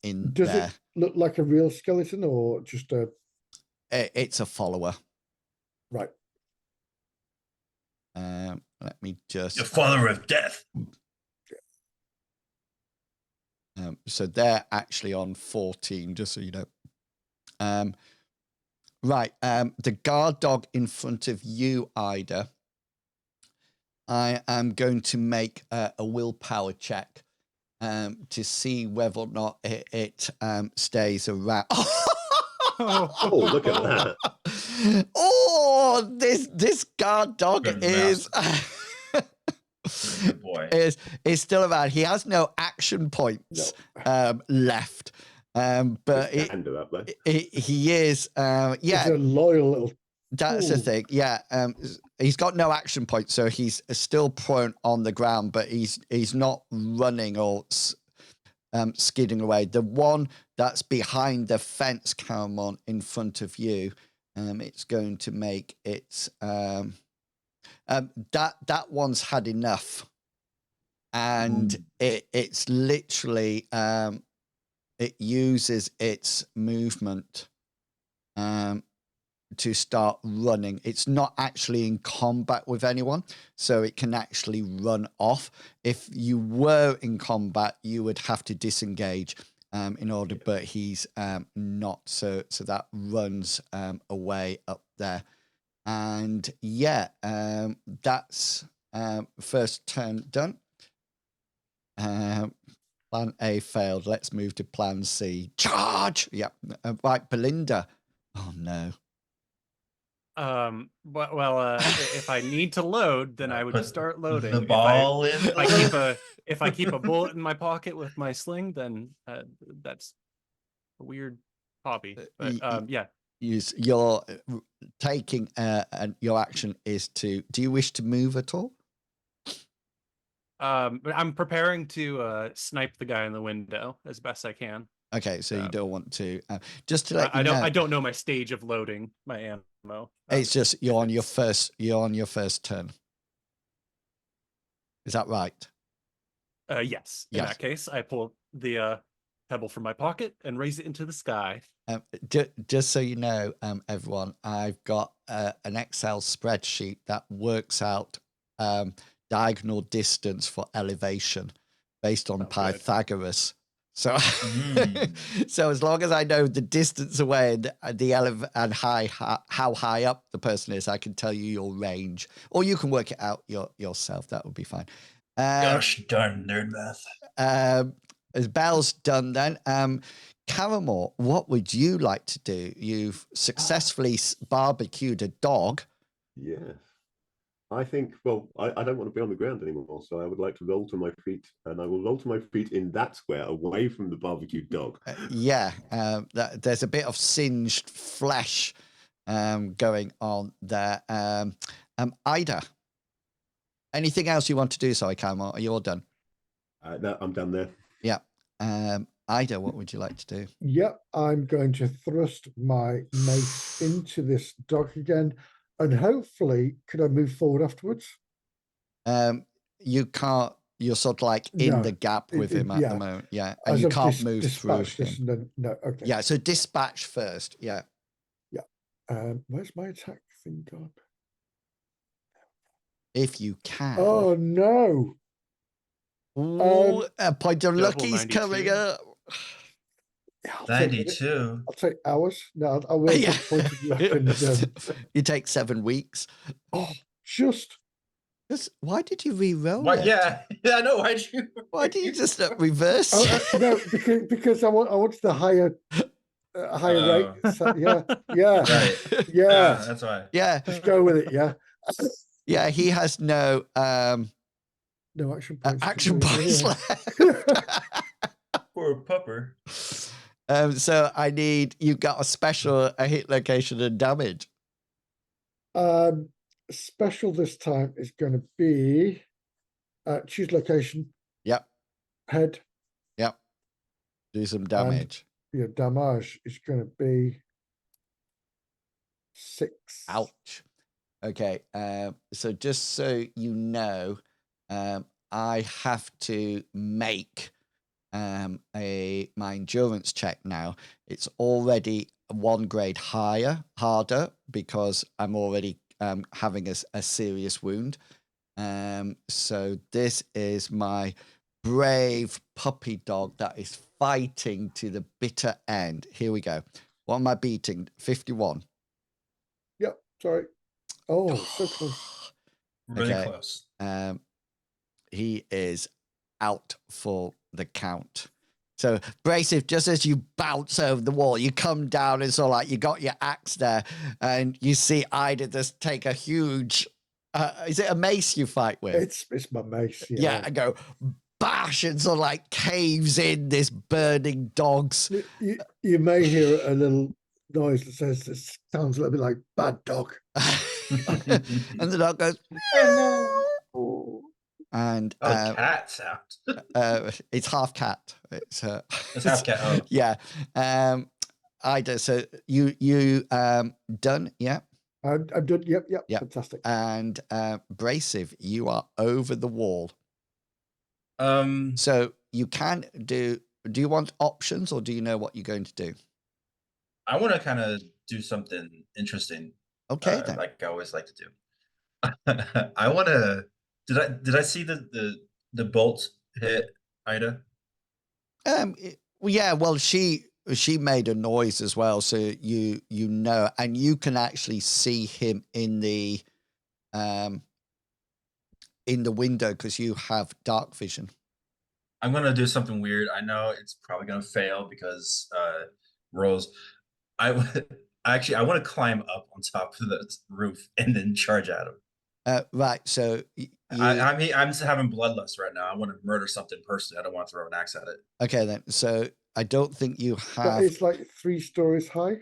[SPEAKER 2] in
[SPEAKER 4] Does
[SPEAKER 2] there.
[SPEAKER 4] it look like a real skeleton or just a?
[SPEAKER 2] It's a follower.
[SPEAKER 4] Right.
[SPEAKER 2] Let me just.
[SPEAKER 5] The father of death.
[SPEAKER 2] So they're actually on 14, just so you know. Right. The guard dog in front of you, Ida. I am going to make a willpower check to see whether or not it stays around.
[SPEAKER 6] Oh, look at that.
[SPEAKER 2] Oh, this guard dog
[SPEAKER 5] Good
[SPEAKER 2] is
[SPEAKER 5] Good boy.
[SPEAKER 2] is still around. He has no action points left. But
[SPEAKER 6] Stand up there.
[SPEAKER 2] he is yeah.
[SPEAKER 4] He's a loyal little.
[SPEAKER 2] That's the thing. Yeah. He's got no action points, so he's still prone on the ground, but he's not running or skidding away. The one that's behind the fence, Caramon, in front of you, it's going to make its that one's had enough, and it's literally it uses its movement to start running. It's not actually in combat with anyone, so it can actually run off. If you were in combat, you would have to disengage in order, but he's not. So that runs away up there. And yeah, that's first turn done. Plan A failed. Let's move to plan C. Charge! Yeah. Right, Belinda. Oh, no.
[SPEAKER 3] If I need to load, then I would
[SPEAKER 5] Put
[SPEAKER 3] start loading.
[SPEAKER 5] the ball in.
[SPEAKER 3] If I keep a bullet in my pocket with my sling, then that's a weird hobby. But yeah.
[SPEAKER 2] You're taking and your action is to. Do you wish to move at all?
[SPEAKER 3] But I'm preparing to snipe the guy in the window as best I can.
[SPEAKER 2] Okay, so you don't want to. Just to let you know,
[SPEAKER 3] I don't know my stage of loading my ammo.
[SPEAKER 2] It's just you're on your first turn. Is that right?
[SPEAKER 3] Yes. In
[SPEAKER 2] Yes.
[SPEAKER 3] that case, I pull the pebble from my pocket and raise it into the sky.
[SPEAKER 2] Just so you know, everyone, I've got an Excel spreadsheet that works out diagonal distance for elevation based on Pythagoras. So, so as long as I know the distance away and and how high up the person is, I can tell you your range, or you can work it out yourself. That would be fine.
[SPEAKER 5] Gosh darn nerd math.
[SPEAKER 2] As Belle's done, then, Caramel, what would you like to do? You've successfully barbecued a dog.
[SPEAKER 6] Yes. I think, well, I don't want to be on the ground anymore, so I would like to roll to my feet, and I will roll to my feet in that square away from the barbecued dog.
[SPEAKER 2] There's a bit of singed flesh going on there. Ida, anything else you want to do? Sorry, Caramel, are you all done?
[SPEAKER 6] No, I'm done there.
[SPEAKER 2] Yeah. Ida, what would you like to do?
[SPEAKER 4] Yeah, I'm going to thrust my mace into this dog again. And hopefully, could I move forward afterwards?
[SPEAKER 2] You can't. You're sort of like in the gap with him at the moment. Yeah, and you can't move through him.
[SPEAKER 4] No, okay.
[SPEAKER 2] Yeah, so dispatch first. Yeah.
[SPEAKER 4] Yeah. Where's my attack thing gone?
[SPEAKER 2] If you can.
[SPEAKER 4] Oh no!
[SPEAKER 2] Ooh, a point of lucky's coming up.
[SPEAKER 5] 92.
[SPEAKER 4] I'll take hours. No, I will take point of luck and,
[SPEAKER 2] you take 7 weeks.
[SPEAKER 4] Oh, just.
[SPEAKER 2] Why did you re-roll?
[SPEAKER 5] What? Yeah, I know.
[SPEAKER 2] Why did you just reverse?
[SPEAKER 4] No, because I wanted the higher rate. So, yeah,
[SPEAKER 5] right.
[SPEAKER 4] Yeah,
[SPEAKER 5] that's why.
[SPEAKER 2] Yeah,
[SPEAKER 4] just go with it. Yeah,
[SPEAKER 2] yeah. He has no
[SPEAKER 4] no action points.
[SPEAKER 2] Action points left.
[SPEAKER 5] Poor pupper.
[SPEAKER 2] So I need, you've got a hit location and damage.
[SPEAKER 4] special this time is going to be choose location,
[SPEAKER 2] Yep.
[SPEAKER 4] head,
[SPEAKER 2] Yep. Do some damage.
[SPEAKER 4] your damage is going to be 6.
[SPEAKER 2] Ouch. Okay. So just so you know, I have to make my endurance check now. It's already 1 grade harder because I'm already having a serious wound. So this is my brave puppy dog that is fighting to the bitter end. Here we go. What am I beating? 51.
[SPEAKER 4] Yep. Sorry. Oh, so close.
[SPEAKER 5] Really
[SPEAKER 2] Okay.
[SPEAKER 5] close.
[SPEAKER 2] He is out for the count. So, Bracif, just as you bounce over the wall, you come down and sort of like you got your axe there, and you see Ida just take a huge. Is it a mace you fight with?
[SPEAKER 4] It's my mace.
[SPEAKER 2] Yeah, and go bash and sort of like caves in this burning dog's.
[SPEAKER 4] You may hear a little noise that says this sounds a little bit like bad dog.
[SPEAKER 2] And the dog goes. And
[SPEAKER 5] cat sound.
[SPEAKER 2] it's half cat. It's
[SPEAKER 5] half cat. Oh.
[SPEAKER 2] Yeah. Ida, so you done? Yeah.
[SPEAKER 4] I'm done. Yep.
[SPEAKER 2] Yep.
[SPEAKER 4] Fantastic.
[SPEAKER 2] And Bracif, you are over the wall.
[SPEAKER 5] Um.
[SPEAKER 2] So you can do. Do you want options, or do you know what you're going to do?
[SPEAKER 5] I want to kind of do something interesting.
[SPEAKER 2] Okay, then.
[SPEAKER 5] Like I always like to do. I want to. Did I see the bolt hit Ida?
[SPEAKER 2] Yeah. Well, she made a noise as well, so you know, and you can actually see him in the window because you have dark vision.
[SPEAKER 5] I'm gonna do something weird. I know it's probably gonna fail because rolls. I want to climb up on top of the roof and then charge at him.
[SPEAKER 2] Right. So
[SPEAKER 5] I'm just having bloodlust right now. I want to murder something personally. I don't want to throw an axe at it.
[SPEAKER 2] Okay, then. So I don't think you have.
[SPEAKER 4] It's like 3 stories high.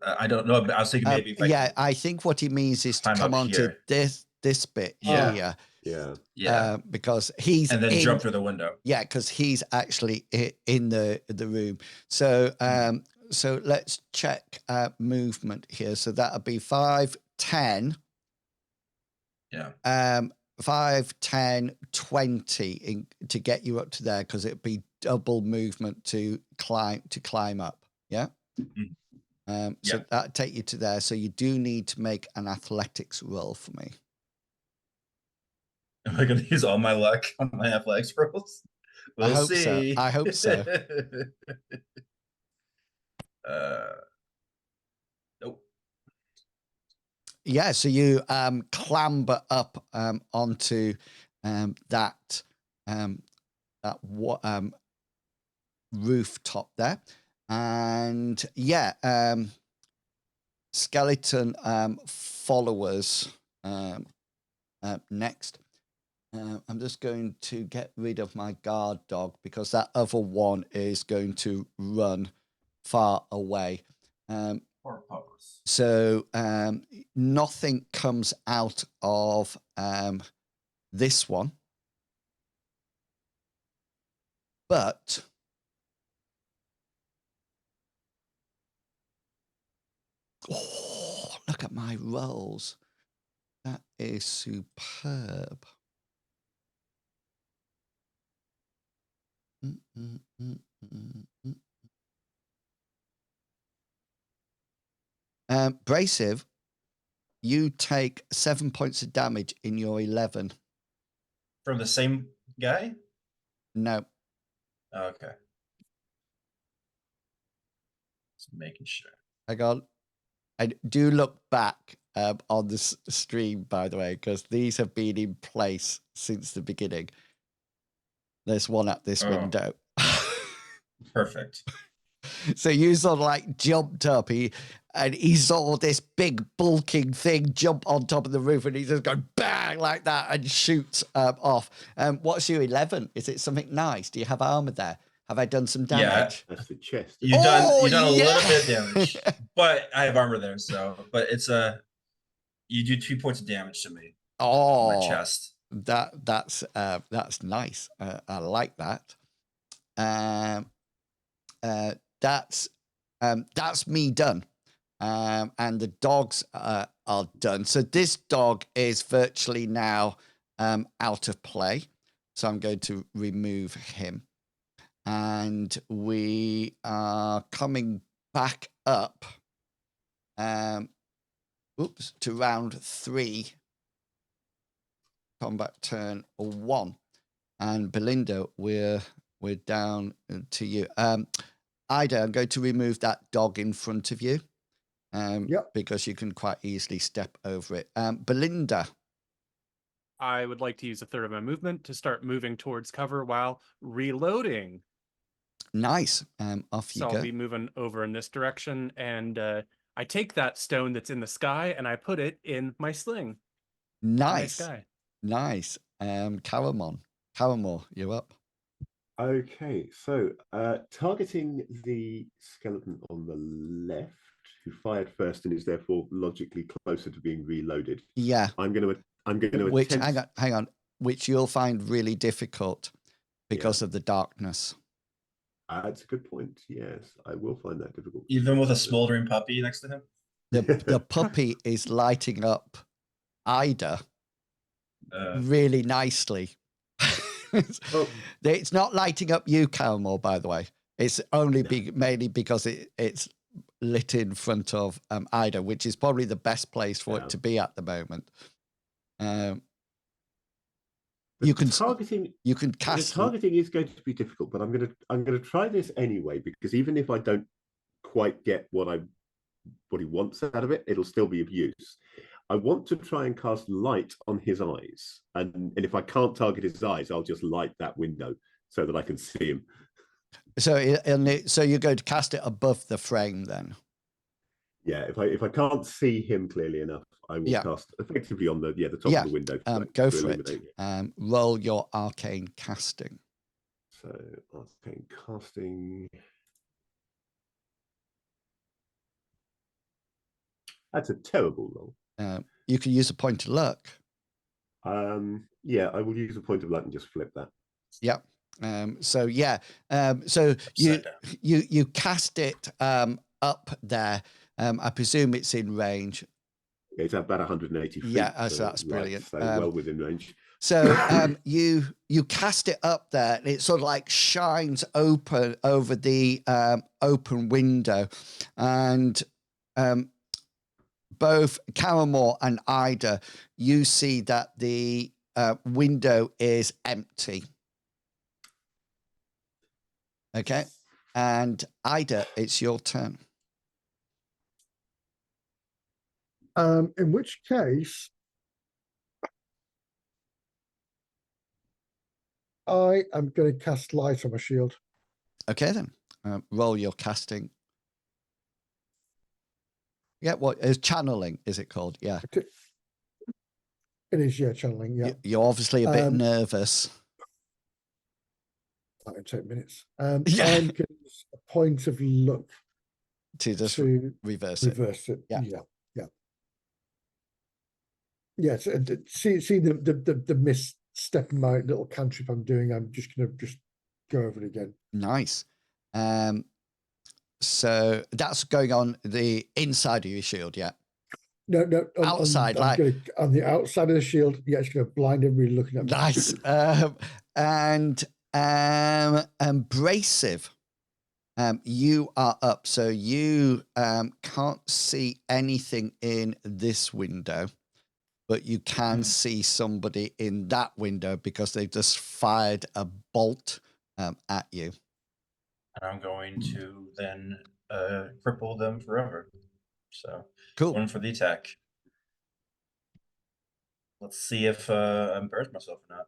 [SPEAKER 5] I don't know, but I was thinking maybe.
[SPEAKER 2] I think what he means is to come onto this bit here.
[SPEAKER 5] Yeah.
[SPEAKER 2] Because he's
[SPEAKER 5] and then jump through the window.
[SPEAKER 2] Yeah, because he's actually in the room. So so let's check movement here. So that'll be 5, 10.
[SPEAKER 5] Yeah.
[SPEAKER 2] 5, 10, 20 to get you up to there because it'd be double movement to climb up. Yeah.
[SPEAKER 5] Mm-hmm.
[SPEAKER 2] So that'll take you to there. So you do need to make an athletics roll for me.
[SPEAKER 5] Am I going to use all my luck on my athletics rolls? We'll see.
[SPEAKER 2] I hope so.
[SPEAKER 5] Nope.
[SPEAKER 2] Yeah, so you clamber up onto that rooftop there, and skeleton followers next. I'm just going to get rid of my guard dog because that other one is going to run far away. So nothing comes out of this one, but look at my rolls. That is superb. Bracif, you take 7 points of damage in your 11.
[SPEAKER 5] From the same guy?
[SPEAKER 2] No.
[SPEAKER 5] Okay. Just making sure.
[SPEAKER 2] Hang on. And do look back on the stream, by the way, because these have been in place since the beginning. There's one at this window.
[SPEAKER 5] Perfect.
[SPEAKER 2] So you sort of like jumped up, and he saw this big bulking thing jump on top of the roof, and he just goes bang like that and shoots off. What's your 11? Is it something nice? Do you have armor there? Have I done some damage?
[SPEAKER 6] Yeah, that's the chest.
[SPEAKER 5] You've done a little bit of damage, but I have armor there, so but it's You do 2 points of damage to me.
[SPEAKER 2] Oh,
[SPEAKER 5] My chest.
[SPEAKER 2] that's nice. I like that. That's me done. And the dogs are done. So this dog is virtually now out of play. So I'm going to remove him. And we are coming back up to round 3. Combat turn 1. And Belinda, we're down to you. Ida, I'm going to remove that dog in front of you. Because you can quite easily step over it. Belinda.
[SPEAKER 3] I would like to use a third of my movement to start moving towards cover while reloading.
[SPEAKER 2] Nice. Off you
[SPEAKER 3] So
[SPEAKER 2] go.
[SPEAKER 3] I'll be moving over in this direction, and I take that stone that's in the sky and I put it in my sling.
[SPEAKER 2] Nice.
[SPEAKER 3] Nice guy.
[SPEAKER 2] Nice. Caramore, you're up.
[SPEAKER 6] Okay, so targeting the skeleton on the left, who fired first and is therefore logically closer to being reloaded.
[SPEAKER 2] Yeah.
[SPEAKER 6] I'm going to
[SPEAKER 2] Which
[SPEAKER 6] attempt...
[SPEAKER 2] hang on. Which you'll find really difficult because of the darkness.
[SPEAKER 6] That's a good point. Yes, I will find that difficult.
[SPEAKER 5] Even with a smoldering puppy next to him?
[SPEAKER 2] The puppy is lighting up Ida really nicely. It's not lighting up you, Calmore, by the way. It's only mainly because it's lit in front of Ida, which is probably the best place for it to be at the moment. You can cast.
[SPEAKER 6] The targeting is going to be difficult, but I'm gonna try this anyway, because even if I don't quite get what he wants out of it, it'll still be of use. I want to try and cast light on his eyes, and if I can't target his eyes, I'll just light that window so that I can see him.
[SPEAKER 2] So you're going to cast it above the frame then?
[SPEAKER 6] Yeah, if I can't see him clearly enough, I will cast effectively on the top of the window.
[SPEAKER 2] Go for it. Roll your arcane casting.
[SPEAKER 6] So arcane casting. That's a terrible roll.
[SPEAKER 2] You can use a point of luck.
[SPEAKER 6] Yeah, I will use a point of luck and just flip that.
[SPEAKER 2] Yep. So you cast it up there. I presume it's in range.
[SPEAKER 6] Yeah, it's about 180 feet.
[SPEAKER 2] Yeah, so that's brilliant.
[SPEAKER 6] So well within range.
[SPEAKER 2] So you cast it up there, and it sort of like shines open over the open window, and both Caramore and Ida, you see that the window is empty. Okay, and Ida, it's your turn.
[SPEAKER 4] In which case, I am going to cast light on my shield.
[SPEAKER 2] Okay, then. Roll your casting. Yeah, what is channeling? Is it called? Yeah.
[SPEAKER 4] It is, yeah, channeling. Yeah.
[SPEAKER 2] You're obviously a bit nervous.
[SPEAKER 4] That'll take minutes. I'm going to use a point of luck
[SPEAKER 2] to just reverse it.
[SPEAKER 4] Yeah. Yes, see the misstep in my little cantrip I'm doing. I'm just going to go over it again.
[SPEAKER 2] Nice. So that's going on the inside of your shield, yeah?
[SPEAKER 4] No,
[SPEAKER 2] outside,
[SPEAKER 4] on the outside of the shield. Yeah, it's going to blind everybody looking at me.
[SPEAKER 2] Nice. And abrasive. You are up, so you can't see anything in this window, but you can see somebody in that window because they've just fired a bolt at you.
[SPEAKER 5] And I'm going to then cripple them forever. So
[SPEAKER 2] cool.
[SPEAKER 5] Going for the attack. Let's see if I embarrass myself or not.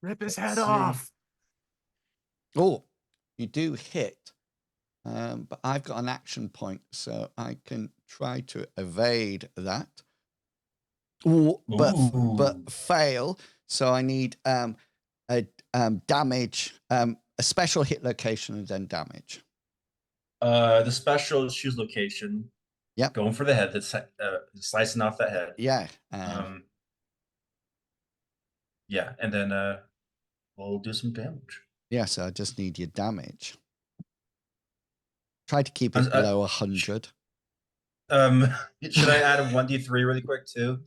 [SPEAKER 3] Rip his head off.
[SPEAKER 2] Oh, you do hit. But I've got an action point, so I can try to evade that. But fail. So I need a damage, a special hit location, and then damage.
[SPEAKER 5] The special is choose location.
[SPEAKER 2] Yep.
[SPEAKER 5] Going for the head. That's slicing off that head.
[SPEAKER 2] Yeah.
[SPEAKER 5] Yeah, and then we'll do some damage.
[SPEAKER 2] Yeah, so I just need your damage. Try to keep it below 100.
[SPEAKER 5] Should I add a 1d3 really quick too?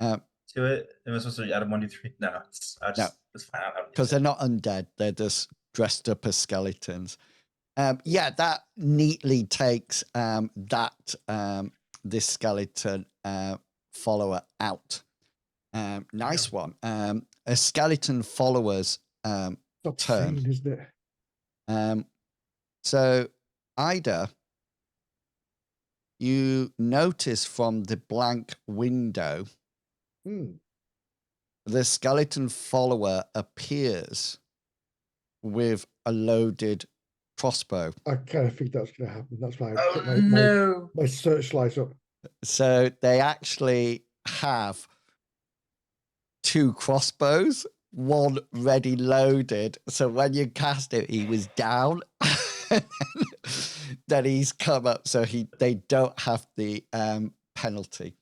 [SPEAKER 2] To
[SPEAKER 5] it? Am I supposed to add a 1d3? No, it's fine.
[SPEAKER 2] Because they're not undead. They're just dressed up as skeletons. Yeah, that neatly takes this skeleton follower out. Nice one. A skeleton follower's turn.
[SPEAKER 4] Obscene, isn't it?
[SPEAKER 2] So, Ida, you notice from the blank window, the skeleton follower appears with a loaded crossbow.
[SPEAKER 4] I kind of think that's going to happen. That's why I put my searchlight up.
[SPEAKER 2] So they actually have 2 crossbows, one ready loaded. So when you cast it, he was down. Then he's come up, so they don't have the penalty.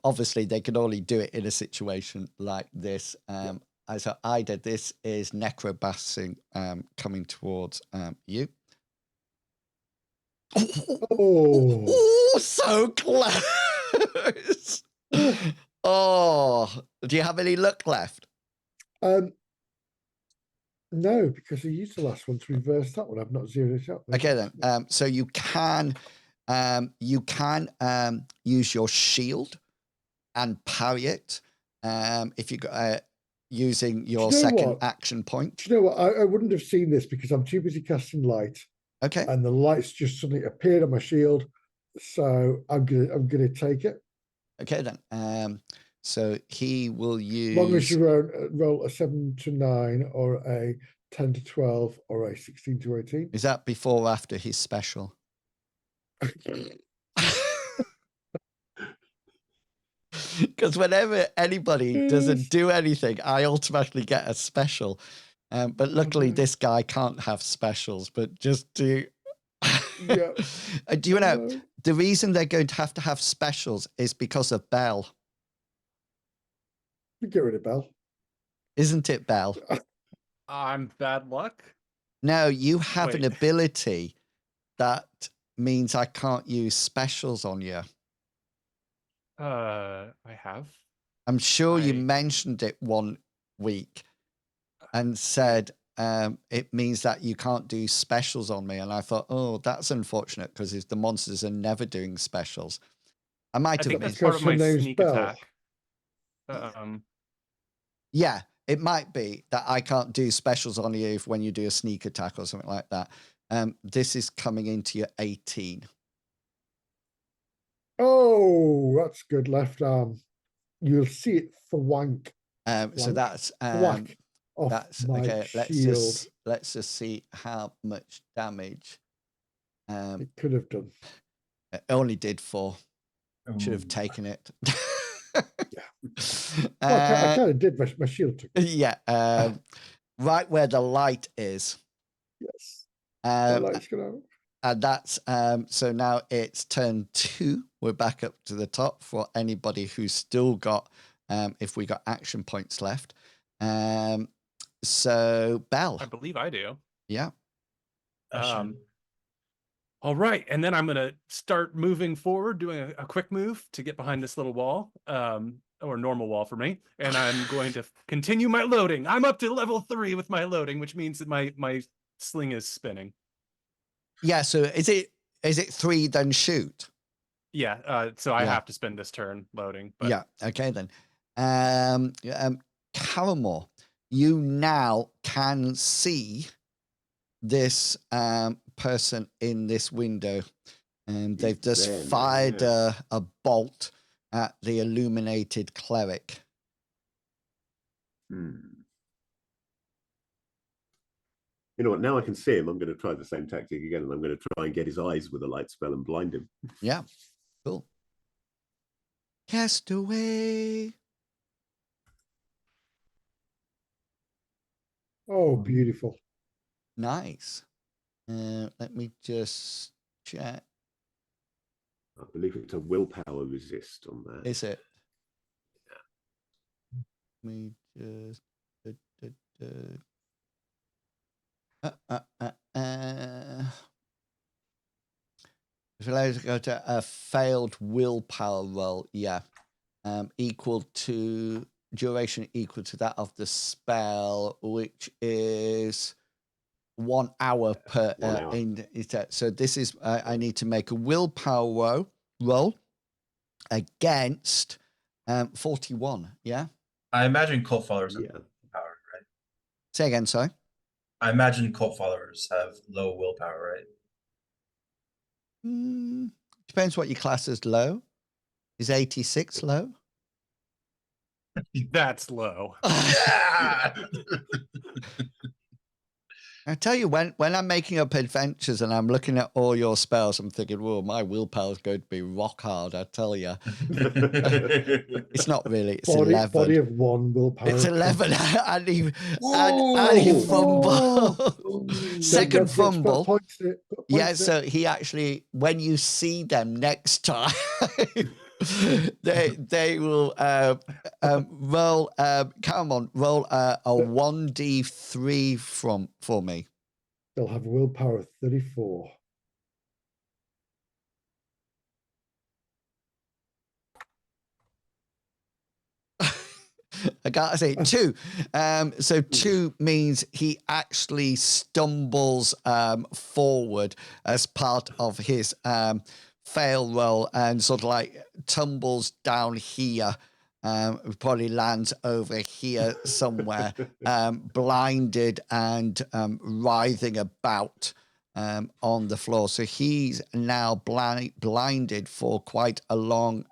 [SPEAKER 2] Obviously, they can only do it in a situation like this. As Ida, this is necrobassing coming towards you. Oh, so close. Oh, do you have any luck left?
[SPEAKER 4] No, because I used the last one to reverse that one. I've not zeroed it up.
[SPEAKER 2] Okay, then. So you can use your shield and parry it if you got using your second action point.
[SPEAKER 4] Do you know what? I wouldn't have seen this because I'm too busy casting light.
[SPEAKER 2] Okay.
[SPEAKER 4] And the lights just suddenly appeared on my shield, so I'm gonna take it.
[SPEAKER 2] Okay then. So he will use.
[SPEAKER 4] As long as you roll a 7 to 9 or a 10 to 12 or a 16 to 18.
[SPEAKER 2] Is that before or after his special? Because whenever anybody doesn't do anything, I automatically get a special. But luckily, this guy can't have specials, but just do.
[SPEAKER 4] Yeah.
[SPEAKER 2] Do you know the reason they're going to have specials is because of Bell?
[SPEAKER 4] Get rid of Bell.
[SPEAKER 2] Isn't it, Bell?
[SPEAKER 3] I'm bad luck.
[SPEAKER 2] No, you have an ability that means I can't use specials on you.
[SPEAKER 3] I have.
[SPEAKER 2] I'm sure you mentioned it one week and said it means that you can't do specials on me. And I thought, oh, that's unfortunate because the monsters are never doing specials. I
[SPEAKER 3] think that's part of my sneak attack.
[SPEAKER 2] Yeah, it might be that I can't do specials on you when you do a sneak attack or something like that. This is coming into your 18.
[SPEAKER 4] Oh, that's good. Left arm. You'll see it thwank.
[SPEAKER 2] So that's
[SPEAKER 4] okay.
[SPEAKER 2] Let's just see how much damage
[SPEAKER 4] it could have done.
[SPEAKER 2] It only did 4. Should have taken it.
[SPEAKER 4] Yeah. I kind of did. My shield took it.
[SPEAKER 2] Yeah. Right where the light is.
[SPEAKER 4] Yes. The light's gonna.
[SPEAKER 2] And that's so now it's turn 2. We're back up to the top for anybody who's still got if we got action points left. So Bell.
[SPEAKER 3] I believe I do.
[SPEAKER 2] Yeah.
[SPEAKER 3] All right, and then I'm gonna start moving forward, doing a quick move to get behind this little wall, or normal wall for me, and I'm going to continue my loading. I'm up to level 3 with my loading, which means that my sling is spinning.
[SPEAKER 2] Yeah. So is it 3 then shoot?
[SPEAKER 3] Yeah. So I have to spend this turn loading. But...
[SPEAKER 2] Yeah. Okay then. Caramel, you now can see this person in this window, and they've just fired a bolt at the illuminated cleric.
[SPEAKER 6] You know what? Now I can see him. I'm going to try the same tactic again, and I'm going to try and get his eyes with a light spell and blind him.
[SPEAKER 2] Yeah, cool. Cast away.
[SPEAKER 4] Oh, beautiful.
[SPEAKER 2] Nice. Let me just check.
[SPEAKER 6] I believe it's a willpower resist on that.
[SPEAKER 2] Is it? Let me just. If allowed to go to a failed willpower roll, yeah, equal to duration equal to that of the spell, which is 1 hour per
[SPEAKER 6] 1 hour.
[SPEAKER 2] so this is I need to make a willpower roll against 41. Yeah.
[SPEAKER 5] I imagine cult followers have
[SPEAKER 6] Yeah.
[SPEAKER 5] willpower, right?
[SPEAKER 2] Say again, sorry.
[SPEAKER 5] I imagine cult followers have low willpower, right?
[SPEAKER 2] Depends what your class is low. Is 86 low?
[SPEAKER 3] That's low.
[SPEAKER 5] Yeah.
[SPEAKER 2] I tell you, when I'm making up adventures and I'm looking at all your spells, I'm thinking, "Whoa, my willpower is going to be rock hard." I tell you, it's not really. It's 11.
[SPEAKER 4] Body of 1 willpower.
[SPEAKER 2] It's 11. and he
[SPEAKER 5] Ooh.
[SPEAKER 2] fumble. Second
[SPEAKER 4] Got
[SPEAKER 2] fumble.
[SPEAKER 4] points in it, got
[SPEAKER 2] Yeah,
[SPEAKER 4] points in
[SPEAKER 2] so
[SPEAKER 4] it.
[SPEAKER 2] he actually, when you see them next time, they will roll. Come on, roll a 1d3 for me.
[SPEAKER 4] They'll have a willpower of 34.
[SPEAKER 2] I gotta say 2. So 2 means he actually stumbles forward as part of his fail roll and sort of like tumbles down here. Probably lands over here somewhere, blinded and writhing about on the floor. So he's now blinded for quite a long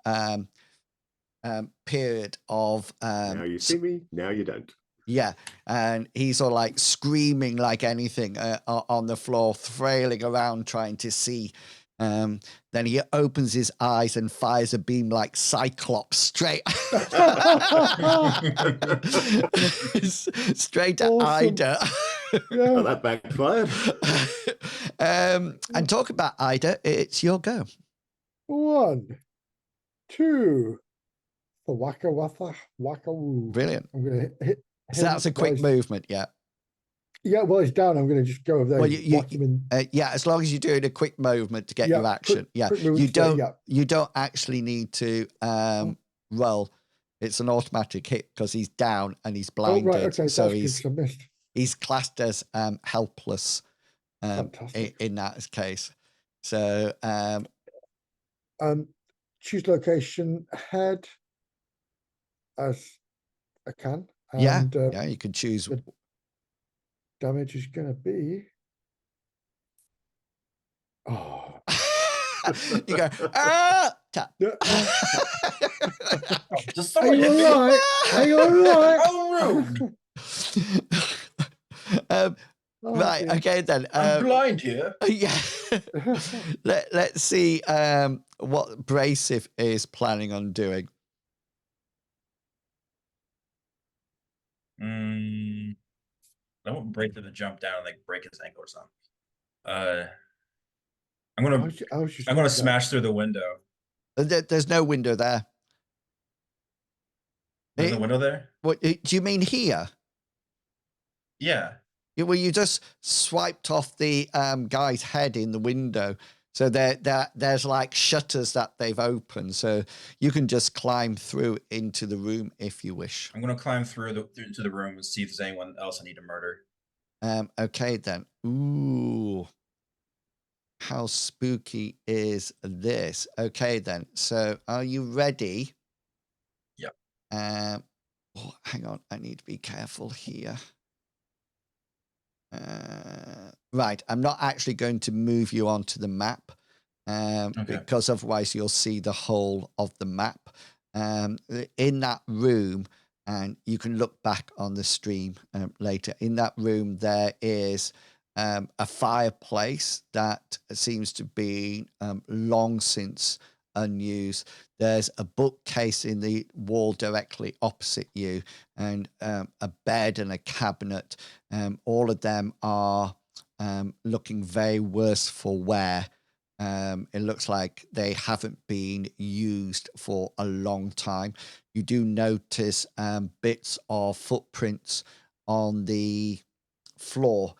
[SPEAKER 2] period of
[SPEAKER 6] Now you see me, now you don't.
[SPEAKER 2] yeah, and he's all like screaming like anything on the floor, flailing around trying to see. Then he opens his eyes and fires a beam like Cyclops straight straight at
[SPEAKER 4] Awesome.
[SPEAKER 2] Ida.
[SPEAKER 6] Oh, that backfired.
[SPEAKER 2] And talk about Ida, it's your go.
[SPEAKER 4] 1, 2. The waka waka woo.
[SPEAKER 2] Brilliant.
[SPEAKER 4] I'm gonna hit.
[SPEAKER 2] So that's a quick movement, yeah.
[SPEAKER 4] Yeah, well, he's down. I'm gonna just go over there.
[SPEAKER 2] Well,
[SPEAKER 4] and whack him in.
[SPEAKER 2] yeah, as long as you're doing a quick movement to get
[SPEAKER 4] Yeah,
[SPEAKER 2] your action.
[SPEAKER 4] quick movement
[SPEAKER 2] You don't actually need to roll. It's an automatic hit because he's down and he's blinded.
[SPEAKER 4] Oh, right, okay,
[SPEAKER 2] so
[SPEAKER 4] that's good, I missed.
[SPEAKER 2] he's classed as helpless
[SPEAKER 4] Fantastic.
[SPEAKER 2] in that case. So
[SPEAKER 4] choose location, head as I can.
[SPEAKER 2] yeah,
[SPEAKER 4] And
[SPEAKER 2] yeah, you can choose.
[SPEAKER 4] the damage is gonna be. Oh,
[SPEAKER 2] You go tap.
[SPEAKER 5] Just
[SPEAKER 4] are you all right? Are you all right?
[SPEAKER 5] Oh,
[SPEAKER 2] Right,
[SPEAKER 4] dear.
[SPEAKER 2] okay then.
[SPEAKER 5] I'm blind here.
[SPEAKER 2] Yeah. Let's see what Bracif is planning on doing.
[SPEAKER 5] I won't break to the jump down and like break his ankle or something. I'm gonna smash through the window.
[SPEAKER 2] There's no window there.
[SPEAKER 5] There's a window there?
[SPEAKER 2] What do you mean here?
[SPEAKER 5] Yeah.
[SPEAKER 2] Well, you just swiped off the guy's head in the window. So there's like shutters that they've opened. So you can just climb through into the room if you wish.
[SPEAKER 5] I'm gonna climb through into the room and see if there's anyone else I need to murder.
[SPEAKER 2] Okay then. Ooh. How spooky is this? Okay then. So are you ready?
[SPEAKER 5] Yep.
[SPEAKER 2] Hang on. I need to be careful here. Right. I'm not actually going to move you onto the map because otherwise you'll see the whole of the map. In that room, and you can look back on the stream later. In that room, there is a fireplace that seems to be long since unused. There's a bookcase in the wall directly opposite you, and a bed and a cabinet. All of them are looking very worse for wear. It looks like they haven't been used for a long time. You do notice bits of footprints on the floor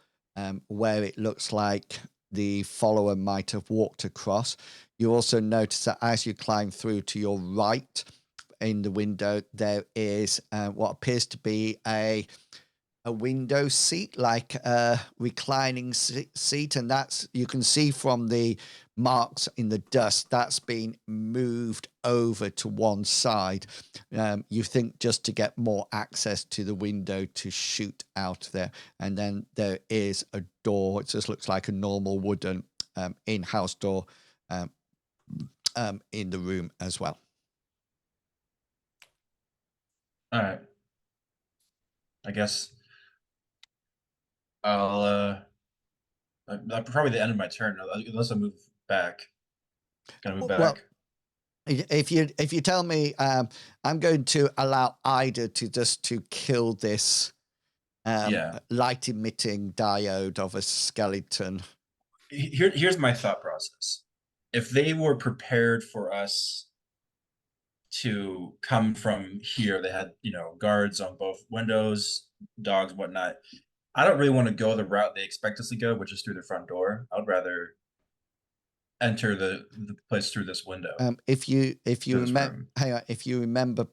[SPEAKER 2] where it looks like the follower might have walked across. You also notice that as you climb through to your right in the window, there is what appears to be a window seat, like a reclining seat, and that's, you can see from the marks in the dust, that's been moved over to one side. You think just to get more access to the window to shoot out there. And then there is a door. It just looks like a normal wooden in-house door in the room as well.
[SPEAKER 5] All right. I guess I'll probably the end of my turn, unless I move back. Gonna move back.
[SPEAKER 2] Well, if you tell me, I'm going to allow Ida to kill this light emitting diode of a skeleton.
[SPEAKER 5] Here's my thought process. If they were prepared for us to come from here, they had, guards on both windows, dogs, whatnot. I don't really want to go the route they expect us to go, which is through the front door. I would rather enter the place through this window.
[SPEAKER 2] If you remember, hang on, if you remember,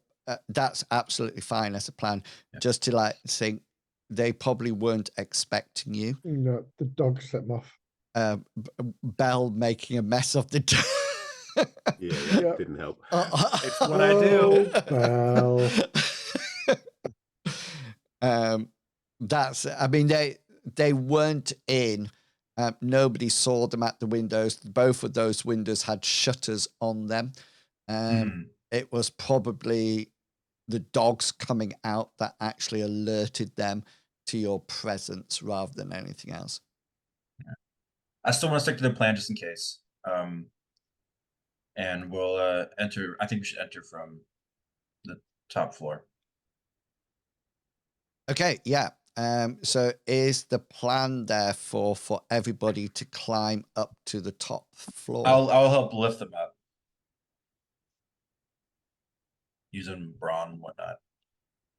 [SPEAKER 2] that's absolutely fine as a plan. Yeah. Just to think, they probably weren't expecting you.
[SPEAKER 4] No, the dog set them off.
[SPEAKER 2] Belle making a mess of the
[SPEAKER 6] yeah, didn't help.
[SPEAKER 3] It's what I do.
[SPEAKER 4] Belle.
[SPEAKER 2] That's, I mean, they weren't in. Nobody saw them at the windows. Both of those windows had shutters on them. It was probably the dogs coming out that actually alerted them to your presence rather than anything else.
[SPEAKER 5] Yeah. I still want to stick to the plan just in case. And we'll enter. I think we should enter from the top floor.
[SPEAKER 2] Okay, yeah. So is the plan therefore for everybody to climb up to the top floor?
[SPEAKER 5] I'll help lift them up using brawn and whatnot.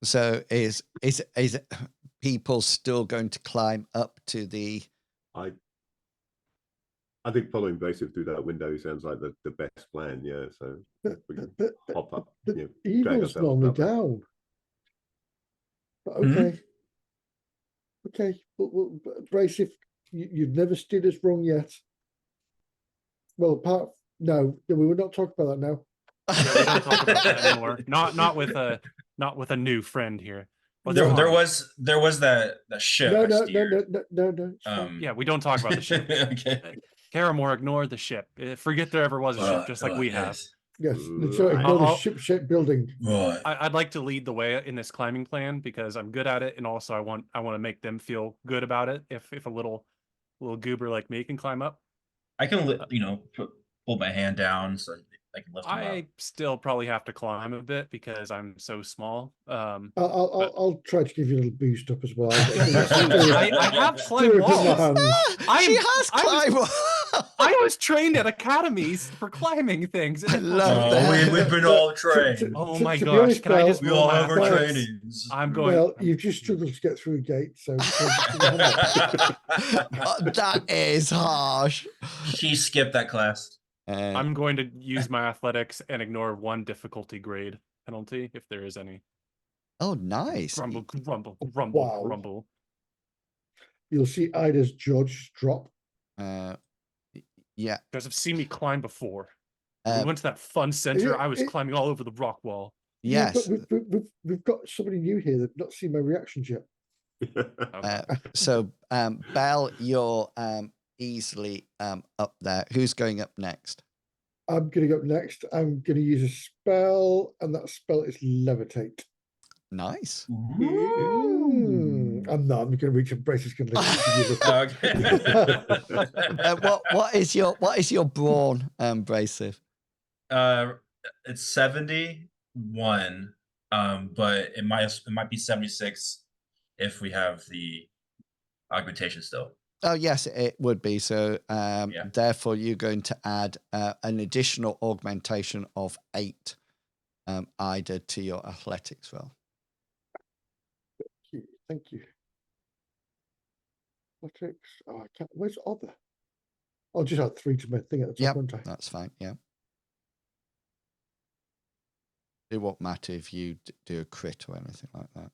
[SPEAKER 2] So is it people still going to climb up to the?
[SPEAKER 6] I think following Brasive through that window sounds like the best plan. Yeah, so we can hop up.
[SPEAKER 4] But evil's normally down. But okay. Okay, but Brasive, you've never steered us wrong yet. Well, no, we will not talk about that now.
[SPEAKER 3] Yeah, we don't talk about that anymore. Not with a new friend here.
[SPEAKER 5] There was that ship.
[SPEAKER 4] No.
[SPEAKER 3] Yeah, we don't talk about the ship.
[SPEAKER 5] Okay.
[SPEAKER 3] Karamor, ignore the ship. Forget there ever was a ship, just like we have.
[SPEAKER 4] Yes, so ignore the ship building.
[SPEAKER 5] Right.
[SPEAKER 3] I'd like to lead the way in this climbing plan because I'm good at it, and also I want to make them feel good about it. If a little goober like me can climb up,
[SPEAKER 5] I can hold my hand down so I can lift them up.
[SPEAKER 3] I still probably have to climb a bit because I'm so small.
[SPEAKER 4] I'll try to give you a little boost up as well.
[SPEAKER 3] I have climbed walls.
[SPEAKER 2] She has climbed walls.
[SPEAKER 3] I was trained at academies for climbing things.
[SPEAKER 2] I love that.
[SPEAKER 5] We've been all trained.
[SPEAKER 3] Oh my gosh! Can I just?
[SPEAKER 5] We all have our trainings.
[SPEAKER 3] I'm going.
[SPEAKER 4] Well, you've just struggled to get through a gate, so
[SPEAKER 2] that is harsh.
[SPEAKER 5] She skipped that class.
[SPEAKER 3] I'm going to use my athletics and ignore one difficulty grade penalty if there is any.
[SPEAKER 2] Oh, nice.
[SPEAKER 3] Grumble.
[SPEAKER 4] You'll see Ida's judge drop.
[SPEAKER 2] Yeah.
[SPEAKER 3] You guys have seen me climb before. We went to that fun center. I was climbing all over the rock wall.
[SPEAKER 2] Yes.
[SPEAKER 4] Yeah, but we've got somebody new here that's not seen my reactions yet.
[SPEAKER 2] So, Belle, you're easily up there. Who's going up next?
[SPEAKER 4] I'm going to go up next. I'm going to use a spell, and that spell is Levitate.
[SPEAKER 2] Nice.
[SPEAKER 4] I'm not. I'm going to reach a brace. It's going to
[SPEAKER 2] what is your brawn, Brasive?
[SPEAKER 5] It's 71. But it might be 76 if we have the augmentation still.
[SPEAKER 2] Oh, yes, it would be. So, therefore, you're going to add an additional augmentation of 8 Ida to your athletics roll.
[SPEAKER 4] Thank you. Athletics. Oh, I can't. Where's other? I'll just add 3 to my thing at the top,
[SPEAKER 2] Yep,
[SPEAKER 4] won't I?
[SPEAKER 2] that's fine. Yeah. It won't matter if you do a crit or anything like that.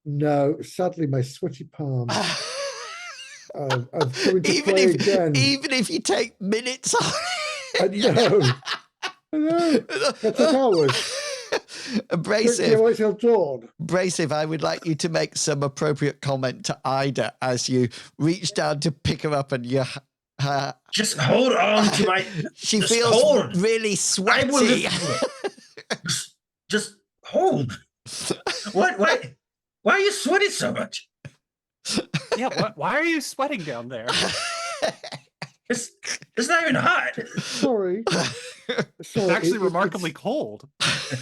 [SPEAKER 4] No, sadly, my sweaty palms. I'm coming to play
[SPEAKER 2] if,
[SPEAKER 4] again.
[SPEAKER 2] Even if you take minutes off.
[SPEAKER 4] I know. I know. That took hours.
[SPEAKER 2] Abrasive.
[SPEAKER 4] Wait till dawn.
[SPEAKER 2] Abrasive, I would like you to make some appropriate comment to Ida as you reach down to pick her up and you.
[SPEAKER 5] Just hold on to my.
[SPEAKER 2] She
[SPEAKER 5] just
[SPEAKER 2] feels
[SPEAKER 5] hold.
[SPEAKER 2] really
[SPEAKER 5] I will
[SPEAKER 2] sweaty.
[SPEAKER 5] just hold. What? Why are you sweating so much?
[SPEAKER 3] Yeah, why are you sweating down there?
[SPEAKER 5] It's not even hot.
[SPEAKER 4] Sorry.
[SPEAKER 3] It's actually remarkably cold.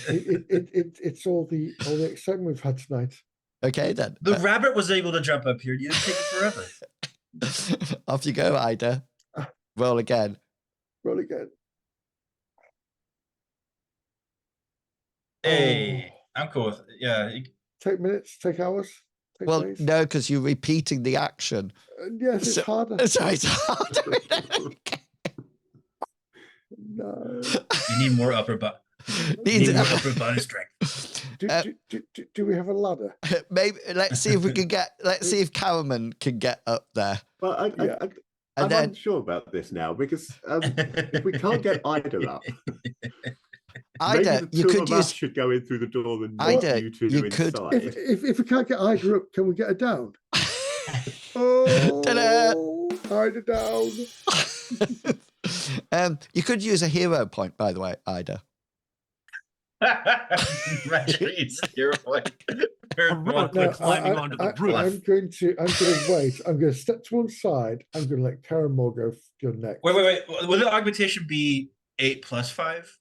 [SPEAKER 4] It's all the excitement we've had tonight.
[SPEAKER 2] Okay, then.
[SPEAKER 5] The rabbit was able to jump up here. You didn't take it forever.
[SPEAKER 2] Off you go, Ida. Roll again.
[SPEAKER 4] Roll again.
[SPEAKER 5] Hey, I'm cool with it. Yeah.
[SPEAKER 4] Take minutes, take hours, take
[SPEAKER 2] Well,
[SPEAKER 4] days.
[SPEAKER 2] no, because you're repeating the action.
[SPEAKER 4] Yes, it's harder.
[SPEAKER 2] So it's harder.
[SPEAKER 4] No.
[SPEAKER 5] You need more upper body. Need more upper body strength.
[SPEAKER 4] Do we have a ladder?
[SPEAKER 2] Maybe let's see if we can get. Let's see if Caraman can get up there.
[SPEAKER 6] Well, I'm unsure about this now because if we can't get Ida up,
[SPEAKER 2] Ida,
[SPEAKER 6] maybe the
[SPEAKER 2] you
[SPEAKER 6] two
[SPEAKER 2] could
[SPEAKER 6] of us
[SPEAKER 2] use.
[SPEAKER 6] should go in through the door and
[SPEAKER 2] Ida,
[SPEAKER 6] you two
[SPEAKER 2] you could-
[SPEAKER 6] inside.
[SPEAKER 4] If we can't get Ida up, can we get her down? Oh, Ida down.
[SPEAKER 2] You could use a hero point, by the way, Ida.
[SPEAKER 3] Heroically climbing onto the roof.
[SPEAKER 4] I'm going to wait. I'm going to step to one side. I'm going to let Caramore go next.
[SPEAKER 5] Wait. Will the augmentation be 8 plus 5?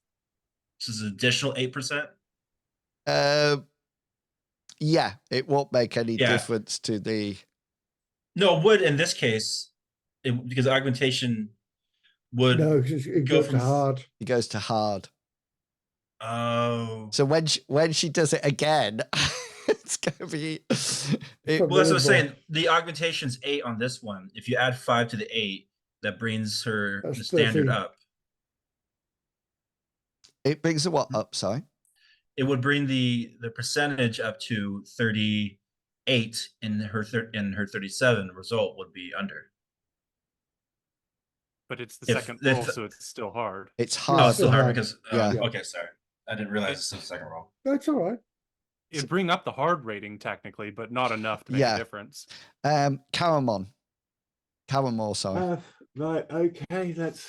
[SPEAKER 5] This is an additional 8%?
[SPEAKER 2] Yeah, it won't make any difference to the.
[SPEAKER 5] No, it would in this case, because augmentation would.
[SPEAKER 4] No, it goes to hard.
[SPEAKER 2] It goes to hard.
[SPEAKER 5] Oh.
[SPEAKER 2] So when she does it again, it's gonna be.
[SPEAKER 5] Well, that's what I'm saying. The augmentation's 8 on this one. If you add 5 to the 8, that brings her the standard
[SPEAKER 4] 13.
[SPEAKER 5] up.
[SPEAKER 2] It brings the what up? Sorry.
[SPEAKER 5] It would bring the percentage up to 38, and her 37 result would be under.
[SPEAKER 3] But it's the second roll, so it's still hard.
[SPEAKER 2] It's hard.
[SPEAKER 5] Oh, it's still hard because
[SPEAKER 2] yeah.
[SPEAKER 5] Okay, sorry, I didn't realize it's the second roll.
[SPEAKER 4] That's all right.
[SPEAKER 3] It'd bring up the hard rating technically, but not enough to make a difference.
[SPEAKER 2] Caramore, sorry.
[SPEAKER 6] Right, okay, that's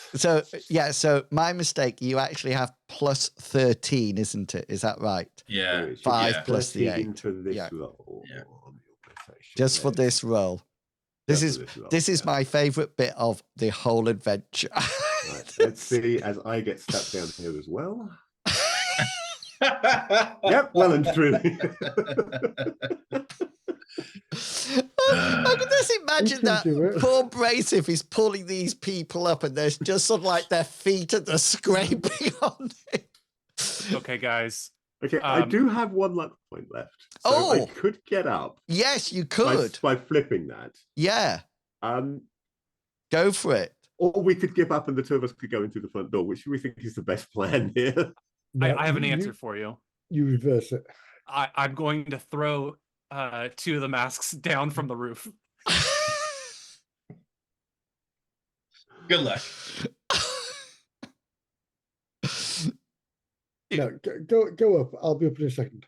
[SPEAKER 2] so my mistake, you actually have plus 13, isn't it? Is that right?
[SPEAKER 5] Yeah.
[SPEAKER 2] 5 plus the 8.
[SPEAKER 6] For this
[SPEAKER 2] roll.
[SPEAKER 6] Yeah.
[SPEAKER 2] Just for this roll. This is my favorite bit of the whole adventure.
[SPEAKER 6] Right, let's see as I get stuck down here as well. Yep, well and truly.
[SPEAKER 2] I can just imagine that poor Bracef is pulling these people up and there's just sort of like their feet and they're scraping on it.
[SPEAKER 3] Okay, guys.
[SPEAKER 6] Okay, I do have 1 luck point left. So I could get up.
[SPEAKER 2] Yes, you could.
[SPEAKER 6] By flipping that.
[SPEAKER 2] Yeah. Go for it.
[SPEAKER 6] Or we could give up and the two of us could go into the front door. Which do we think is the best plan here?
[SPEAKER 3] I have an answer for you.
[SPEAKER 4] You reverse it.
[SPEAKER 3] I'm going to throw 2 of the masks down from the roof.
[SPEAKER 5] Good luck.
[SPEAKER 4] No, go up. I'll be up in a second.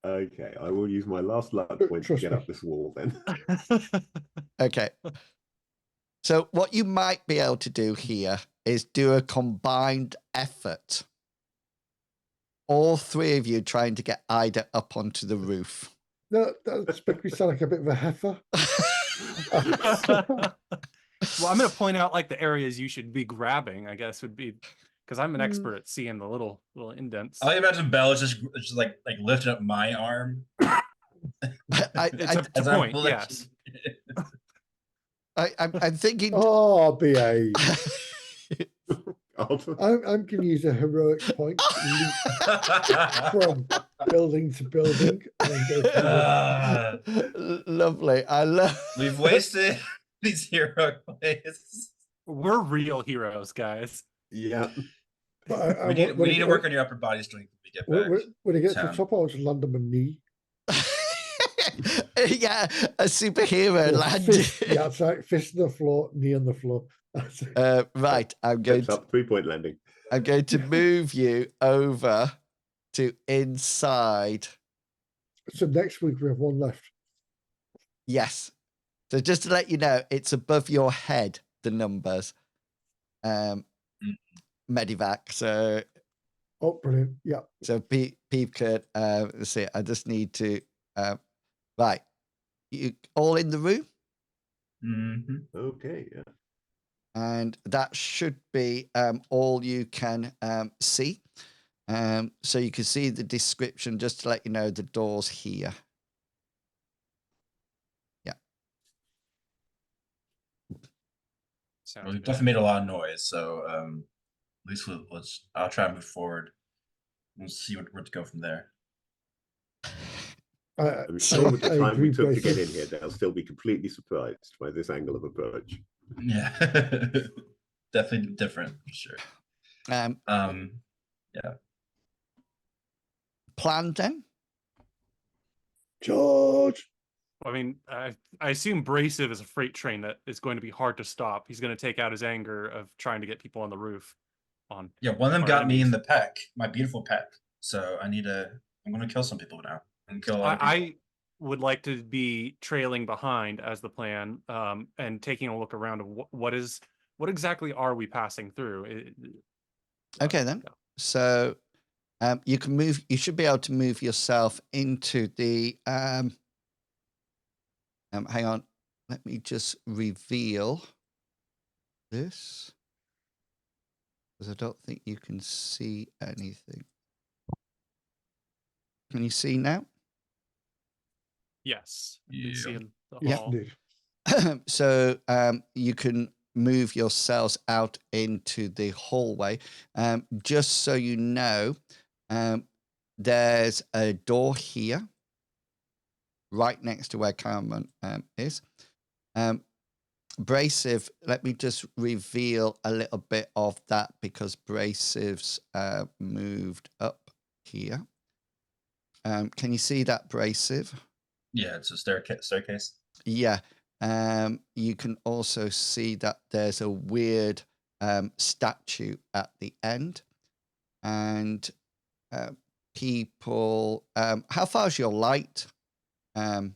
[SPEAKER 6] Okay, I will use my last luck point to get up this wall then.
[SPEAKER 2] Okay. So what you might be able to do here is do a combined effort. All 3 of you trying to get Ida up onto the roof.
[SPEAKER 4] No, that's making me sound like a bit of a heifer.
[SPEAKER 3] Well, I'm going to point out like the areas you should be grabbing, I guess would be, because I'm an expert at seeing the little indents.
[SPEAKER 5] I imagine Belle is just like lifting up my arm
[SPEAKER 3] It's up
[SPEAKER 5] As
[SPEAKER 3] to
[SPEAKER 5] I'm
[SPEAKER 3] point,
[SPEAKER 5] pulling-
[SPEAKER 3] yes.
[SPEAKER 2] I'm thinking.
[SPEAKER 4] Oh, BA.
[SPEAKER 6] God.
[SPEAKER 4] I'm going to use a heroic point to leap from building to building and then go through
[SPEAKER 2] Lovely. I love.
[SPEAKER 5] We've wasted these hero plays.
[SPEAKER 3] We're real heroes, guys.
[SPEAKER 6] Yeah.
[SPEAKER 4] But
[SPEAKER 5] We need to work on your upper body strength when we get back.
[SPEAKER 4] When I get to the
[SPEAKER 5] town.
[SPEAKER 4] top, I'll just land on my knee.
[SPEAKER 2] Yeah, a superhero
[SPEAKER 4] Or
[SPEAKER 2] landing.
[SPEAKER 4] fist, yeah, that's right. Fist on the floor, knee on the floor. That's it.
[SPEAKER 2] Right, I'm going
[SPEAKER 6] Steps
[SPEAKER 2] to.
[SPEAKER 6] up, 3-point landing.
[SPEAKER 2] I'm going to move you over to inside.
[SPEAKER 4] So next week we have one left.
[SPEAKER 2] Yes. So just to let you know, it's above your head, the numbers. Medivac. So
[SPEAKER 4] Oh, brilliant. Yeah.
[SPEAKER 2] Pete could let's see, I just need to right. You all in the room?
[SPEAKER 5] Mm-hmm.
[SPEAKER 6] Okay, yeah.
[SPEAKER 2] And that should be all you can see. So you can see the description just to let you know the door's here. Yeah.
[SPEAKER 3] Sounds
[SPEAKER 5] Well, we've
[SPEAKER 3] good.
[SPEAKER 5] definitely made a lot of noise, so at least I'll try and move forward. We'll see where to go from there.
[SPEAKER 6] I'm sure with the time we
[SPEAKER 4] agree,
[SPEAKER 6] took to get in
[SPEAKER 4] Braces.
[SPEAKER 6] here, they'll still be completely surprised by this angle of approach.
[SPEAKER 5] Yeah. Definitely different for sure. Yeah.
[SPEAKER 2] Plan then?
[SPEAKER 4] George.
[SPEAKER 3] I mean, I assume abrasive is a freight train that is going to be hard to stop. He's going to take out his anger of trying to get people on the roof.
[SPEAKER 5] Yeah, one of them
[SPEAKER 3] our
[SPEAKER 5] got me in
[SPEAKER 3] enemies.
[SPEAKER 5] the peck, my beautiful peck. So I'm gonna kill some people now. I'm gonna kill a lot of people.
[SPEAKER 3] I would like to be trailing behind as the plan, and taking a look around of what exactly are we passing through?
[SPEAKER 2] Okay then.
[SPEAKER 3] Yeah.
[SPEAKER 2] So you can move. You should be able to move yourself into the. Hang on. Let me just reveal this, because I don't think you can see anything. Can you see now?
[SPEAKER 3] Yes. I can
[SPEAKER 5] Yeah.
[SPEAKER 3] see in the
[SPEAKER 4] Yes,
[SPEAKER 3] hall.
[SPEAKER 4] indeed.
[SPEAKER 2] So you can move yourselves out into the hallway. Just so you know, there's a door here, right next to where Carmen is. Brasive, let me just reveal a little bit of that, because Brasive's moved up here. Can you see that, Brasive?
[SPEAKER 5] Yeah, it's a staircase.
[SPEAKER 2] Yeah. You can also see that there's a weird statue at the end. And people, how far is your light?
[SPEAKER 4] I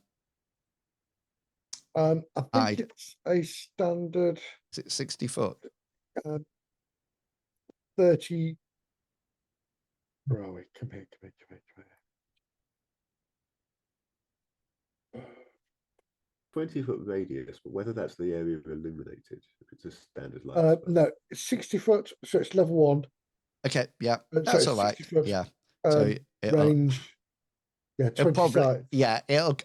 [SPEAKER 4] think
[SPEAKER 2] I'd-
[SPEAKER 4] it's a standard
[SPEAKER 2] Is it 60 foot?
[SPEAKER 4] 30. Where are we? Come here.
[SPEAKER 6] 20-foot radius, but whether that's the area illuminated, if it's a standard light.
[SPEAKER 4] No, it's 60 foot, so it's level 1.
[SPEAKER 2] Okay, yeah,
[SPEAKER 4] So
[SPEAKER 2] that's
[SPEAKER 4] it's
[SPEAKER 2] all right.
[SPEAKER 4] 60 foot,
[SPEAKER 2] Yeah. So it'll,
[SPEAKER 4] range. Yeah,
[SPEAKER 2] it'll
[SPEAKER 4] 20
[SPEAKER 2] probably,
[SPEAKER 4] sides.
[SPEAKER 2] yeah, it'll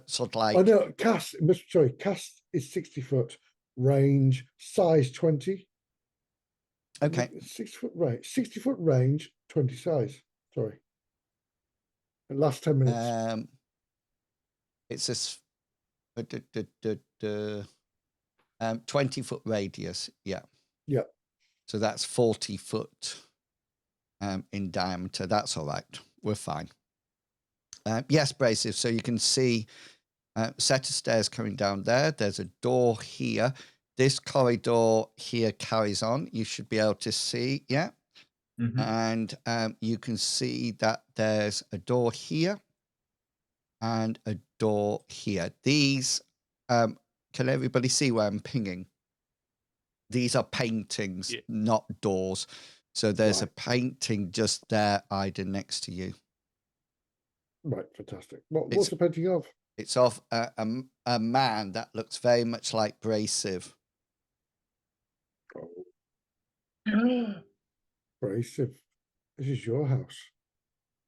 [SPEAKER 2] sort of like.
[SPEAKER 4] Oh no, cast. Sorry, cast is 60 foot, range size 20.
[SPEAKER 2] Okay.
[SPEAKER 4] 6 foot range, 60 foot range, 20 size. Sorry. The last 10 minutes.
[SPEAKER 2] It's this 20-foot radius. Yeah.
[SPEAKER 4] Yeah.
[SPEAKER 2] So that's 40 foot in diameter. That's all right. We're fine. Yes, Brasive. So you can see a set of stairs coming down there. There's a door here. This corridor here carries on. You should be able to see. Yeah.
[SPEAKER 5] Mm-hmm.
[SPEAKER 2] And you can see that there's a door here and a door here. These, can everybody see where I'm pinging? These are paintings,
[SPEAKER 3] Yeah.
[SPEAKER 2] not doors. So there's
[SPEAKER 4] Right.
[SPEAKER 2] a painting just there, Ida, next to you.
[SPEAKER 4] Right, fantastic. What's
[SPEAKER 2] It's-
[SPEAKER 4] the painting of?
[SPEAKER 2] It's of a man that looks very much like Brasive.
[SPEAKER 4] Oh, abrasive. This is your house.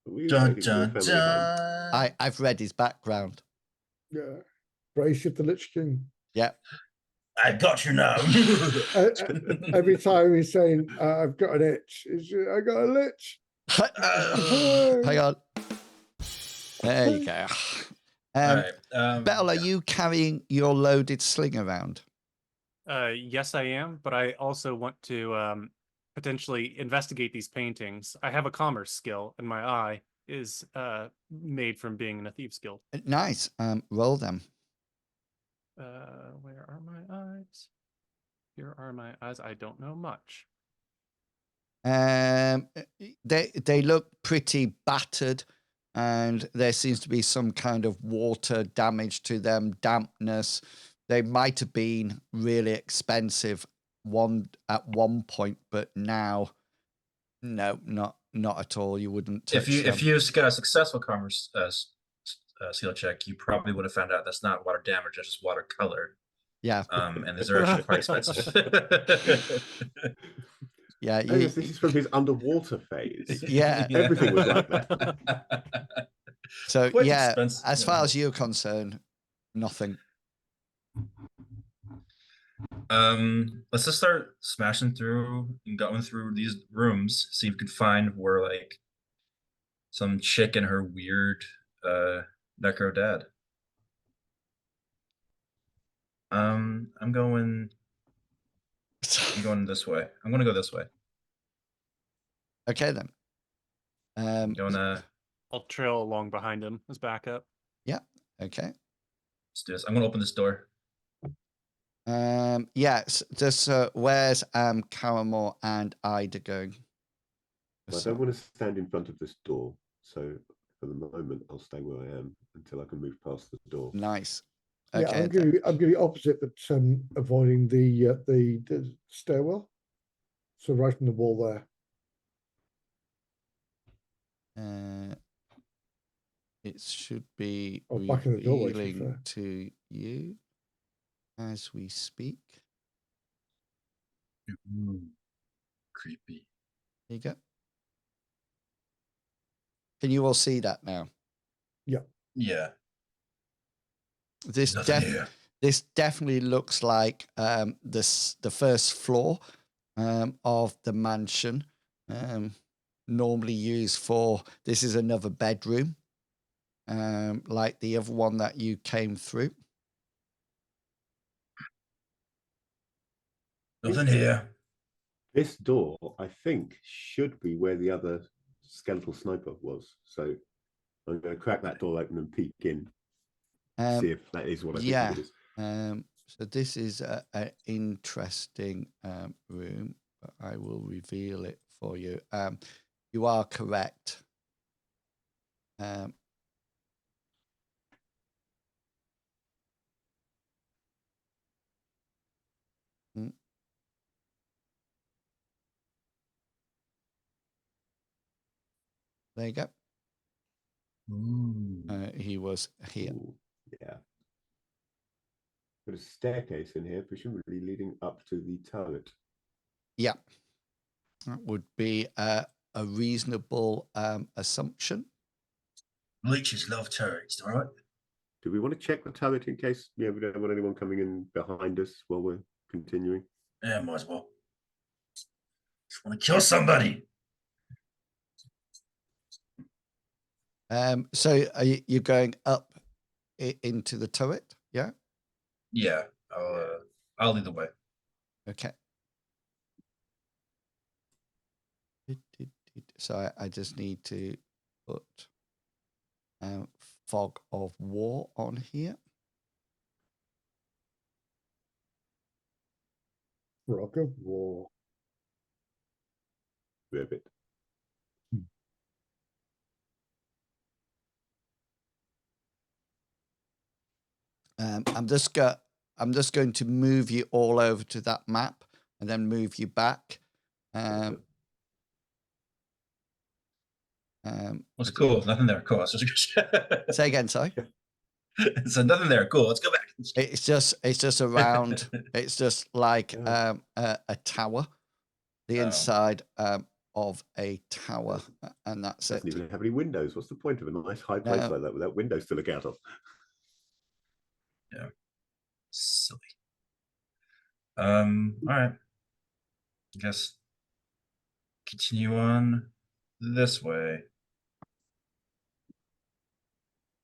[SPEAKER 6] We
[SPEAKER 5] Dun
[SPEAKER 6] take it to a
[SPEAKER 5] dun
[SPEAKER 6] family home.
[SPEAKER 5] dun.
[SPEAKER 2] I've read his background.
[SPEAKER 4] Yeah. Brace of the Lich King.
[SPEAKER 2] Yeah.
[SPEAKER 5] I got you now.
[SPEAKER 4] Every time he's saying, I've got an itch, I got a lich.
[SPEAKER 2] Hang on. There you go.
[SPEAKER 5] All right.
[SPEAKER 2] Belle, are you carrying your loaded sling around?
[SPEAKER 3] Yes, I am, but I also want to potentially investigate these paintings. I have a commerce skill, and my eye is made from being in a thieves guild.
[SPEAKER 2] Nice. Roll them.
[SPEAKER 3] Where are my eyes? Here are my eyes. I don't know much.
[SPEAKER 2] They look pretty battered, and there seems to be some kind of water damage to them, dampness. They might have been really expensive at one point, but now, no, not at all. You wouldn't touch them.
[SPEAKER 5] If you got a successful commerce skill check, you probably would have found out that's not water damage, that's just watercolor.
[SPEAKER 2] Yeah.
[SPEAKER 5] And these are actually quite expensive.
[SPEAKER 2] Yeah.
[SPEAKER 6] Oh, yes, this is from his underwater phase.
[SPEAKER 2] Yeah.
[SPEAKER 6] Everything was like that.
[SPEAKER 2] So
[SPEAKER 5] Quite
[SPEAKER 2] yeah,
[SPEAKER 5] expensive,
[SPEAKER 2] as
[SPEAKER 5] yeah.
[SPEAKER 2] far as you're concerned, nothing.
[SPEAKER 5] Let's just start smashing through and going through these rooms, see if we can find where like some chick and her weird necro dad. I'm going this way. I'm gonna go this way.
[SPEAKER 2] Okay then.
[SPEAKER 5] I'm gonna
[SPEAKER 3] I'll trail along behind him as backup.
[SPEAKER 2] Yeah. Okay.
[SPEAKER 5] let's do this. I'm gonna open this door.
[SPEAKER 2] Yes. Just where's Caramore and Ida going?
[SPEAKER 6] I don't want to stand in front of this door, so for the moment I'll stay where I am until I can move past the door.
[SPEAKER 2] Nice.
[SPEAKER 4] Yeah,
[SPEAKER 2] Okay.
[SPEAKER 4] I'm going to be opposite, but avoiding the stairwell. So right in the wall there.
[SPEAKER 2] It should be
[SPEAKER 4] Back in the doorway, to be
[SPEAKER 2] revealing
[SPEAKER 4] fair.
[SPEAKER 2] to you as we speak.
[SPEAKER 5] Ooh, creepy.
[SPEAKER 2] There you go. Can you all see that now?
[SPEAKER 5] Yeah.
[SPEAKER 2] This
[SPEAKER 5] Nothing here.
[SPEAKER 2] this definitely looks like the first floor of the mansion. Normally used for, this is another bedroom, like the other one that you came through.
[SPEAKER 5] Nothing here.
[SPEAKER 6] This door, I think, should be where the other skeletal sniper was. So I'm going to crack that door open and peek in, see if that is what I think it is.
[SPEAKER 2] So this is an interesting room, but I will reveal it for you. You are correct. There you go. He was here.
[SPEAKER 6] Ooh, yeah. Got a staircase in here, presumably leading up to the turret.
[SPEAKER 2] Yeah. That would be a reasonable assumption.
[SPEAKER 5] Leeches love turrets, all right?
[SPEAKER 6] Do we want to check the turret in case we don't want anyone coming in behind us while we're continuing?
[SPEAKER 5] Yeah, might as well. Just want to kill somebody.
[SPEAKER 2] So are you going up into the turret? Yeah.
[SPEAKER 5] Yeah, I'll lead the way.
[SPEAKER 2] Okay. So I just need to put fog of war on here.
[SPEAKER 4] Fog of war.
[SPEAKER 6] Ribbit.
[SPEAKER 2] I'm just going to move you all over to that map and then move you back.
[SPEAKER 5] What's cool? Nothing there. Cool.
[SPEAKER 2] Say again, sorry.
[SPEAKER 5] So nothing there. Cool. Let's go back.
[SPEAKER 2] It's just around. It's just like a tower. The inside of a tower, and that's
[SPEAKER 6] Doesn't
[SPEAKER 2] it.
[SPEAKER 6] even have any windows. What's the point of a nice high place like that without windows to look out of?
[SPEAKER 5] Yeah. Silly. All right. I guess continue on this way.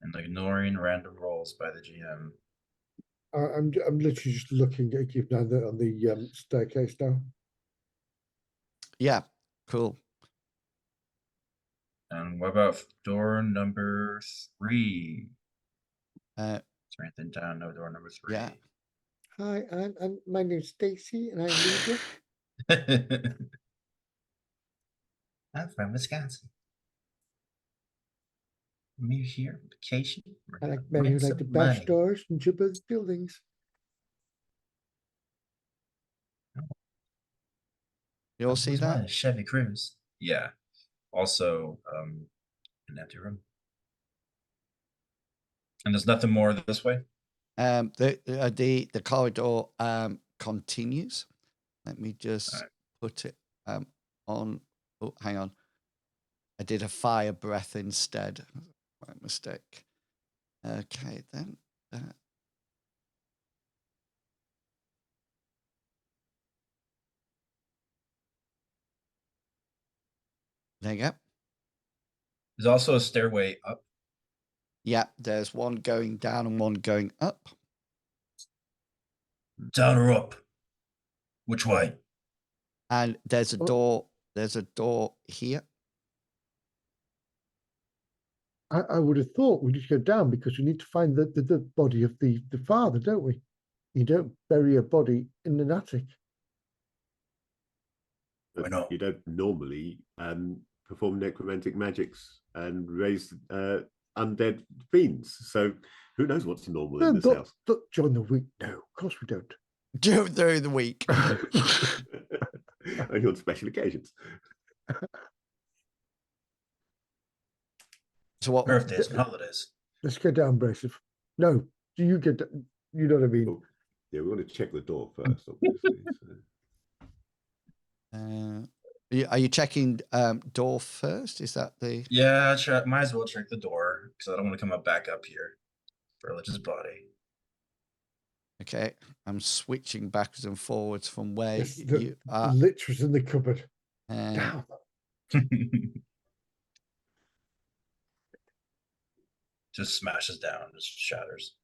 [SPEAKER 5] And ignoring random rolls by the GM.
[SPEAKER 4] I'm literally just looking at you now on the staircase now.
[SPEAKER 2] Yeah, cool.
[SPEAKER 5] And what about door number 3?
[SPEAKER 2] Uh,
[SPEAKER 5] Is there anything down? No, door number 3.
[SPEAKER 2] Yeah.
[SPEAKER 4] Hi, I'm my name's Stacy, and I'm Lydia.
[SPEAKER 5] I'm from Wisconsin. I'm here on vacation.
[SPEAKER 4] I like men who like to bash doors and jump over buildings.
[SPEAKER 2] You all see that?
[SPEAKER 5] A Chevy Cruze. Yeah. Also, an empty room. And there's nothing more this way.
[SPEAKER 2] The corridor continues. Let me just put it on. Oh, hang on. I did a fire breath instead. My mistake. Okay, then. There you go.
[SPEAKER 5] There's also a stairway up.
[SPEAKER 2] Yeah, there's one going down and one going up.
[SPEAKER 5] Down or up? Which way?
[SPEAKER 2] And there's a door. There's a door here.
[SPEAKER 4] I would have thought we just go down because we need to find the body of the father, don't we? You don't bury a body in an attic.
[SPEAKER 5] Why not?
[SPEAKER 6] You don't normally perform necromantic magics and raise undead fiends. So who knows what's normal in this house?
[SPEAKER 4] During the week, no, of course we don't.
[SPEAKER 2] Do it during the week.
[SPEAKER 6] Only on special occasions.
[SPEAKER 2] So what?
[SPEAKER 5] Birthdays and holidays.
[SPEAKER 4] Let's go down, Bracef. No, do you get? You know what I mean?
[SPEAKER 6] Oh, yeah, we want to check the door first, obviously.
[SPEAKER 2] Are you checking door first? Is that the?
[SPEAKER 5] Yeah, might as well check the door because I don't want to come back up here for Lich's body.
[SPEAKER 2] Okay, I'm switching backwards and forwards from where
[SPEAKER 4] Yes,
[SPEAKER 2] you are.
[SPEAKER 4] Lich was in the cupboard. Damn.
[SPEAKER 5] Just smashes down, just shatters.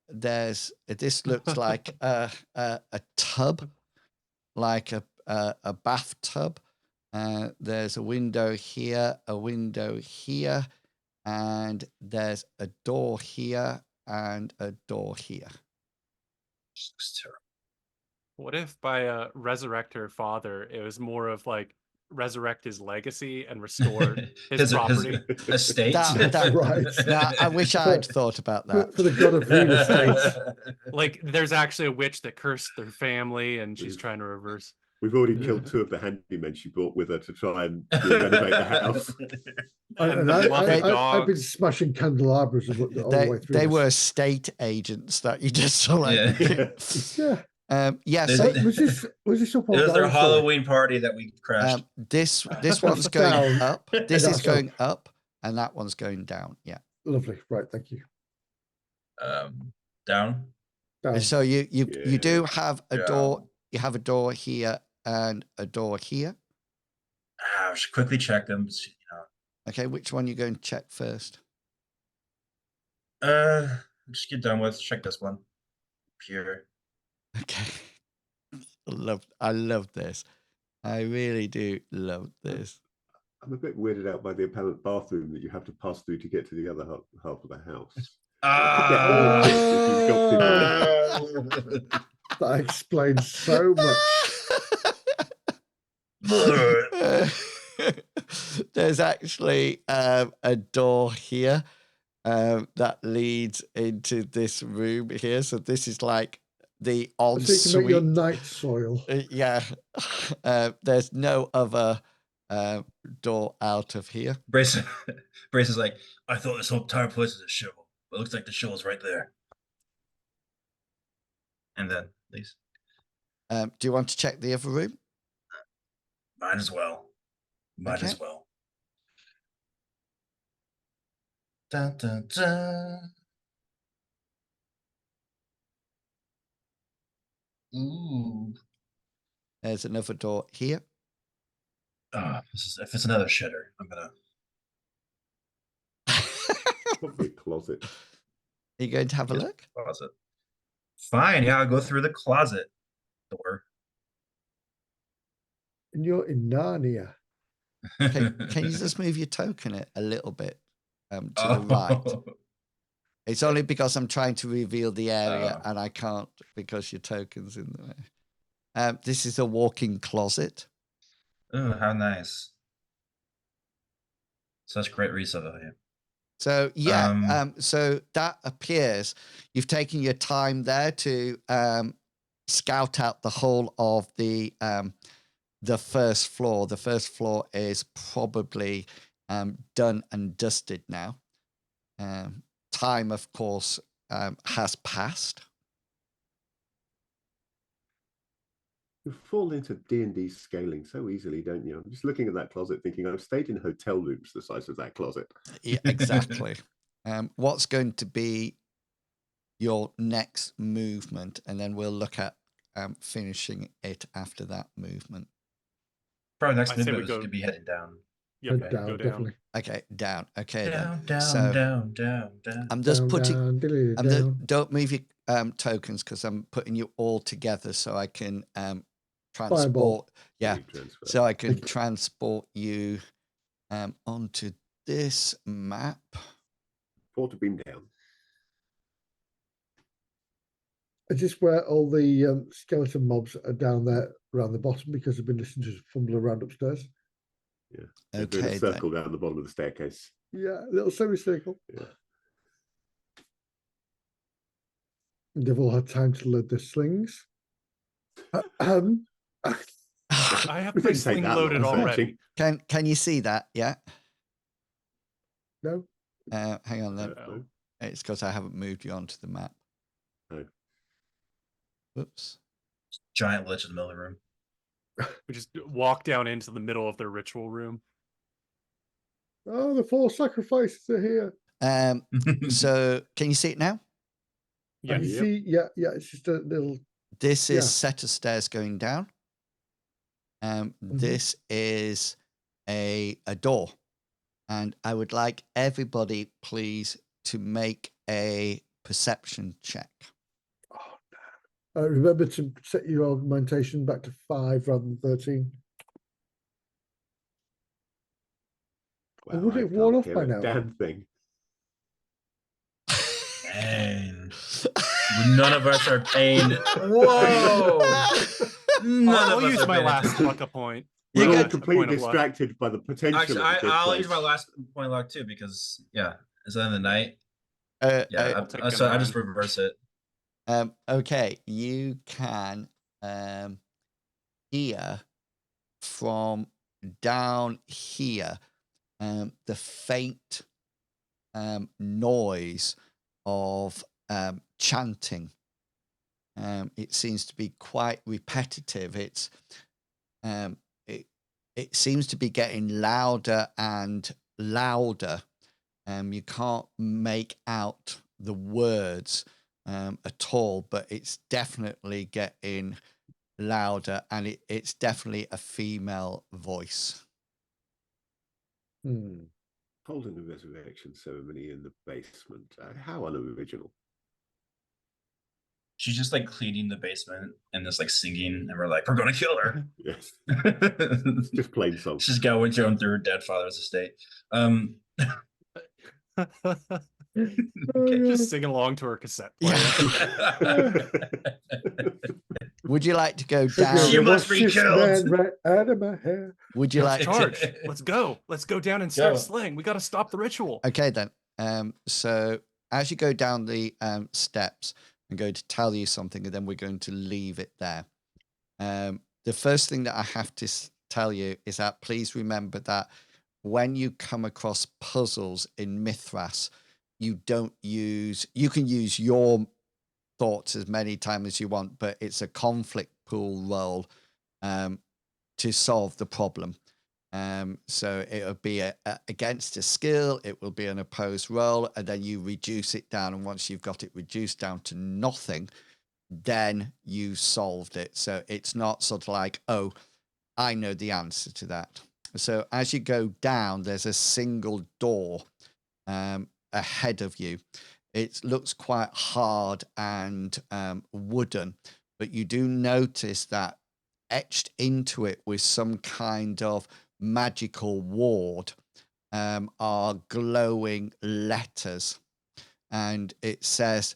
[SPEAKER 2] This looks like a tub, like a bathtub. There's a window here, and there's a door here and a door here.
[SPEAKER 5] Just looks terrible.
[SPEAKER 3] What if by resurrect her father, it was more of like resurrect his legacy and restore his property?
[SPEAKER 5] His estate.
[SPEAKER 4] That's right.
[SPEAKER 2] Now, I wish I'd thought about that.
[SPEAKER 4] For the god of real estate.
[SPEAKER 3] Like there's actually a witch that cursed their family and she's trying to reverse.
[SPEAKER 6] We've already killed 2 of the handymen she brought with her to try and renovate the house.
[SPEAKER 3] And
[SPEAKER 4] I've been smashing candelabras all the way through.
[SPEAKER 2] They were estate agents that you just saw. Like,
[SPEAKER 4] Yeah.
[SPEAKER 2] Yes.
[SPEAKER 4] Was this up or
[SPEAKER 5] It was
[SPEAKER 4] down?
[SPEAKER 5] their Halloween party that we crashed.
[SPEAKER 2] This one's going
[SPEAKER 4] Down.
[SPEAKER 2] up. This is
[SPEAKER 4] That's
[SPEAKER 2] going up, and that one's going down. Yeah.
[SPEAKER 4] Lovely. Right. Thank you.
[SPEAKER 5] Down.
[SPEAKER 4] Down.
[SPEAKER 2] So you do have a
[SPEAKER 5] Yeah.
[SPEAKER 2] door. You have a door here and a door here.
[SPEAKER 5] I should quickly check them.
[SPEAKER 2] Okay, which one you going to check first?
[SPEAKER 5] Just get done with. Check this one. Here.
[SPEAKER 2] Okay. I love this. I really do love this.
[SPEAKER 6] I'm a bit weirded out by the apparent bathroom that you have to pass through to get to the other half of the house.
[SPEAKER 4] That explains so much.
[SPEAKER 2] There's actually a door here that leads into this room here. So this is like the ensuite.
[SPEAKER 4] So you can make your night soil.
[SPEAKER 2] Yeah. There's no other door out of here.
[SPEAKER 5] Brace is like, I thought this whole entire place was a shovel, but it looks like the shovel's right there. And then, please.
[SPEAKER 2] Do you want to check the other room?
[SPEAKER 5] Might as well. Might
[SPEAKER 2] Okay.
[SPEAKER 5] as well. Dun, dun, dun. Ooh.
[SPEAKER 2] There's another door here.
[SPEAKER 5] If it's another shitter, I'm gonna.
[SPEAKER 6] Probably a closet.
[SPEAKER 2] Are you going to have a look?
[SPEAKER 5] Closet. Fine, yeah, I'll go through the closet door.
[SPEAKER 4] And you're in Narnia.
[SPEAKER 2] Can you just move your token a little bit to the right? It's only because I'm trying to reveal the area and I can't because your token's in the way. This is a walk-in closet.
[SPEAKER 5] Oh, how nice. Such great research here.
[SPEAKER 2] So yeah, so that appears you've taken your time there to scout out the whole of the first floor. The first floor is probably done and dusted now. Time, of course, has passed.
[SPEAKER 6] You fall into D&D scaling so easily, don't you? I'm just looking at that closet thinking I've stayed in hotel rooms the size of that closet.
[SPEAKER 2] Yeah, exactly. What's going to be your next movement? And then we'll look at finishing it after that movement.
[SPEAKER 5] Probably next
[SPEAKER 3] I say we
[SPEAKER 5] movement is
[SPEAKER 3] go-
[SPEAKER 5] to be heading down.
[SPEAKER 3] Yep,
[SPEAKER 4] Head
[SPEAKER 3] go
[SPEAKER 4] down,
[SPEAKER 3] down.
[SPEAKER 4] definitely.
[SPEAKER 2] Okay, down. Okay,
[SPEAKER 5] Down,
[SPEAKER 2] then.
[SPEAKER 5] down,
[SPEAKER 2] So
[SPEAKER 5] down.
[SPEAKER 2] I'm just
[SPEAKER 4] Down,
[SPEAKER 2] putting.
[SPEAKER 4] down, dilly, down.
[SPEAKER 2] Don't move your tokens because I'm putting you all together so I can transport.
[SPEAKER 4] Fireball.
[SPEAKER 2] Yeah,
[SPEAKER 6] Transfer.
[SPEAKER 2] so I can transport you onto this map.
[SPEAKER 6] Porter beam down.
[SPEAKER 4] Is this where all the skeleton mobs are down there around the bottom because they've been listening to fumble around upstairs?
[SPEAKER 6] Yeah. They're doing
[SPEAKER 2] Okay,
[SPEAKER 6] a circle down the bottom of the staircase.
[SPEAKER 4] Yeah, a little semicircle.
[SPEAKER 6] Yeah.
[SPEAKER 4] They've all had time to load their slings.
[SPEAKER 3] I have
[SPEAKER 6] It
[SPEAKER 3] my
[SPEAKER 6] didn't take
[SPEAKER 3] sling
[SPEAKER 6] that
[SPEAKER 3] loaded
[SPEAKER 6] long
[SPEAKER 3] already.
[SPEAKER 2] Can you see that? Yeah.
[SPEAKER 4] No,
[SPEAKER 2] Hang on then.
[SPEAKER 3] Uh-oh.
[SPEAKER 2] It's because I haven't moved you onto the map.
[SPEAKER 6] No.
[SPEAKER 2] Whoops.
[SPEAKER 5] Giant lich in the middle of the room.
[SPEAKER 3] We just walk down into the middle of their ritual room.
[SPEAKER 4] oh, the 4 sacrifices are here.
[SPEAKER 2] So can you see it now?
[SPEAKER 3] Yeah.
[SPEAKER 4] I can see. Yeah, it's just a little.
[SPEAKER 2] This
[SPEAKER 4] Yeah.
[SPEAKER 2] is set of stairs going down. This is a door. And I would like everybody, please, to make a perception check.
[SPEAKER 4] Oh, no. Remember to set your augmentation back to 5 rather than 13.
[SPEAKER 6] Well,
[SPEAKER 4] would
[SPEAKER 6] I
[SPEAKER 4] it have worn
[SPEAKER 6] can't
[SPEAKER 4] off
[SPEAKER 6] hear
[SPEAKER 4] by
[SPEAKER 6] a
[SPEAKER 4] now?
[SPEAKER 6] damn thing.
[SPEAKER 5] Dang. None of us are paying. Whoa!
[SPEAKER 3] I'll use my last luck a point.
[SPEAKER 2] You
[SPEAKER 6] We're all
[SPEAKER 2] got-
[SPEAKER 6] completely
[SPEAKER 3] point of luck.
[SPEAKER 6] distracted by the potential.
[SPEAKER 5] Actually,
[SPEAKER 6] of this
[SPEAKER 5] I'll
[SPEAKER 6] place.
[SPEAKER 5] use my last point of luck too because it's the end of the night.
[SPEAKER 3] I'll take
[SPEAKER 5] So I
[SPEAKER 3] an
[SPEAKER 5] just reverse it.
[SPEAKER 2] Okay, you can hear from down here the faint noise of chanting. It seems to be quite repetitive. It seems to be getting louder and louder. You can't make out the words at all, but it's definitely getting louder, and it's definitely a female voice.
[SPEAKER 6] Holding a resurrection ceremony in the basement. How unoriginal.
[SPEAKER 5] She's just like cleaning the basement and just like singing, and we're like, we're gonna kill her.
[SPEAKER 6] Yes. It's just plain song.
[SPEAKER 5] She's going through her dead father's estate.
[SPEAKER 3] Just sing along to her cassette player.
[SPEAKER 2] Would you like to go down?
[SPEAKER 5] She must be
[SPEAKER 4] Wash this
[SPEAKER 5] killed.
[SPEAKER 4] man right out of my hair.
[SPEAKER 2] Would you like
[SPEAKER 3] Charge. Let's go. Let's go down and start slaying. We got to stop the ritual.
[SPEAKER 2] Okay, then. So as you go down the steps, I'm going to tell you something, and then we're going to leave it there. The first thing that I have to tell you is that please remember that when you come across puzzles in Mithras, you can use your thoughts as many times as you want, but it's a conflict pool roll to solve the problem. So it'll be against a skill, it will be an opposed roll, and then you reduce it down. And once you've got it reduced down to nothing, then you solved it. So it's not sort of like, oh, I know the answer to that. So as you go down, there's a single door ahead of you. It looks quite hard and wooden, but you do notice that etched into it with some kind of magical ward are glowing letters. And it says,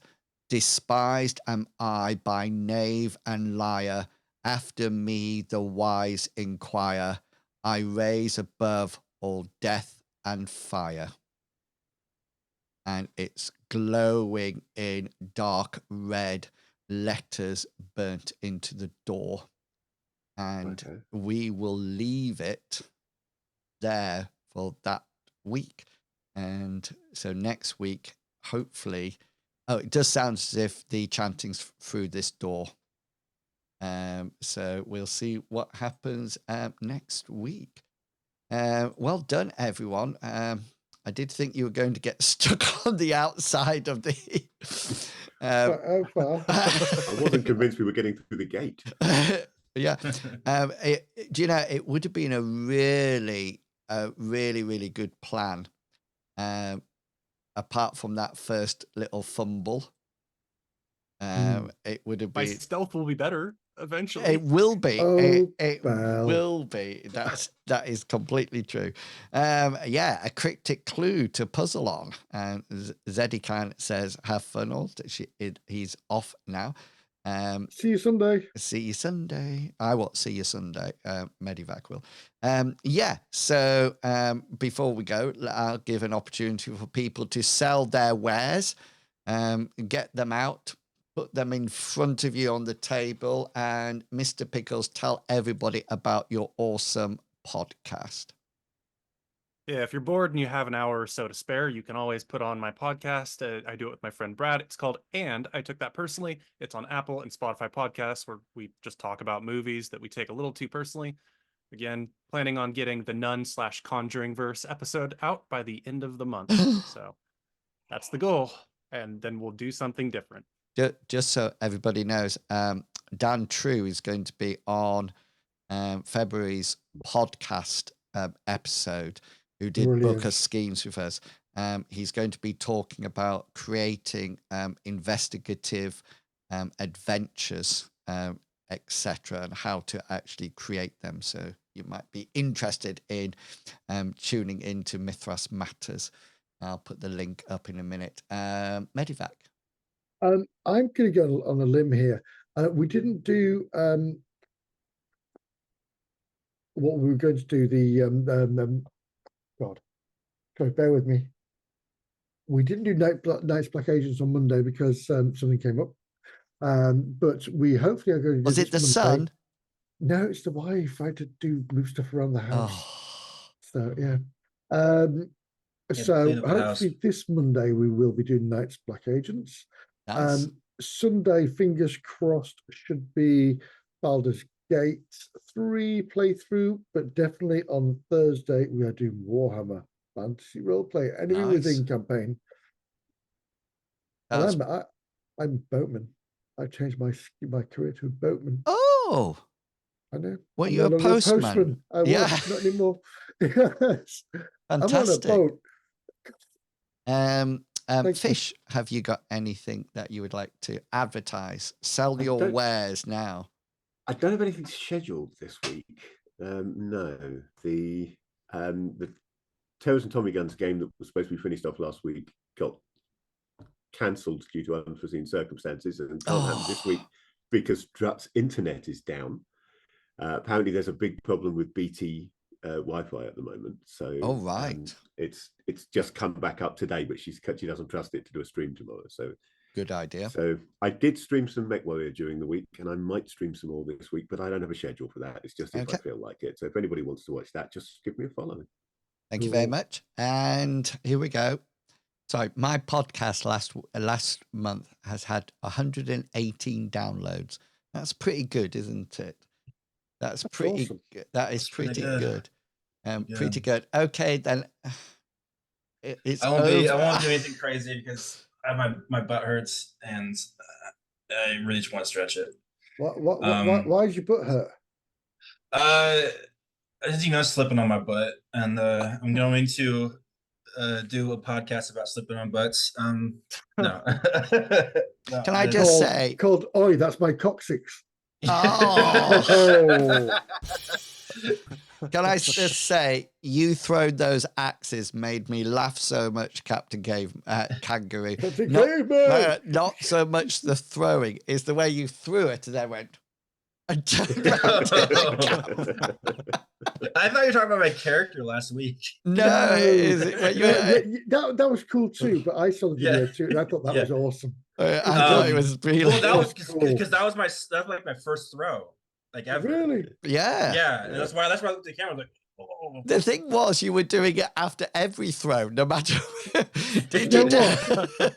[SPEAKER 2] "Despised am I by knave and liar. After me the wise inquire. I raise above all death and fire." And it's glowing in dark red letters burnt into the door. And
[SPEAKER 6] Okay.
[SPEAKER 2] we will leave it there for that week. And so next week, hopefully, it does sound as if the chanting's through this door. So we'll see what happens next week. Well done, everyone. I did think you were going to get stuck on the outside of the.
[SPEAKER 4] How far?
[SPEAKER 6] I wasn't convinced we were getting through the gate.
[SPEAKER 2] Yeah. Do you know, it would have been a really, really good plan. Apart from that first little fumble, it would have
[SPEAKER 3] My
[SPEAKER 2] been.
[SPEAKER 3] stealth will be better eventually.
[SPEAKER 2] It will be.
[SPEAKER 4] Oh,
[SPEAKER 2] it
[SPEAKER 4] Belle.
[SPEAKER 2] will be. That is completely true. Yeah, a cryptic clue to puzzle on. And Zedikan says, "Have fun, all." He's off now.
[SPEAKER 4] See you Sunday.
[SPEAKER 2] See you Sunday. I won't see you Sunday. Medivac will. Yeah. So before we go, I'll give an opportunity for people to sell their wares, get them out, put them in front of you on the table, and Mr. Pickles, tell everybody about your awesome podcast.
[SPEAKER 3] Yeah, if you're bored and you have an hour or so to spare, you can always put on my podcast. I do it with my friend Brad. It's called And I Took That Personally. It's on Apple and Spotify podcasts where we just talk about movies that we take a little too personally. Again, planning on getting the Nun/Conjuring verse episode out by the end of the month. So that's the goal. And then we'll do something different.
[SPEAKER 2] Just so everybody knows, Dan True is going to be on February's podcast episode, who did
[SPEAKER 4] Brilliant.
[SPEAKER 2] book us schemes with us. He's going to be talking about creating investigative adventures, etc., and how to actually create them. So you might be interested in tuning into Mithras Matters. I'll put the link up in a minute. Medivac.
[SPEAKER 4] I'm going to go on a limb here. We didn't do what we were going to do. God, sorry, bear with me. We didn't do Night's Black Agents on Monday because something came up. But we hopefully are going to do.
[SPEAKER 2] Was it the
[SPEAKER 4] Monday.
[SPEAKER 2] sun?
[SPEAKER 4] No, it's the wife. I had to move stuff around the house.
[SPEAKER 2] Oh,
[SPEAKER 4] So yeah.
[SPEAKER 5] clean
[SPEAKER 4] So
[SPEAKER 5] up the house.
[SPEAKER 4] hopefully this Monday we will be doing Night's Black Agents.
[SPEAKER 2] nice.
[SPEAKER 4] Sunday, fingers crossed, should be Baldur's Gate 3 playthrough, but definitely on Thursday we are doing Warhammer Fantasy Roleplay Enemy
[SPEAKER 2] Nice.
[SPEAKER 4] Within campaign.
[SPEAKER 2] That's-
[SPEAKER 4] And I'm a boatman. I changed my career to a boatman.
[SPEAKER 2] Oh,
[SPEAKER 4] I know.
[SPEAKER 2] were
[SPEAKER 4] I'm
[SPEAKER 2] you
[SPEAKER 4] no
[SPEAKER 2] a
[SPEAKER 4] longer
[SPEAKER 2] postman?
[SPEAKER 4] I was,
[SPEAKER 2] Yeah.
[SPEAKER 4] not anymore. Yes.
[SPEAKER 2] Fantastic.
[SPEAKER 4] I'm on a boat. Thank you.
[SPEAKER 2] Fish, have you got anything that you would like to advertise? Sell
[SPEAKER 6] I
[SPEAKER 2] your
[SPEAKER 6] don't-
[SPEAKER 2] wares now.
[SPEAKER 6] I don't have anything scheduled this week. No, the Towers and Tommy Guns game that was supposed to be finished off last week got cancelled due to unforeseen circumstances and can't happen this week because Drut's internet is down. Apparently, there's a big problem with BT Wi-Fi at the moment. So,
[SPEAKER 2] Oh, right.
[SPEAKER 6] It's just come back up today, but she doesn't trust it to do a stream tomorrow. So.
[SPEAKER 2] Good idea.
[SPEAKER 6] So I did stream some MechWarrior during the week, and I might stream some more this week, but I don't have a schedule for that. It's just if I
[SPEAKER 2] Okay.
[SPEAKER 6] feel like it. So if anybody wants to watch that, just give me a follow.
[SPEAKER 2] Thank you very
[SPEAKER 4] Cool.
[SPEAKER 2] much. And here we go. So my podcast last month has had 118 downloads. That's pretty good, isn't it? That's pretty
[SPEAKER 4] awesome.
[SPEAKER 2] good. That is
[SPEAKER 5] It's pretty
[SPEAKER 2] pretty good.
[SPEAKER 5] good.
[SPEAKER 2] Pretty good. Okay, then it's
[SPEAKER 5] I won't be. I
[SPEAKER 2] over.
[SPEAKER 5] won't do anything crazy because my butt hurts and I really just want to stretch it.
[SPEAKER 4] Why is your butt hurt?
[SPEAKER 5] As you know, slipping on my butt, and I'm going to do a podcast about slipping on butts. No. No,
[SPEAKER 2] Can I just say,
[SPEAKER 4] called Oi, that's my coccyx.
[SPEAKER 2] oh, can I just say, you throwing those axes made me laugh so much, Captain Kangaroo.
[SPEAKER 4] Captain
[SPEAKER 2] Not,
[SPEAKER 4] Caveman!
[SPEAKER 2] not so much the throwing, it's the way you threw it and then went and turned around to the camera.
[SPEAKER 5] I thought you were talking about my character last week.
[SPEAKER 2] No,
[SPEAKER 4] that was cool too, but I saw the video too, and I thought that was awesome.
[SPEAKER 2] I thought it was really.
[SPEAKER 5] Well, that was
[SPEAKER 4] cool.
[SPEAKER 5] because that was like my first throw, like ever.
[SPEAKER 4] Really?
[SPEAKER 2] Yeah.
[SPEAKER 5] Yeah, that's why I looked at the camera like. Oh.
[SPEAKER 2] The thing was, you were doing it after every throw, no matter.
[SPEAKER 4] Did you know what? Do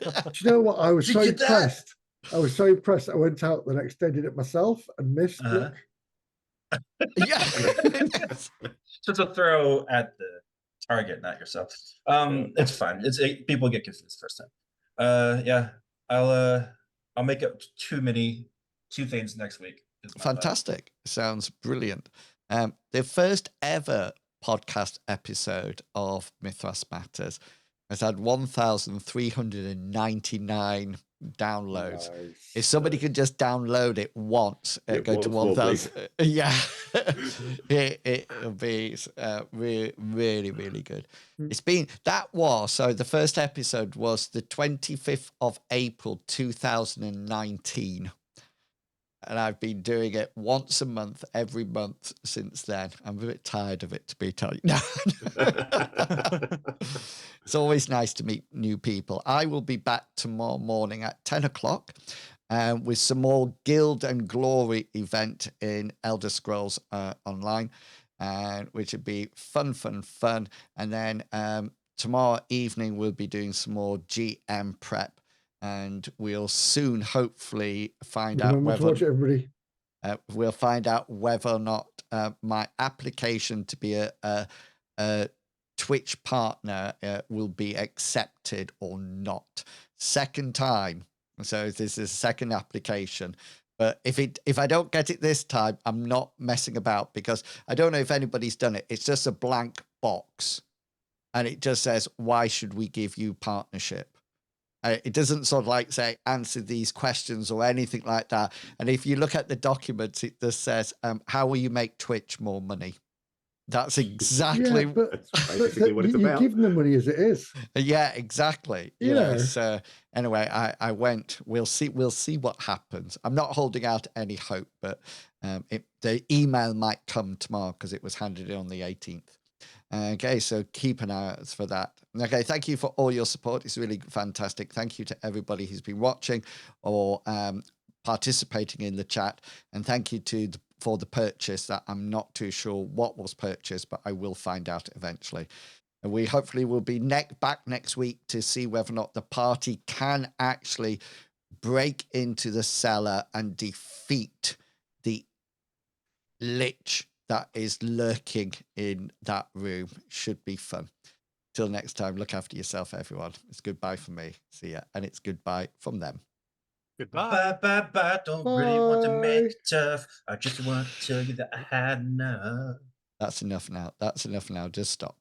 [SPEAKER 4] you know what? I was so impressed. I was so impressed. I went out the next day, did it myself, and missed.
[SPEAKER 5] Uh-huh.
[SPEAKER 2] Yeah.
[SPEAKER 5] Just a throw at the target, not yourself. It's fine. People get confused the first time. Yeah, I'll make up two things next week.
[SPEAKER 2] Fantastic. Sounds brilliant. The first ever podcast episode of Mithras Matters has had 1,399 downloads. Nice. If somebody could just download it once, go to 1,000. Yeah, it'll be really, really, really good. It's been so the first episode was the 25th of April 2019. And I've been doing it once a month, every month since then. I'm a bit tired of it, to be telling you. It's always nice to meet new people. I will be back tomorrow morning at 10 o'clock with some more Guild and Glory event in Elder Scrolls Online, which would be fun. And then tomorrow evening, we'll be doing some more GM prep. And we'll soon, hopefully, find out whether we'll find out whether or not my application to be a Twitch partner will be accepted or not. Second time, so this is a second application. But if I don't get it this time, I'm not messing about, because I don't know if anybody's done it. It's just a blank box, and it just says, "Why should we give you partnership?" It doesn't sort of like say, answer these questions or anything like that. And if you look at the documents, it just says, how will you make Twitch more money? That's exactly
[SPEAKER 4] that's basically what it's about. You give them the money as it is.
[SPEAKER 2] Yeah, exactly. You know. So anyway, I went. We'll see what happens. I'm not holding out any hope, but the email might come tomorrow because it was handed in on the 18th. Okay, so keep an eye out for that. Okay, thank you for all your support. It's really fantastic. Thank you to everybody who's been watching or participating in the chat. And thank you for the purchase that I'm not too sure what was purchased, but I will find out eventually. And we hopefully will be back next week to see whether or not the party can actually break into the cellar and defeat the Lich that is lurking in that room. Should be fun. Till next time, look after yourself, everyone. It's goodbye from me. See ya. And it's goodbye from them.
[SPEAKER 3] Goodbye.
[SPEAKER 5] Bye. Don't really want to make it tough. I just want to tell you that I had enough.
[SPEAKER 2] That's enough now. Just stop.